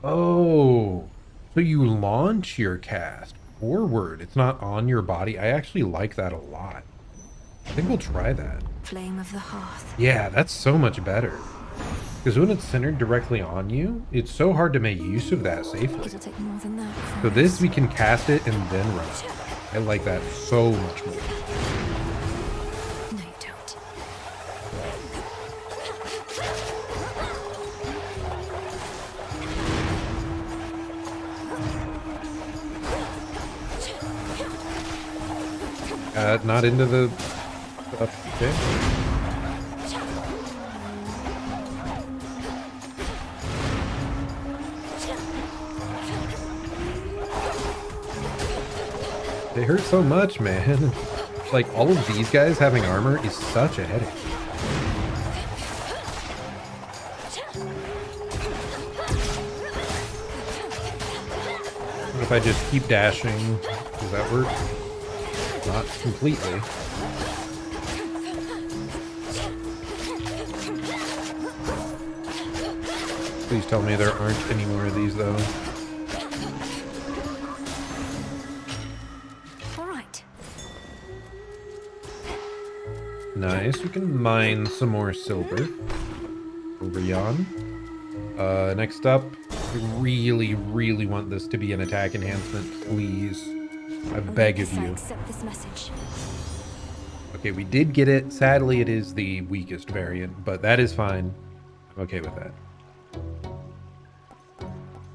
Oh, so you launch your cast forward. It's not on your body. I actually like that a lot. I think we'll try that. Flame of the Hearth. Yeah, that's so much better. Because when it's centered directly on you, it's so hard to make use of that safely. It'll take more than that. So this, we can cast it and then run it. I like that so much more. No, you don't. Not into the stuff. Okay. They hurt so much, man. Like, all of these guys having armor is such a headache. What if I just keep dashing? Does that work? Not completely. Please tell me there aren't any more of these, though. Nice, we can mine some more silver. Over yon. Next up, I really, really want this to be an attack enhancement, please. I beg of you. Accept this message. Okay, we did get it. Sadly, it is the weakest variant, but that is fine. I'm okay with that.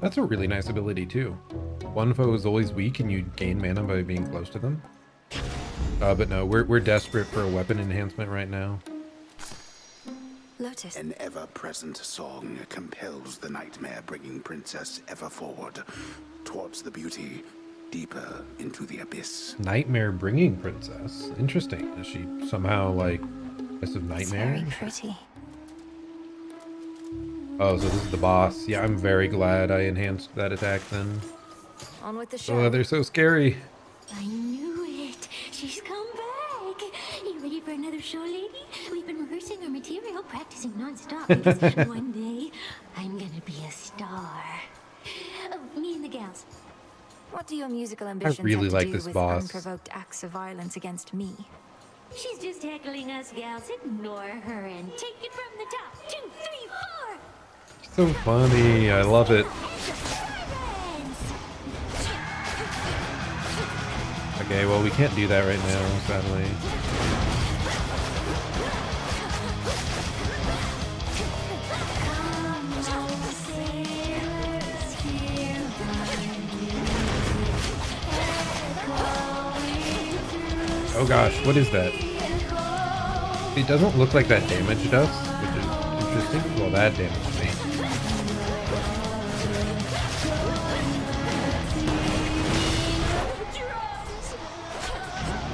That's a really nice ability, too. One foe is always weak and you gain mana by being close to them. But no, we're desperate for a weapon enhancement right now. Lotus. An ever-present song compels the nightmare-bringing princess ever forward, towards the beauty, deeper into the abyss. Nightmare-bringing princess? Interesting. Is she somehow, like, Miss of Nightmare? Very pretty. Oh, so this is the boss. Yeah, I'm very glad I enhanced that attack then. On with the show. Oh, they're so scary. I knew it. She's come back. You ready for another show, lady? We've been rehearsing our material, practicing non-stop because one day I'm gonna be a star. Oh, me and the gals. What do your musical ambitions really have to like do this with boss. unprovoked acts of violence against me? She's just heckling us gals. Ignore her and take it from the top. 2, 3, 4. So funny. I love it. Okay, well, we can't do that right now, sadly. Oh gosh, what is that? It doesn't look like that damaged us, which is interesting. Well, that damaged me.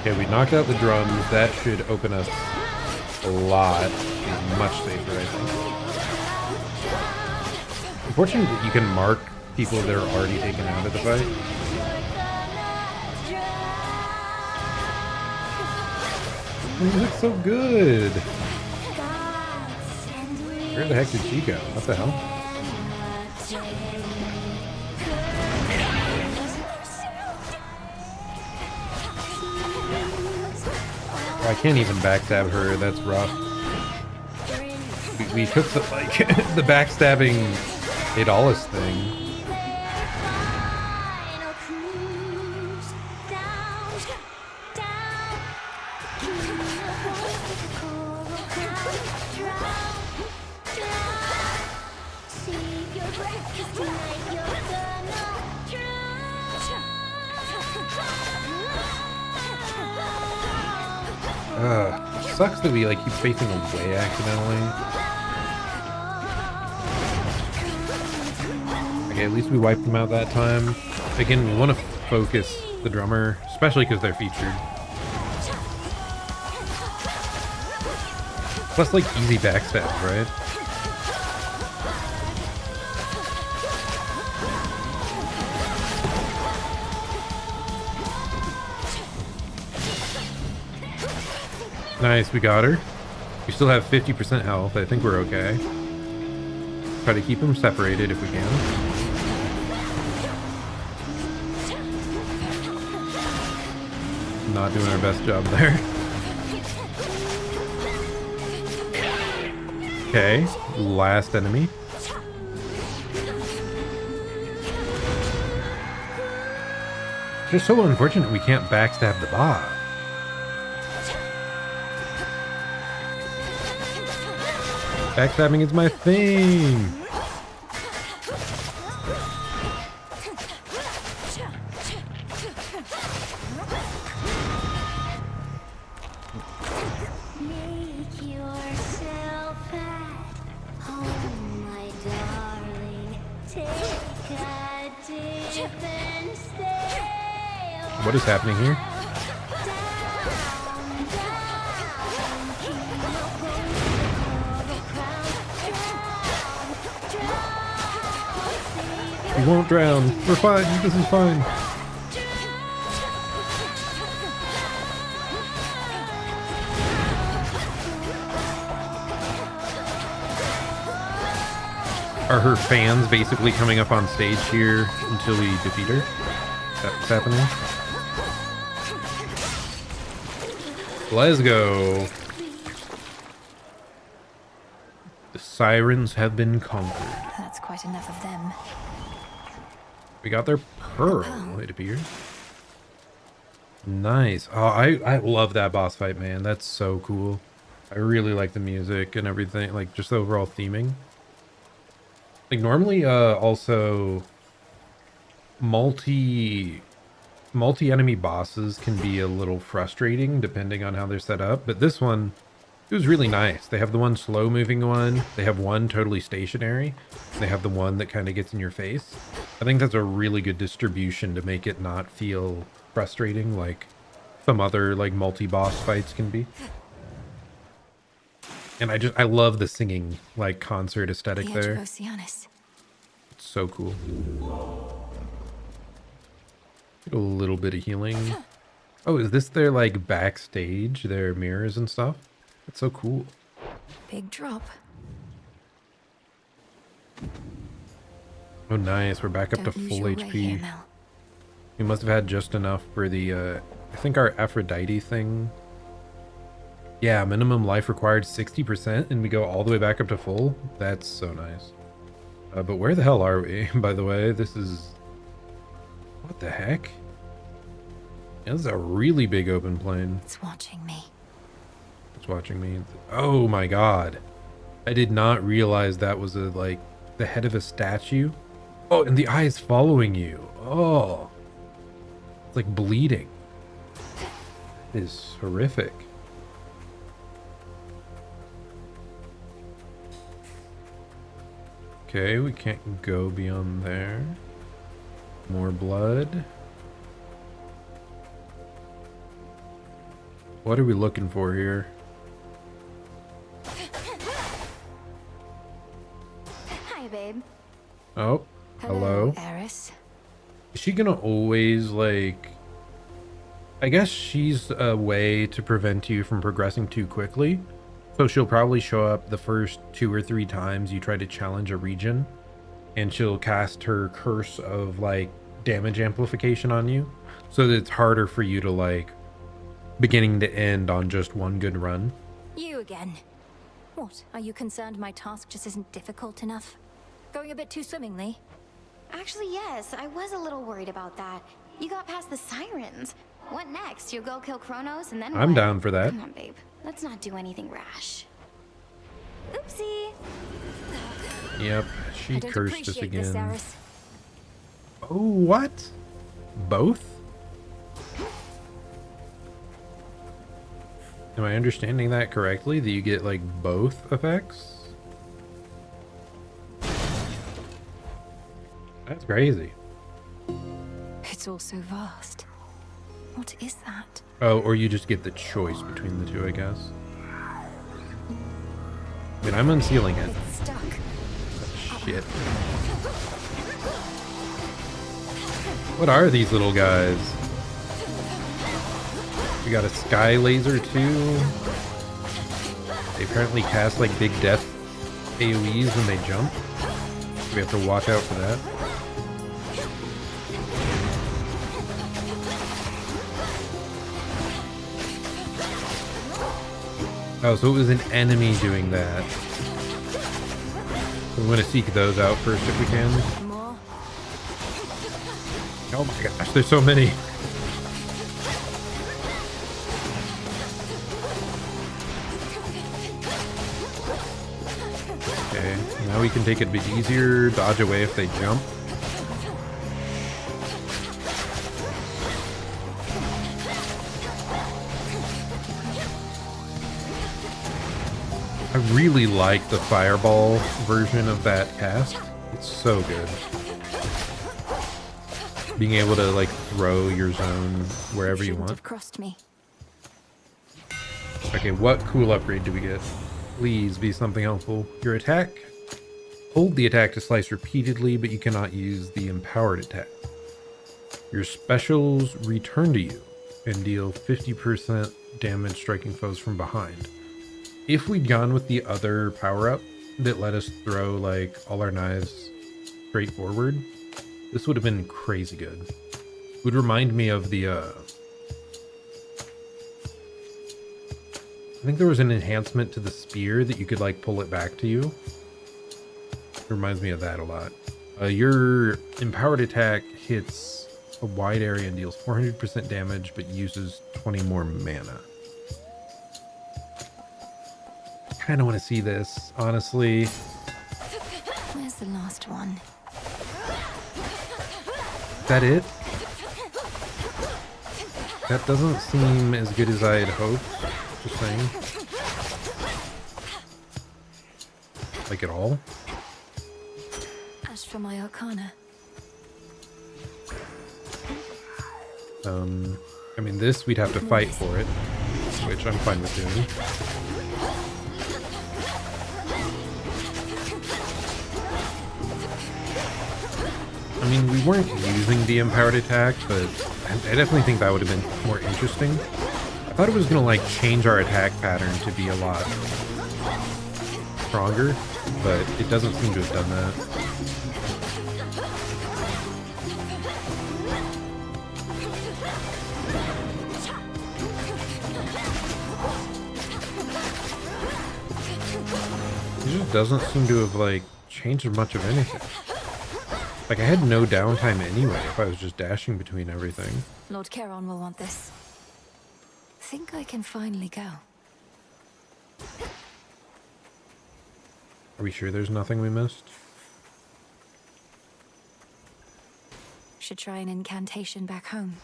Okay, we knocked out the drums. That should open us a lot. Be much safer, I think. Unfortunately, that you can mark people that are already taken out of the fight. It looks so good. Where the heck did she go? What the hell? I can't even backstab her. That's rough. We took the the backstabbing Adalis thing. Sucks that we like keep facing away accidentally. Okay, at least we wiped them out that time. Again, we want to focus the drummer, especially because they're featured. Plus, like, easy backstabs, right? Nice, we got her. We still have 50% health. I think we're okay. Try to keep them separated if we can. Not doing our best job there. Okay, last enemy. It's just so unfortunate we can't backstab the boss. Backstabbing is my thing. Make yourself at home, my darling. Take a dip and sail. What is happening here? We won't drown. We're fine. This is fine. Are her fans basically coming up on stage here until we defeat her? That's happening. Let's go. The sirens have been conquered. That's quite enough of them. We got their pearl, it appears. Nice. Oh, I love that boss fight, man. That's so cool. I really like the music and everything, like just the overall theming. Like normally, also multi-enemy bosses can be a little frustrating depending on how they're set up, but this one, it was really nice. They have the one slow moving one, they have one totally stationary, they have the one that kind of gets in your face. I think that's a really good distribution to make it not feel frustrating like some other like multi-boss fights can be. And I love the singing like concert aesthetic there. It's so cool. Get a little bit of healing. Oh, is this their like backstage, their mirrors and stuff? That's so cool. Big drop. Oh, nice. We're back up to full HP. We must have had just enough for the, I think our Aphrodite thing. Yeah, minimum life required 60%, and we go all the way back up to full. That's so nice. But where the hell are we, by the way? This is... What the heck? Yeah, this is a really big open plain. It's watching me. It's watching me. Oh my god. I did not realize that was a, like, the head of a statue. Oh, and the eye is following you. Oh. It's like bleeding. It is horrific. Okay, we can't go beyond there. More blood. What are we looking for here? Hi, babe. Oh, hello. Eris. Is she gonna always, like... I guess she's a way to prevent you from progressing too quickly. So she'll probably show up the first 2 or 3 times you try to challenge a region. And she'll cast her curse of, like, damage amplification on you. So that it's harder for you to, like, beginning to end on just one good run. You again. What? Are you concerned my task just isn't difficult enough? Going a bit too swimmingly? Actually, yes. I was a little worried about that. You got past the sirens. What next? You'll go kill Kronos and then I'm what? down for that. Come on, babe. Let's not do anything rash. Oopsie. Yep, she cursed us again. This, oh, what? Both? Am I understanding that correctly? That you get, like, both effects? That's crazy. It's all so vast. What is that? Oh, or you just get the choice between the two, I guess. I mean, I'm unsealing it. It's stuck. Shit. What are these little guys? We got a sky laser too. They apparently cast like big death AoEs when they jump. We have to watch out for that. Oh, so it was an enemy doing that. We want to seek those out first if we can. Oh my gosh, there's so many. Okay, now we can take it a bit easier, dodge away if they jump. I really like the fireball version of that cast. It's so good. Being able to like throw your zone wherever you want. Crossed me. Okay, what cool upgrade do we get? Please be something helpful. Your attack. Hold the attack to slice repeatedly, but you cannot use the empowered attack. Your specials return to you and deal 50% damage striking foes from behind. If we'd gone with the other power-up that let us throw like all our knives straight forward, this would have been crazy good. It would remind me of the I think there was an enhancement to the spear that you could like pull it back to you. It reminds me of that a lot. Your empowered attack hits a wide area and deals 400% damage but uses 20 more mana. I kind of want to see this, honestly. Where's the last one? Is that it? That doesn't seem as good as I had hoped. Just saying. Like at all? As for my arcana. I mean, this we'd have to fight for it, which I'm fine with doing. I mean, we weren't using the empowered attack, but I definitely think that would have been more interesting. I thought it was going to, like, change our attack pattern to be a lot stronger, but it doesn't seem to have done that. It just doesn't seem to have, like, changed much of anything. Like, I had no downtime anyway if I was just dashing between everything. Lord Charon will want this. Think I can finally go. Are we sure there's nothing we missed? Should try an incantation back home.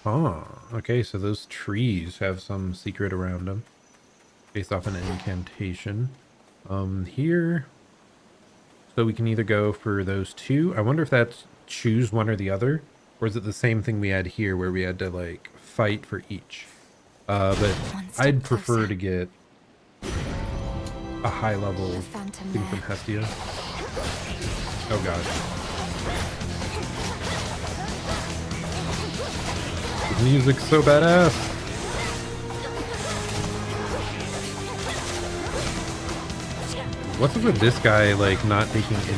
Oh, okay, so those trees have some secret around them. Based off an incantation. Here... So we can either go for those two. I wonder if that's choose one or the other. Or is it the same thing we had here where we had to, like, fight for each? But I'd prefer to get a high level thing from Hestia. Oh god. The music's so badass. What's up with this guy, like, not taking any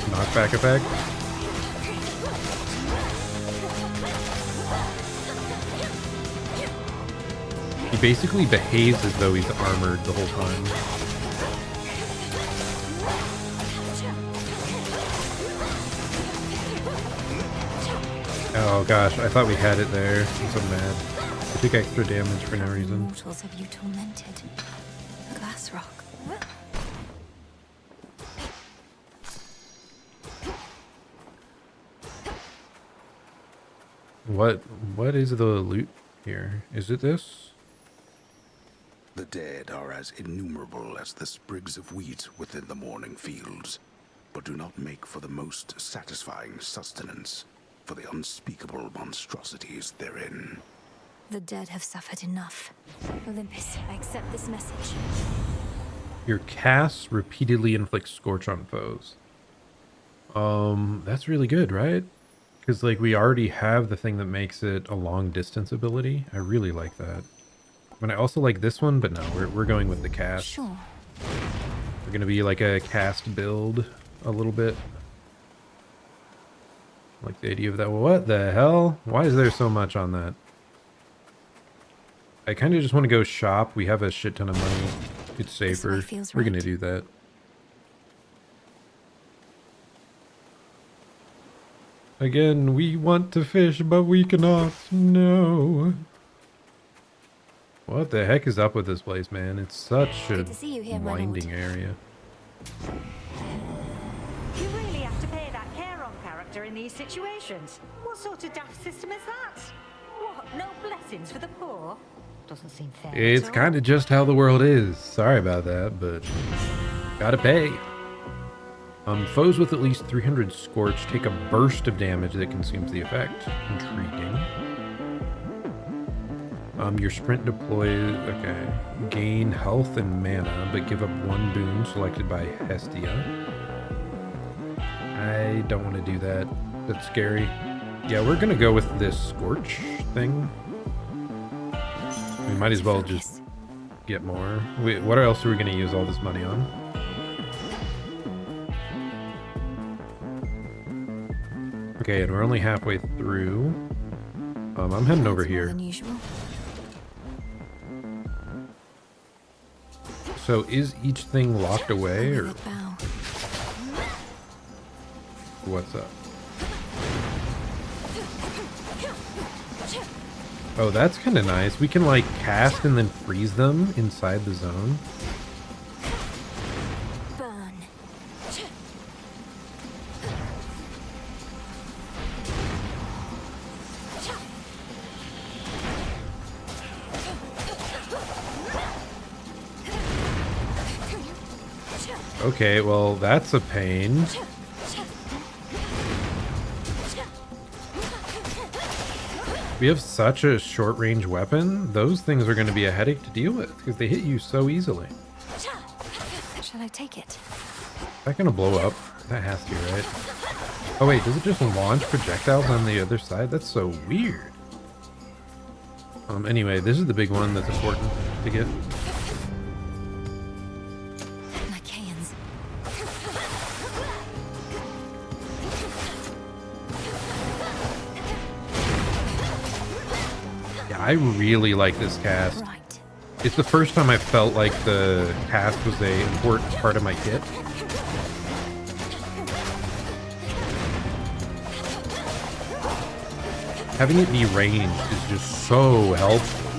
knockback effect? He basically behaves as though he's armored the whole time. Oh gosh, I thought we had it there. I'm so mad. I took extra damage for no reason. Mortals have you tormented? The glass rock. What is the loot here? Is it this? The dead are as innumerable as the sprigs of wheat within the morning fields, but do not make for the most satisfying sustenance for the unspeakable monstrosities therein. The dead have suffered enough. Olympus, I accept this message. Your casts repeatedly inflict scorch on foes. That's really good, right? Because, like, we already have the thing that makes it a long distance ability. I really like that. I mean, I also like this one, but no, we're going with the cast. Sure. We're gonna be like a cast build a little bit. Like the idea of that. What the hell? Why is there so much on that? I kind of just want to go shop. We have a shit ton of money. It's safer. We're gonna do that. Again, we want to fish, but we cannot. No. What the heck is up with this place, man? It's such a winding area. You really have to pay that Charon character in these situations. What sort of daft system is that? What, no blessings for the poor? Doesn't seem fair. It's kind of just how the world is. Sorry about that, but gotta pay. Foes with at least 300 Scorch take a burst of damage that consumes the effect. Intriguing. Your sprint deploys, okay. Gain health and mana, but give up one boon selected by Hestia. I don't want to do that. That's scary. Yeah, we're gonna go with this Scorch thing. We might as well just get more. Wait, what else are we gonna use all this money on? Okay, and we're only halfway through. I'm heading over here. So is each thing locked away, or what's up? Oh, that's kind of nice. We can like cast and then freeze them inside the zone. Okay, well, that's a pain. We have such a short-range weapon. Those things are going to be a headache to deal with because they hit you so easily. Shall I take it? Is that going to blow up? That has to, right? Oh wait, does it just launch projectiles on the other side? That's so weird. Anyway, this is the big one that's important to get. Lycaeans. Yeah, I really like this cast. It's the first time I felt like the cast was an important part of my kit. Having it be ranged is just so helpful.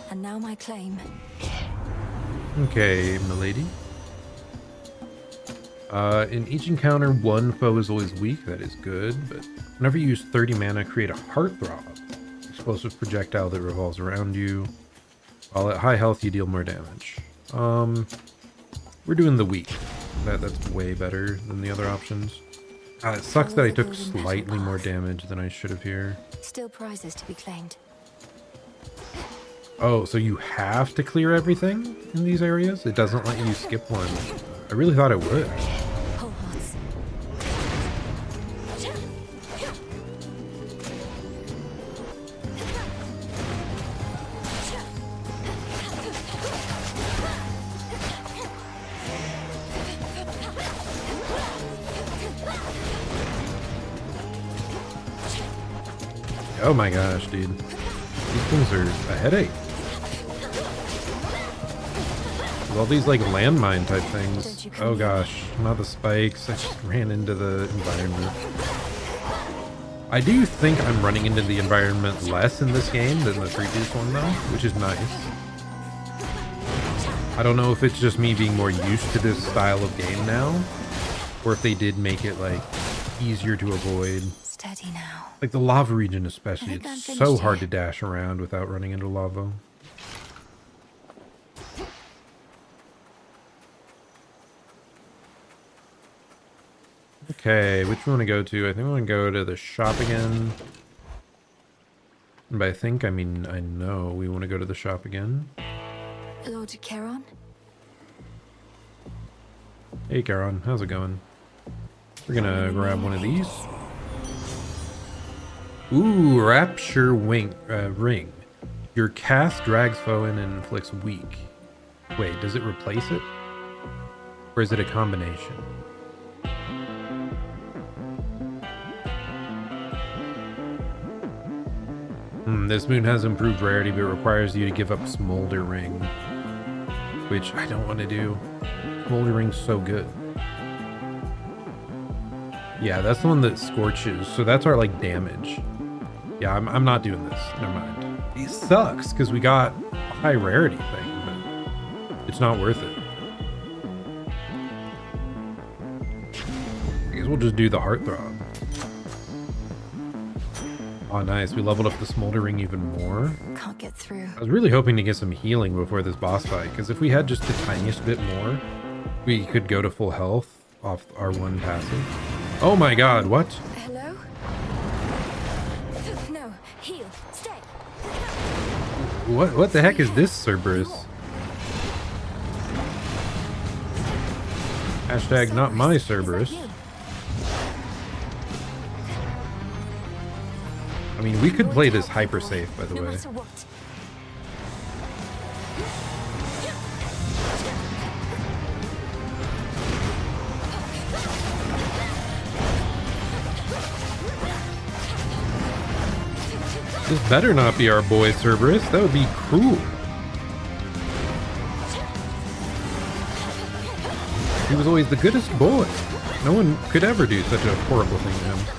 And now my claim. Okay, milady. In each encounter, one foe is always weak. That is good, but whenever you use 30 mana, create a heartthrob. Explosive projectile that revolves around you. While at high health, you deal more damage. We're doing the weak. That's way better than the other options. It sucks that I took slightly more damage than I should have here. Still prizes to be claimed. Oh, so you have to clear everything in these areas? It doesn't let you skip one. I really thought it would. Oh my gosh, dude. These things are a headache. With all these like landmine type things. Oh gosh, not the spikes. I just ran into the environment. I do think I'm running into the environment less in this game than the previous one though, which is nice. I don't know if it's just me being more used to this style of game now, or if they did make it like easier to avoid. Steady now. Like the lava region especially, it's so hard to dash around without running into lava. Okay, which we want to go to? I think we want to go to the shop again. And by I think, I mean I know we want to go to the shop again. Lord Charon? Hey Charon, how's it going? We're gonna grab one of these. Ooh, Rapture Ring. Your cast drags foe in and inflicts weak. Wait, does it replace it? Or is it a combination? This moon has improved rarity, but requires you to give up Smolder Ring. Which I don't want to do. Smolder Ring's so good. Yeah, that's the one that scorches, so that's our like damage. Yeah, I'm not doing this. Never mind. It sucks because we got a high rarity thing, but it's not worth it. I guess we'll just do the Heartthrob. Oh, nice. We leveled up the Smolder Ring even more. Can't get through. I was really hoping to get some healing before this boss fight, because if we had just the tiniest bit more, we could go to full health off our one passive. Oh my god, what? Hello? No, heal. Stay. What the heck is this, Cerberus? Hashtag not my Cerberus. I mean, we could play this hyper safe, by the way. This better not be our boy Cerberus. That would be cruel. He was always the goodest boy. No one could ever do such a horrible thing to him.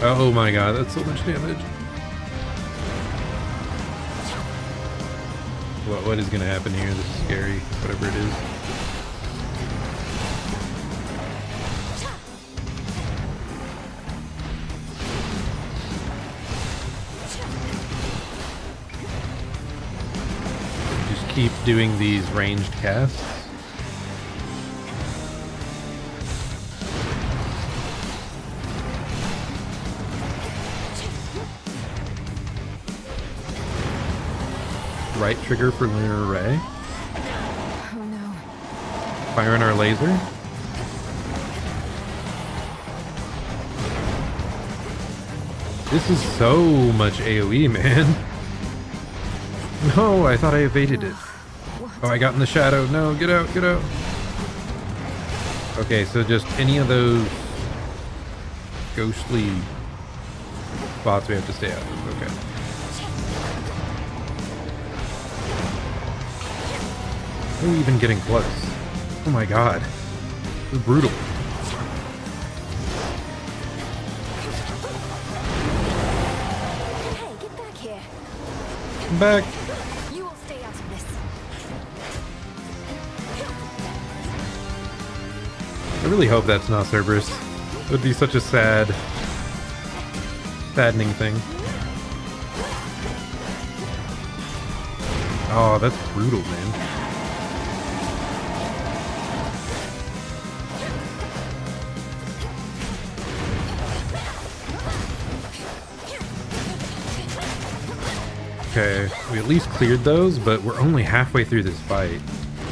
Oh my god, that's so much damage. What is gonna happen here? This is scary, whatever it is. Just keep doing these ranged casts. right trigger for lunar array. Oh no. Firing our laser. This is so much AoE, man. No, I thought I evaded it. Oh, I got in the shadow. No, get out, get out. Okay, so just any of those ghostly spots we have to stay out of. Okay. Are we even getting close? Oh my god. This is brutal. Hey, get back here. Come back. You will stay out of this. I really hope that's not Cerberus. It would be such a saddening thing. Oh, that's brutal, man. Okay, we at least cleared those, but we're only halfway through this fight.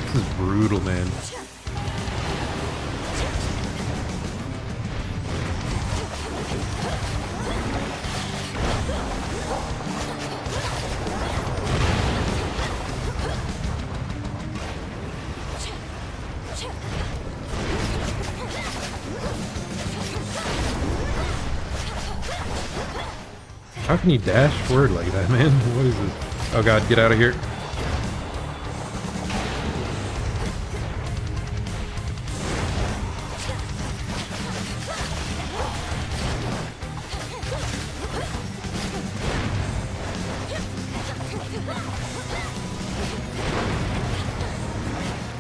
This is brutal, man. How can you dash forward like that, man? What is this? Oh god, get out of here.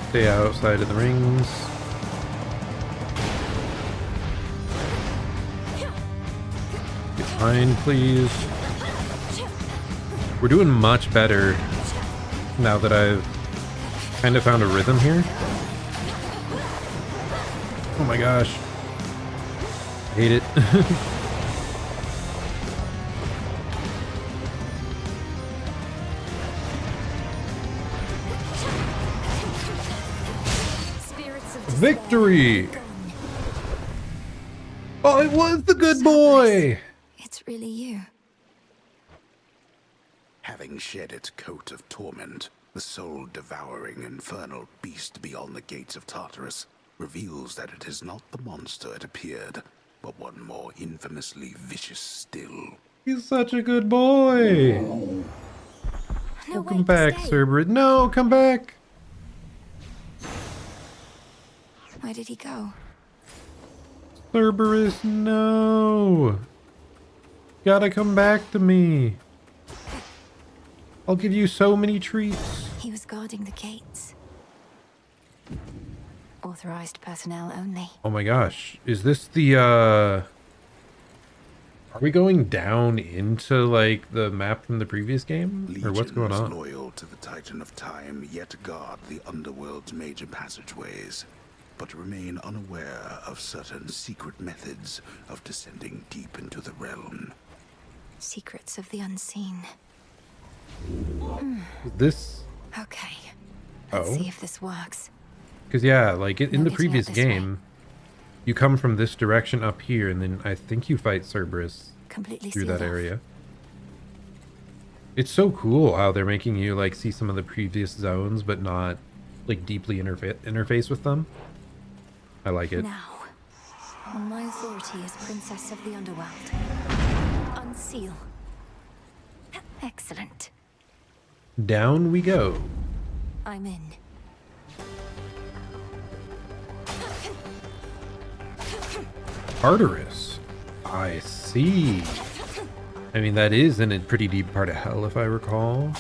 Stay outside of the rings. Get behind, please. We're doing much better now that I've kind of found a rhythm here. Oh my gosh. I hate it. Victory! Oh, it was the good boy! It's really you. Having shed its coat of torment, the soul-devouring infernal beast beyond the gates of Tartarus reveals that it is not the monster it appeared, but one more infamously vicious still. He's such a good boy! No, Welcome back, Cerberus. No, come back! Where did he go? Cerberus, no! Gotta come back to me. I'll give you so many treats. He was guarding the gates. Authorized personnel only. Oh my gosh. Is this the, Are we going down into, like, the map from the previous game? Or what's going on? Loyal to the Titan of Time, yet guard the underworld's major passageways, but remain unaware of certain secret methods of descending deep into the realm. Secrets of the unseen. This... Okay. Let's Oh. see if this works. Because, yeah, like, in the getting out previous this game, you come from this direction up here, and then I think you fight Cerberus Completely through sealed that off. area. It's so cool how they're making you, like, see some of the previous zones, but not, like, deeply interface with them. I like it. Now, on my authority as Princess of the Underworld, unseal. Excellent. Down we go. I'm in. Tartarus. I see. I mean, that is in a pretty deep part of hell, if I recall.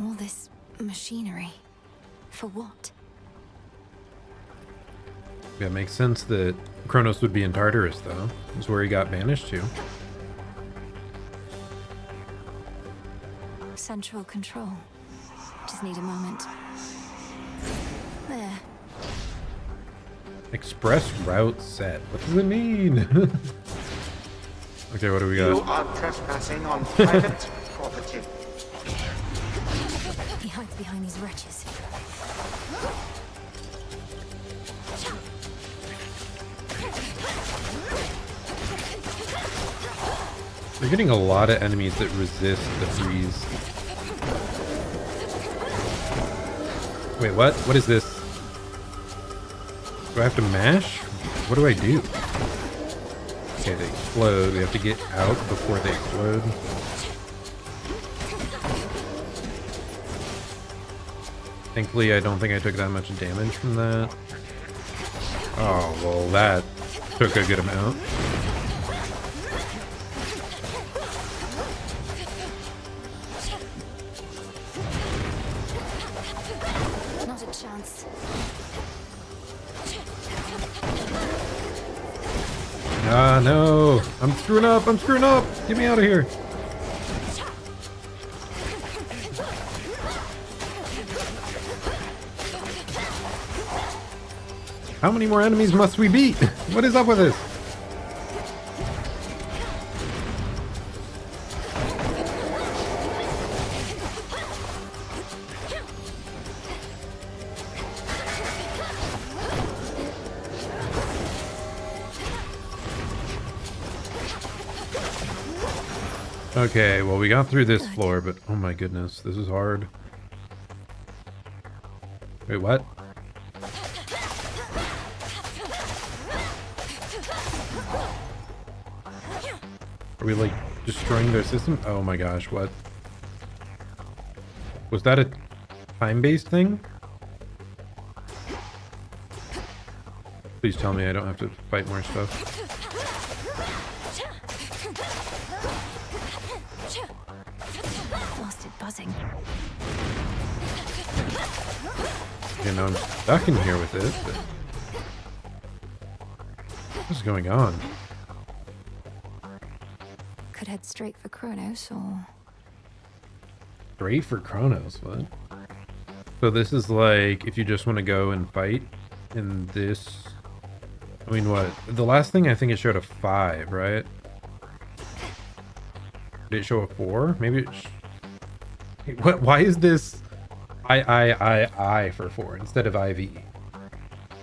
All this machinery. For what? Yeah, it makes sense that Kronos would be in Tartarus, though. Is where he got banished to. Central control. Just need a moment. There. Express route set. What does it mean? Okay, what do we got? You are trespassing on private property. He hides behind these wretches. We're getting a lot of enemies that resist the freeze. Wait, what? What is this? Do I have to mash? What do I do? Okay, they explode. We have to get out before they explode. Thankfully, I don't think I took that much damage from that. Oh, well, that took a good amount. Not a chance. Ah, no. I'm screwing up. I'm screwing up. Get me out of here. How many more enemies must we beat? What is up with this? Okay, well, we got through this floor, but oh my goodness, this is hard. Wait, what? Are we, like, destroying their system? Oh my gosh, what? Was that a time-based thing? Please tell me I don't have to fight more stuff. Lost it buzzing. Okay, now I'm stuck in here with it, but... What's going on? Could head straight for Kronos, or... Straight for Kronos, what? So this is like, if you just want to go and fight in this... I mean, what? The last thing I think it showed a 5, right? Did it show a 4? Maybe it... What? Why is this I for 4 instead of IV?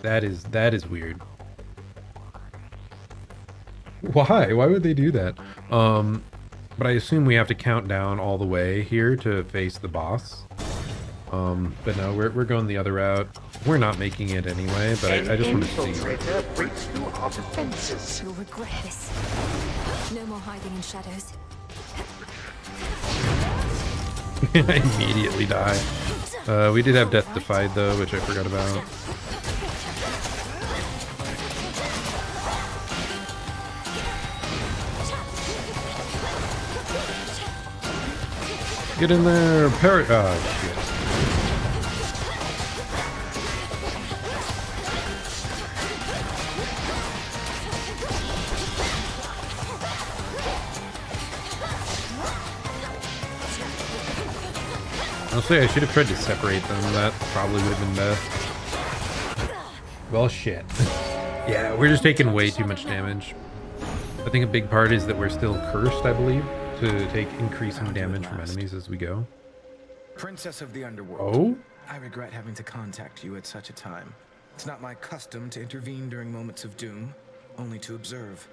That is weird. Why? Why would they do that? But I assume we have to count down all the way here to face the boss. But no, we're going the other route. We're not making it anyway, but I just want to see. You'll regret this. No more hiding in shadows. I immediately die. We did have Death Defied though, which I forgot about. Get in there, parrot. Oh, shit. Honestly, I should have tried to separate them. That probably would have been best. Well, shit. Yeah, we're just taking way too much damage. I think a big part is that we're still cursed, I believe, to take increasing damage from enemies as we go. Princess of the Underworld. Oh? I regret having to contact you at such a time. It's not my custom to intervene during moments of doom, only to observe.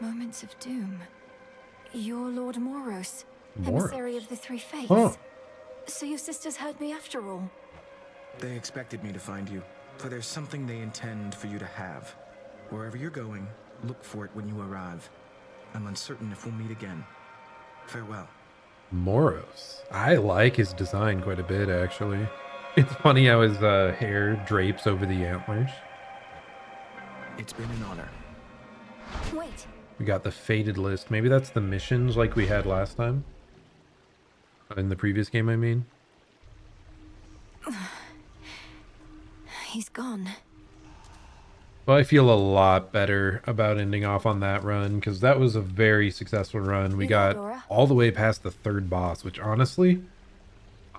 Moments of doom. You're Lord Moros, Moros? emissary of the Three Fates. Huh. So your sisters heard me after all. They expected me to find you, for there's something they intend for you to have. Wherever you're going, look for it when you arrive. I'm uncertain if we'll meet again. Farewell. Moros. I like his design quite a bit, actually. It's funny how his hair drapes over the antlers. It's been an honor. Wait. We got the Fated list. Maybe that's the missions like we had last time. In the previous game, I mean. He's gone. Well, I feel a lot better about ending off on that run, because that was a very successful run. We got all the way past the 3rd boss, which honestly,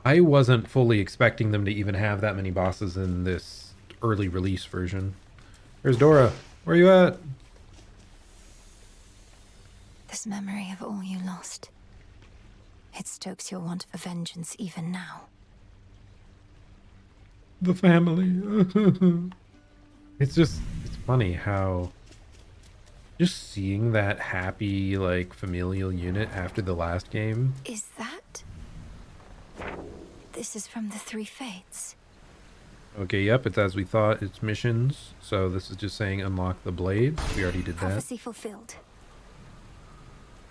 I wasn't fully expecting them to even have that many bosses in this early release version. Where's Dora? Where are you at? This memory of all you lost. It stokes your want for vengeance even now. The family. It's funny how just seeing that happy, like, familial unit after the last game. Is that? This is from the Three Fates. Okay, yep, it's as we thought. It's missions. So this is just saying unlock the blades. We already did that. Prophecy fulfilled.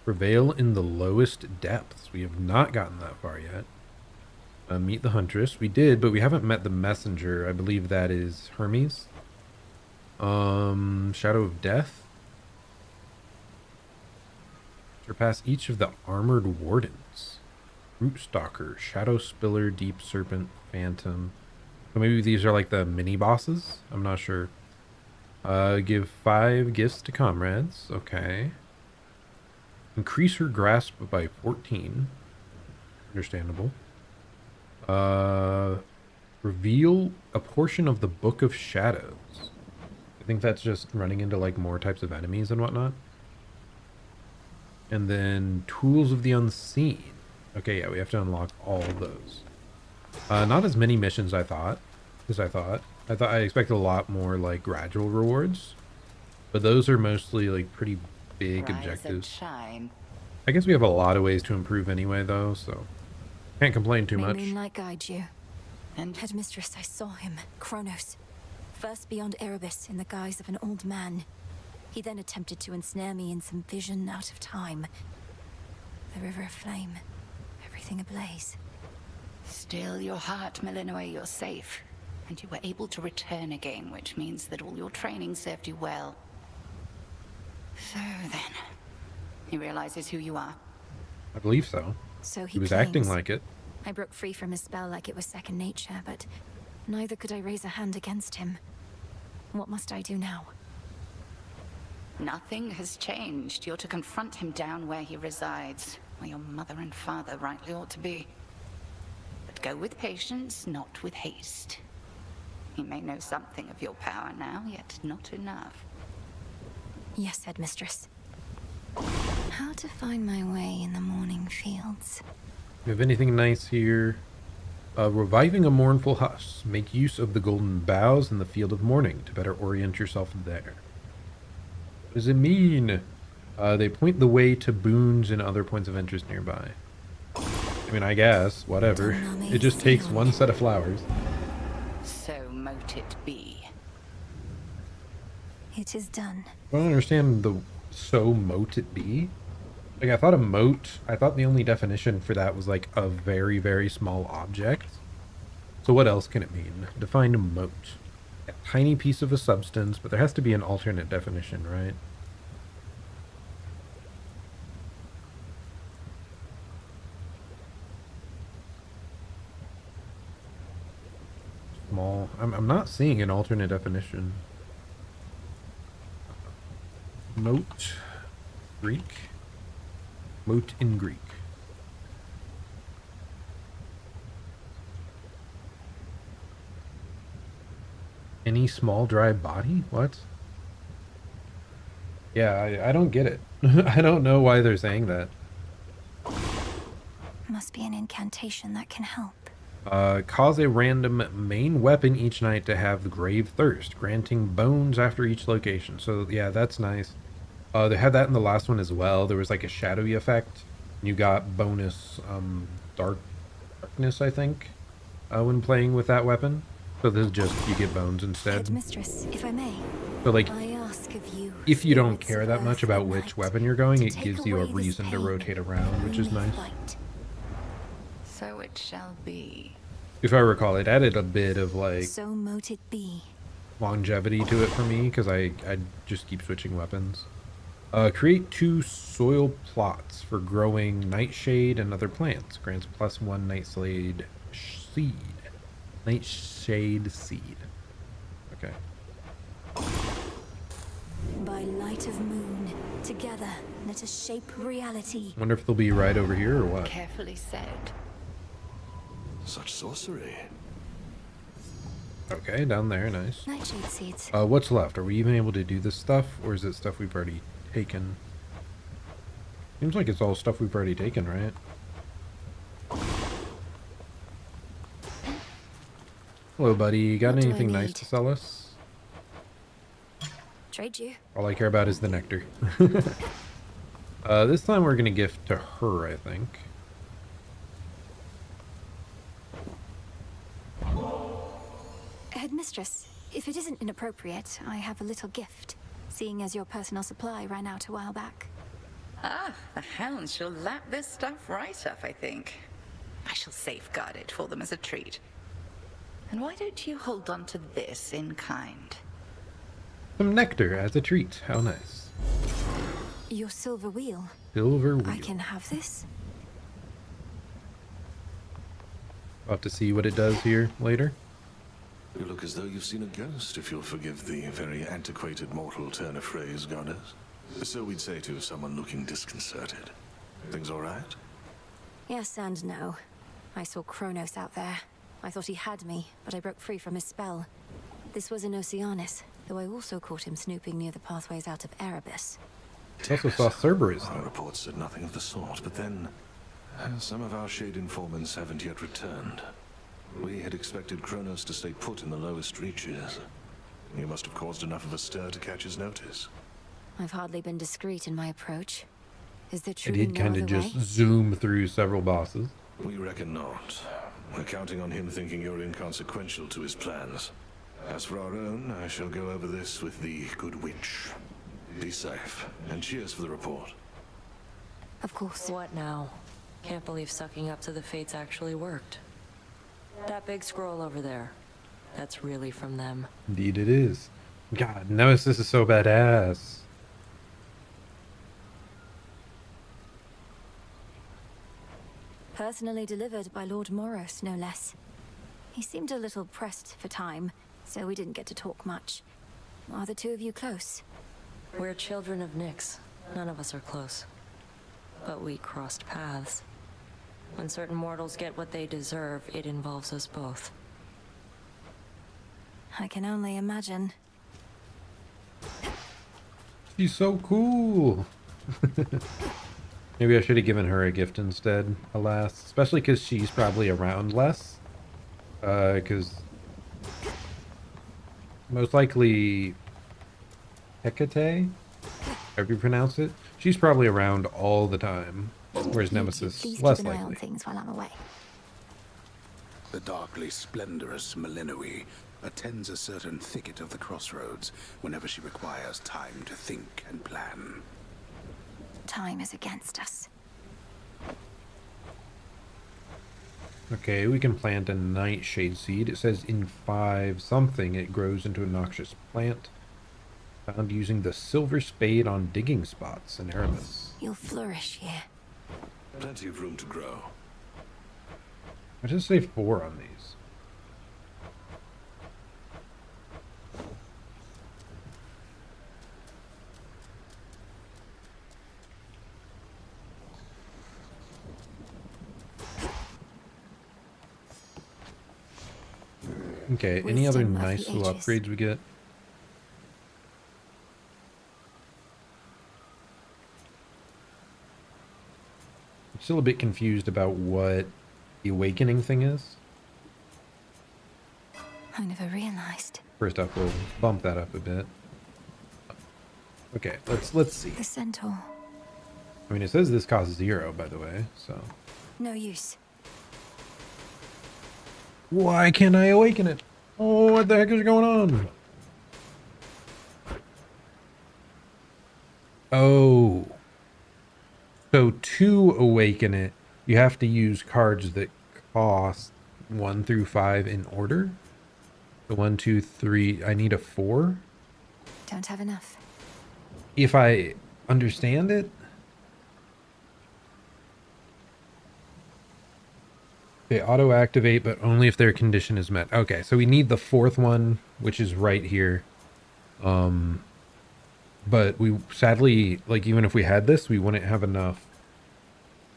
Prevail in the lowest depths. We have not gotten that far yet. Meet the Huntress. We did, but we haven't met the Messenger. I believe that is Hermes. Shadow of Death. Surpass each of the armored wardens. Root Stalker, Shadow Spiller, Deep Serpent, Phantom. So maybe these are like the mini bosses. I'm not sure. Give 5 gifts to comrades. Okay. Increase her grasp by 14. Understandable. Reveal a portion of the Book of Shadows. I think that's just running into like more types of enemies and whatnot. And then Tools of the Unseen. Okay, yeah, we have to unlock all of those. Not as many missions I thought. I expected a lot more like gradual rewards. But those are mostly like pretty big objectives. I guess we have a lot of ways to improve anyway though, so can't complain too much. May moonlight guide you. And Headmistress, I saw him, Kronos. First beyond Erebus in the guise of an old man. He then attempted to ensnare me in some vision out of time. The river aflame, everything ablaze. Still your heart, Melinoe, you're safe. And you were able to return again, which means that all your training served you well. So then, he realizes who you are. I believe so. So he was acting like it. I broke free from his spell like it was second nature, but neither could I raise a hand against him. What must I do now? Nothing has changed. You're to confront him down where he resides, where your mother and father rightly ought to be. But go with patience, not with haste. He may know something of your power now, yet not enough. Yes, Headmistress. How to find my way in the morning fields. We have anything nice here? Reviving a mournful hush. Make use of the golden boughs in the field of mourning to better orient yourself there. What does it mean? They point the way to boons and other points of interest nearby. I mean, I guess, whatever. It just takes one set of flowers. So mote it be. It is done. I don't understand the so mote it be. Like, I thought the only definition for that was like a very, very small object. So what else can it mean? Define a mote. A tiny piece of a substance, but there has to be an alternate definition, right? Small. I'm not seeing an alternate definition. Mote. Greek. Mote in Greek. Any small dry body? What? Yeah, I don't get it. I don't know why they're saying that. Must be an incantation that can help. Cause a random main weapon each night to have the grave thirst, granting bones after each location. So yeah, that's nice. They had that in the last one as well. There was like a shadowy effect. You got bonus darkness, I think, when playing with that weapon. So this is just, you get bones instead. Headmistress, if I may. So like, I ask of you, if you don't care that much about which weapon you're going, it gives you a reason to rotate around, which is nice. So it shall be. If I recall, it added a bit of like so mote it be. Longevity to it for me, because I just keep switching weapons. Create 2 soil plots for growing nightshade and other plants. Grants +1 nightshade seed. Nightshade seed. Okay. By light of moon, together, let us shape reality. Wonder if they'll be right over here or what. Carefully said. Such sorcery. Okay, down there, nice. Nightshade seeds. What's left? Are we even able to do this stuff, or is it stuff we've already taken? Seems like it's all stuff we've already taken, right? Hello, buddy. You got anything nice to sell us? Trade you. All I care about is the nectar. This time we're gonna gift to her, I think. Headmistress, if it isn't inappropriate, I have a little gift, seeing as your personal supply ran out a while back. Ah, the hounds shall lap this stuff right up, I think. I shall safeguard it for them as a treat. And why don't you hold on to this in kind? Some nectar as a treat. How nice. Your silver wheel. Silver wheel. I can have this? I'll have to see what it does here later. You look as though you've seen a ghost, if you'll forgive the very antiquated mortal turn of phrase, goddess. So we'd say to someone looking disconcerted. Things all right? Yes and no. I saw Kronos out there. I thought he had me, but I broke free from his spell. This was in Oceanus, though I also caught him snooping near the pathways out of Erebus. I also saw Cerberus. Our reports said nothing of the sort, but then some of our shade informants haven't yet returned. We had expected Kronos to stay put in the lowest reaches. You must have caused enough of a stir to catch his notice. I've hardly been discreet in my approach. Is there I truly did no kind of other just way? zoom through several bosses. We reckon not. We're counting on him thinking you're inconsequential to his plans. As for our own, I shall go over this with the good witch. Be safe, and cheers for the report. Of course. What now? Can't believe sucking up to the fates actually worked. That big scroll over there, that's really from them. Indeed it is. God, Nemesis is so badass. Personally delivered by Lord Moros, no less. He seemed a little pressed for time, so we didn't get to talk much. Are the two of you close? We're children of Nyx. None of us are close. But we crossed paths. When certain mortals get what they deserve, it involves us both. I can only imagine. She's so cool. Maybe I should have given her a gift instead, alas. Especially because she's probably around less. Because most likely Hecate, however you pronounce it, she's probably around all the time. Whereas Nemesis, Please less keep an eye on likely. things while I'm away. The darkly splendorous Melinoe attends a certain thicket of the crossroads whenever she requires time to think and plan. Time is against us. Okay, we can plant a nightshade seed. It says in 5 something it grows into a noxious plant. Found using the silver spade on digging spots in Erebus. You'll flourish here. Plenty of room to grow. I just say 4 on these. Okay, any other Wisdom of the nice little ages. upgrades we get? I'm still a bit confused about what the awakening thing is. I never realized. First off, we'll bump that up a bit. Okay, let's see. The centaur. I mean, it says this costs 0, by the way, so. No use. Why can't I awaken it? Oh, what the heck is going on? Oh. So to awaken it, you have to use cards that cost 1 through 5 in order. So 1, 2, 3. I need a 4. Don't have enough. If I understand it. They auto-activate, but only if their condition is met. Okay, so we need the 4th one, which is right here. But we sadly, like, even if we had this, we wouldn't have enough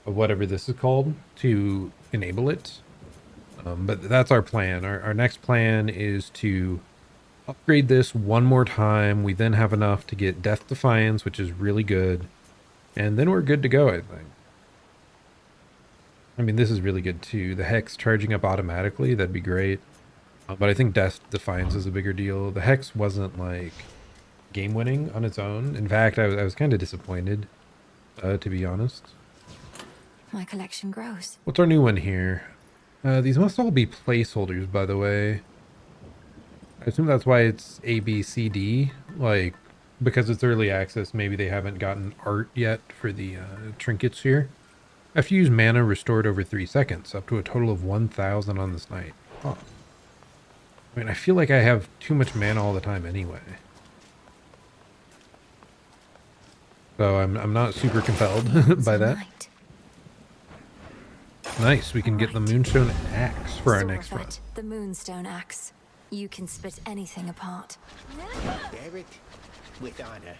of whatever this is called to enable it. But that's our plan. Our next plan is to upgrade this one more time. We then have enough to get Death Defiance, which is really good. And then we're good to go, I think. I mean, this is really good too. The Hex charging up automatically, that'd be great. But I think Death Defiance is a bigger deal. The Hex wasn't like game winning on its own. In fact, I was kind of disappointed, to be honest. My collection grows. What's our new one here? These must all be placeholders, by the way. I assume that's why it's A, B, C, D. Like, because it's early access, maybe they haven't gotten art yet for the trinkets here. After you use mana restored over 3 seconds, up to a total of 1,000 on this night. Huh. I mean, I feel like I have too much mana all the time anyway. So I'm not super compelled by that. Nice, we can get the Moonstone Axe for our next run. The Moonstone Axe. You can split anything apart. Bear it with honor.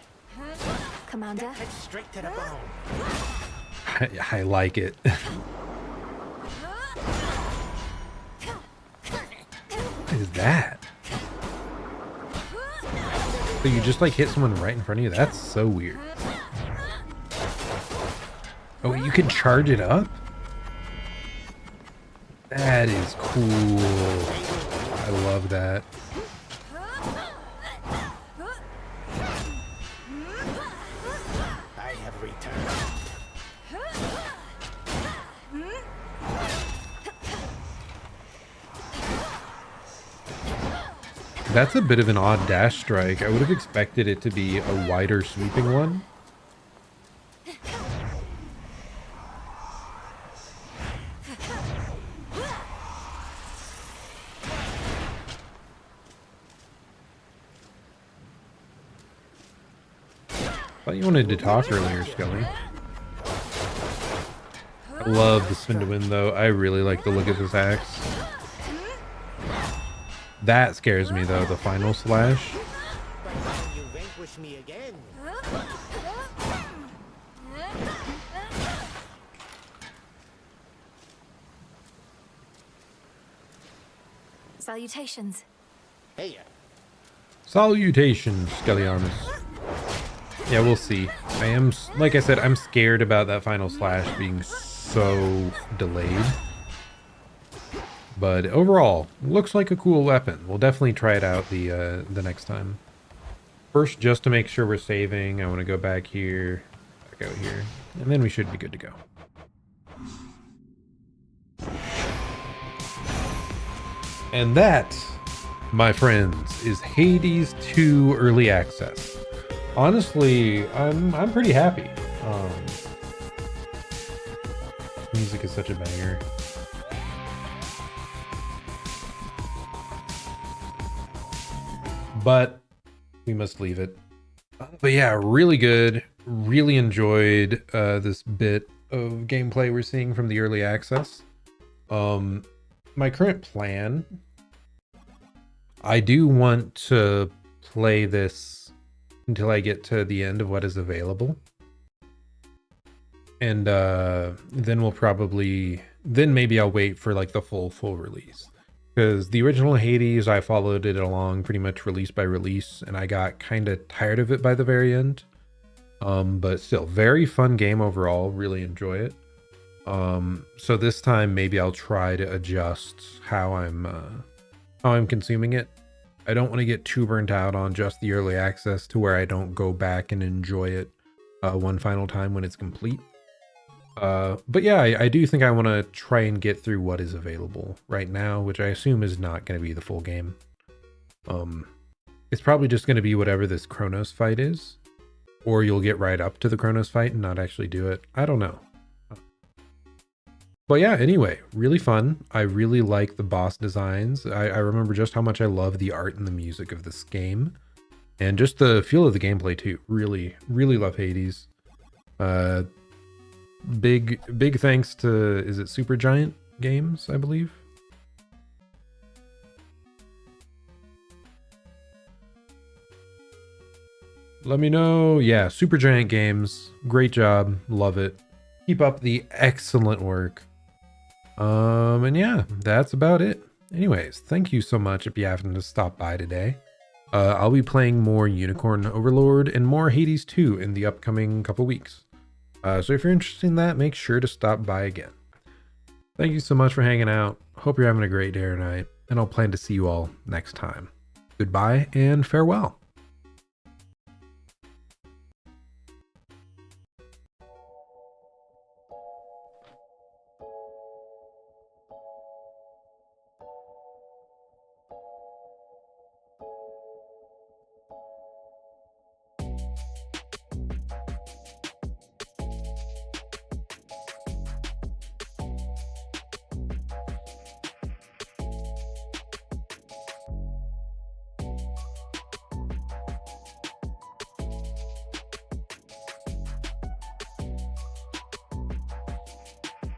Commander? Head straight to the bone. I like it. What is that? So you just like hit someone right in front of you? That's so weird. Oh, you can charge it up? That is cool. I love that. I have returned. That's a bit of an odd dash strike. I would have expected it to be a wider sweeping one. Thought you wanted to talk earlier, Skelly. I love the spin to win, though. I really like the look of this axe. That scares me, though, the final slash. You vanquish me again. Salutations. Hey. Salutations, Skelliarmus. Yeah, we'll see. I am, like I said, I'm scared about that final slash being so delayed. But overall, looks like a cool weapon. We'll definitely try it out the next time. First, just to make sure we're saving, I want to go back here, back out here, and then we should be good to go. And that, my friends, is Hades 2 Early Access. Honestly, I'm pretty happy. Music is such a banger. But we must leave it. But yeah, really good. Really enjoyed this bit of gameplay we're seeing from the early access. My current plan, I do want to play this until I get to the end of what is available. And then we'll probably, then maybe I'll wait for like the full release. Because the original Hades, I followed it along pretty much release by release, and I got kind of tired of it by the very end. But still, very fun game overall. Really enjoy it. So this time, maybe I'll try to adjust how I'm consuming it. I don't want to get too burnt out on just the early access to where I don't go back and enjoy it one final time when it's complete. But yeah, I do think I want to try and get through what is available right now, which I assume is not going to be the full game. It's probably just going to be whatever this Kronos fight is, or you'll get right up to the Kronos fight and not actually do it. I don't know. But yeah, anyway, really fun. I really like the boss designs. I remember just how much I love the art and the music of this game, and just the feel of the gameplay too. Really, really love Hades. Big thanks to, is it Supergiant Games, I believe? Let me know. Yeah, Supergiant Games. Great job. Love it. Keep up the excellent work. And yeah, that's about it. Anyways, thank you so much if you happen to stop by today. I'll be playing more Unicorn Overlord and more Hades 2 in the upcoming couple weeks. So if you're interested in that, make sure to stop by again. Thank you so much for hanging out. Hope you're having a great day or night, and I'll plan to see you all next time. Goodbye and farewell.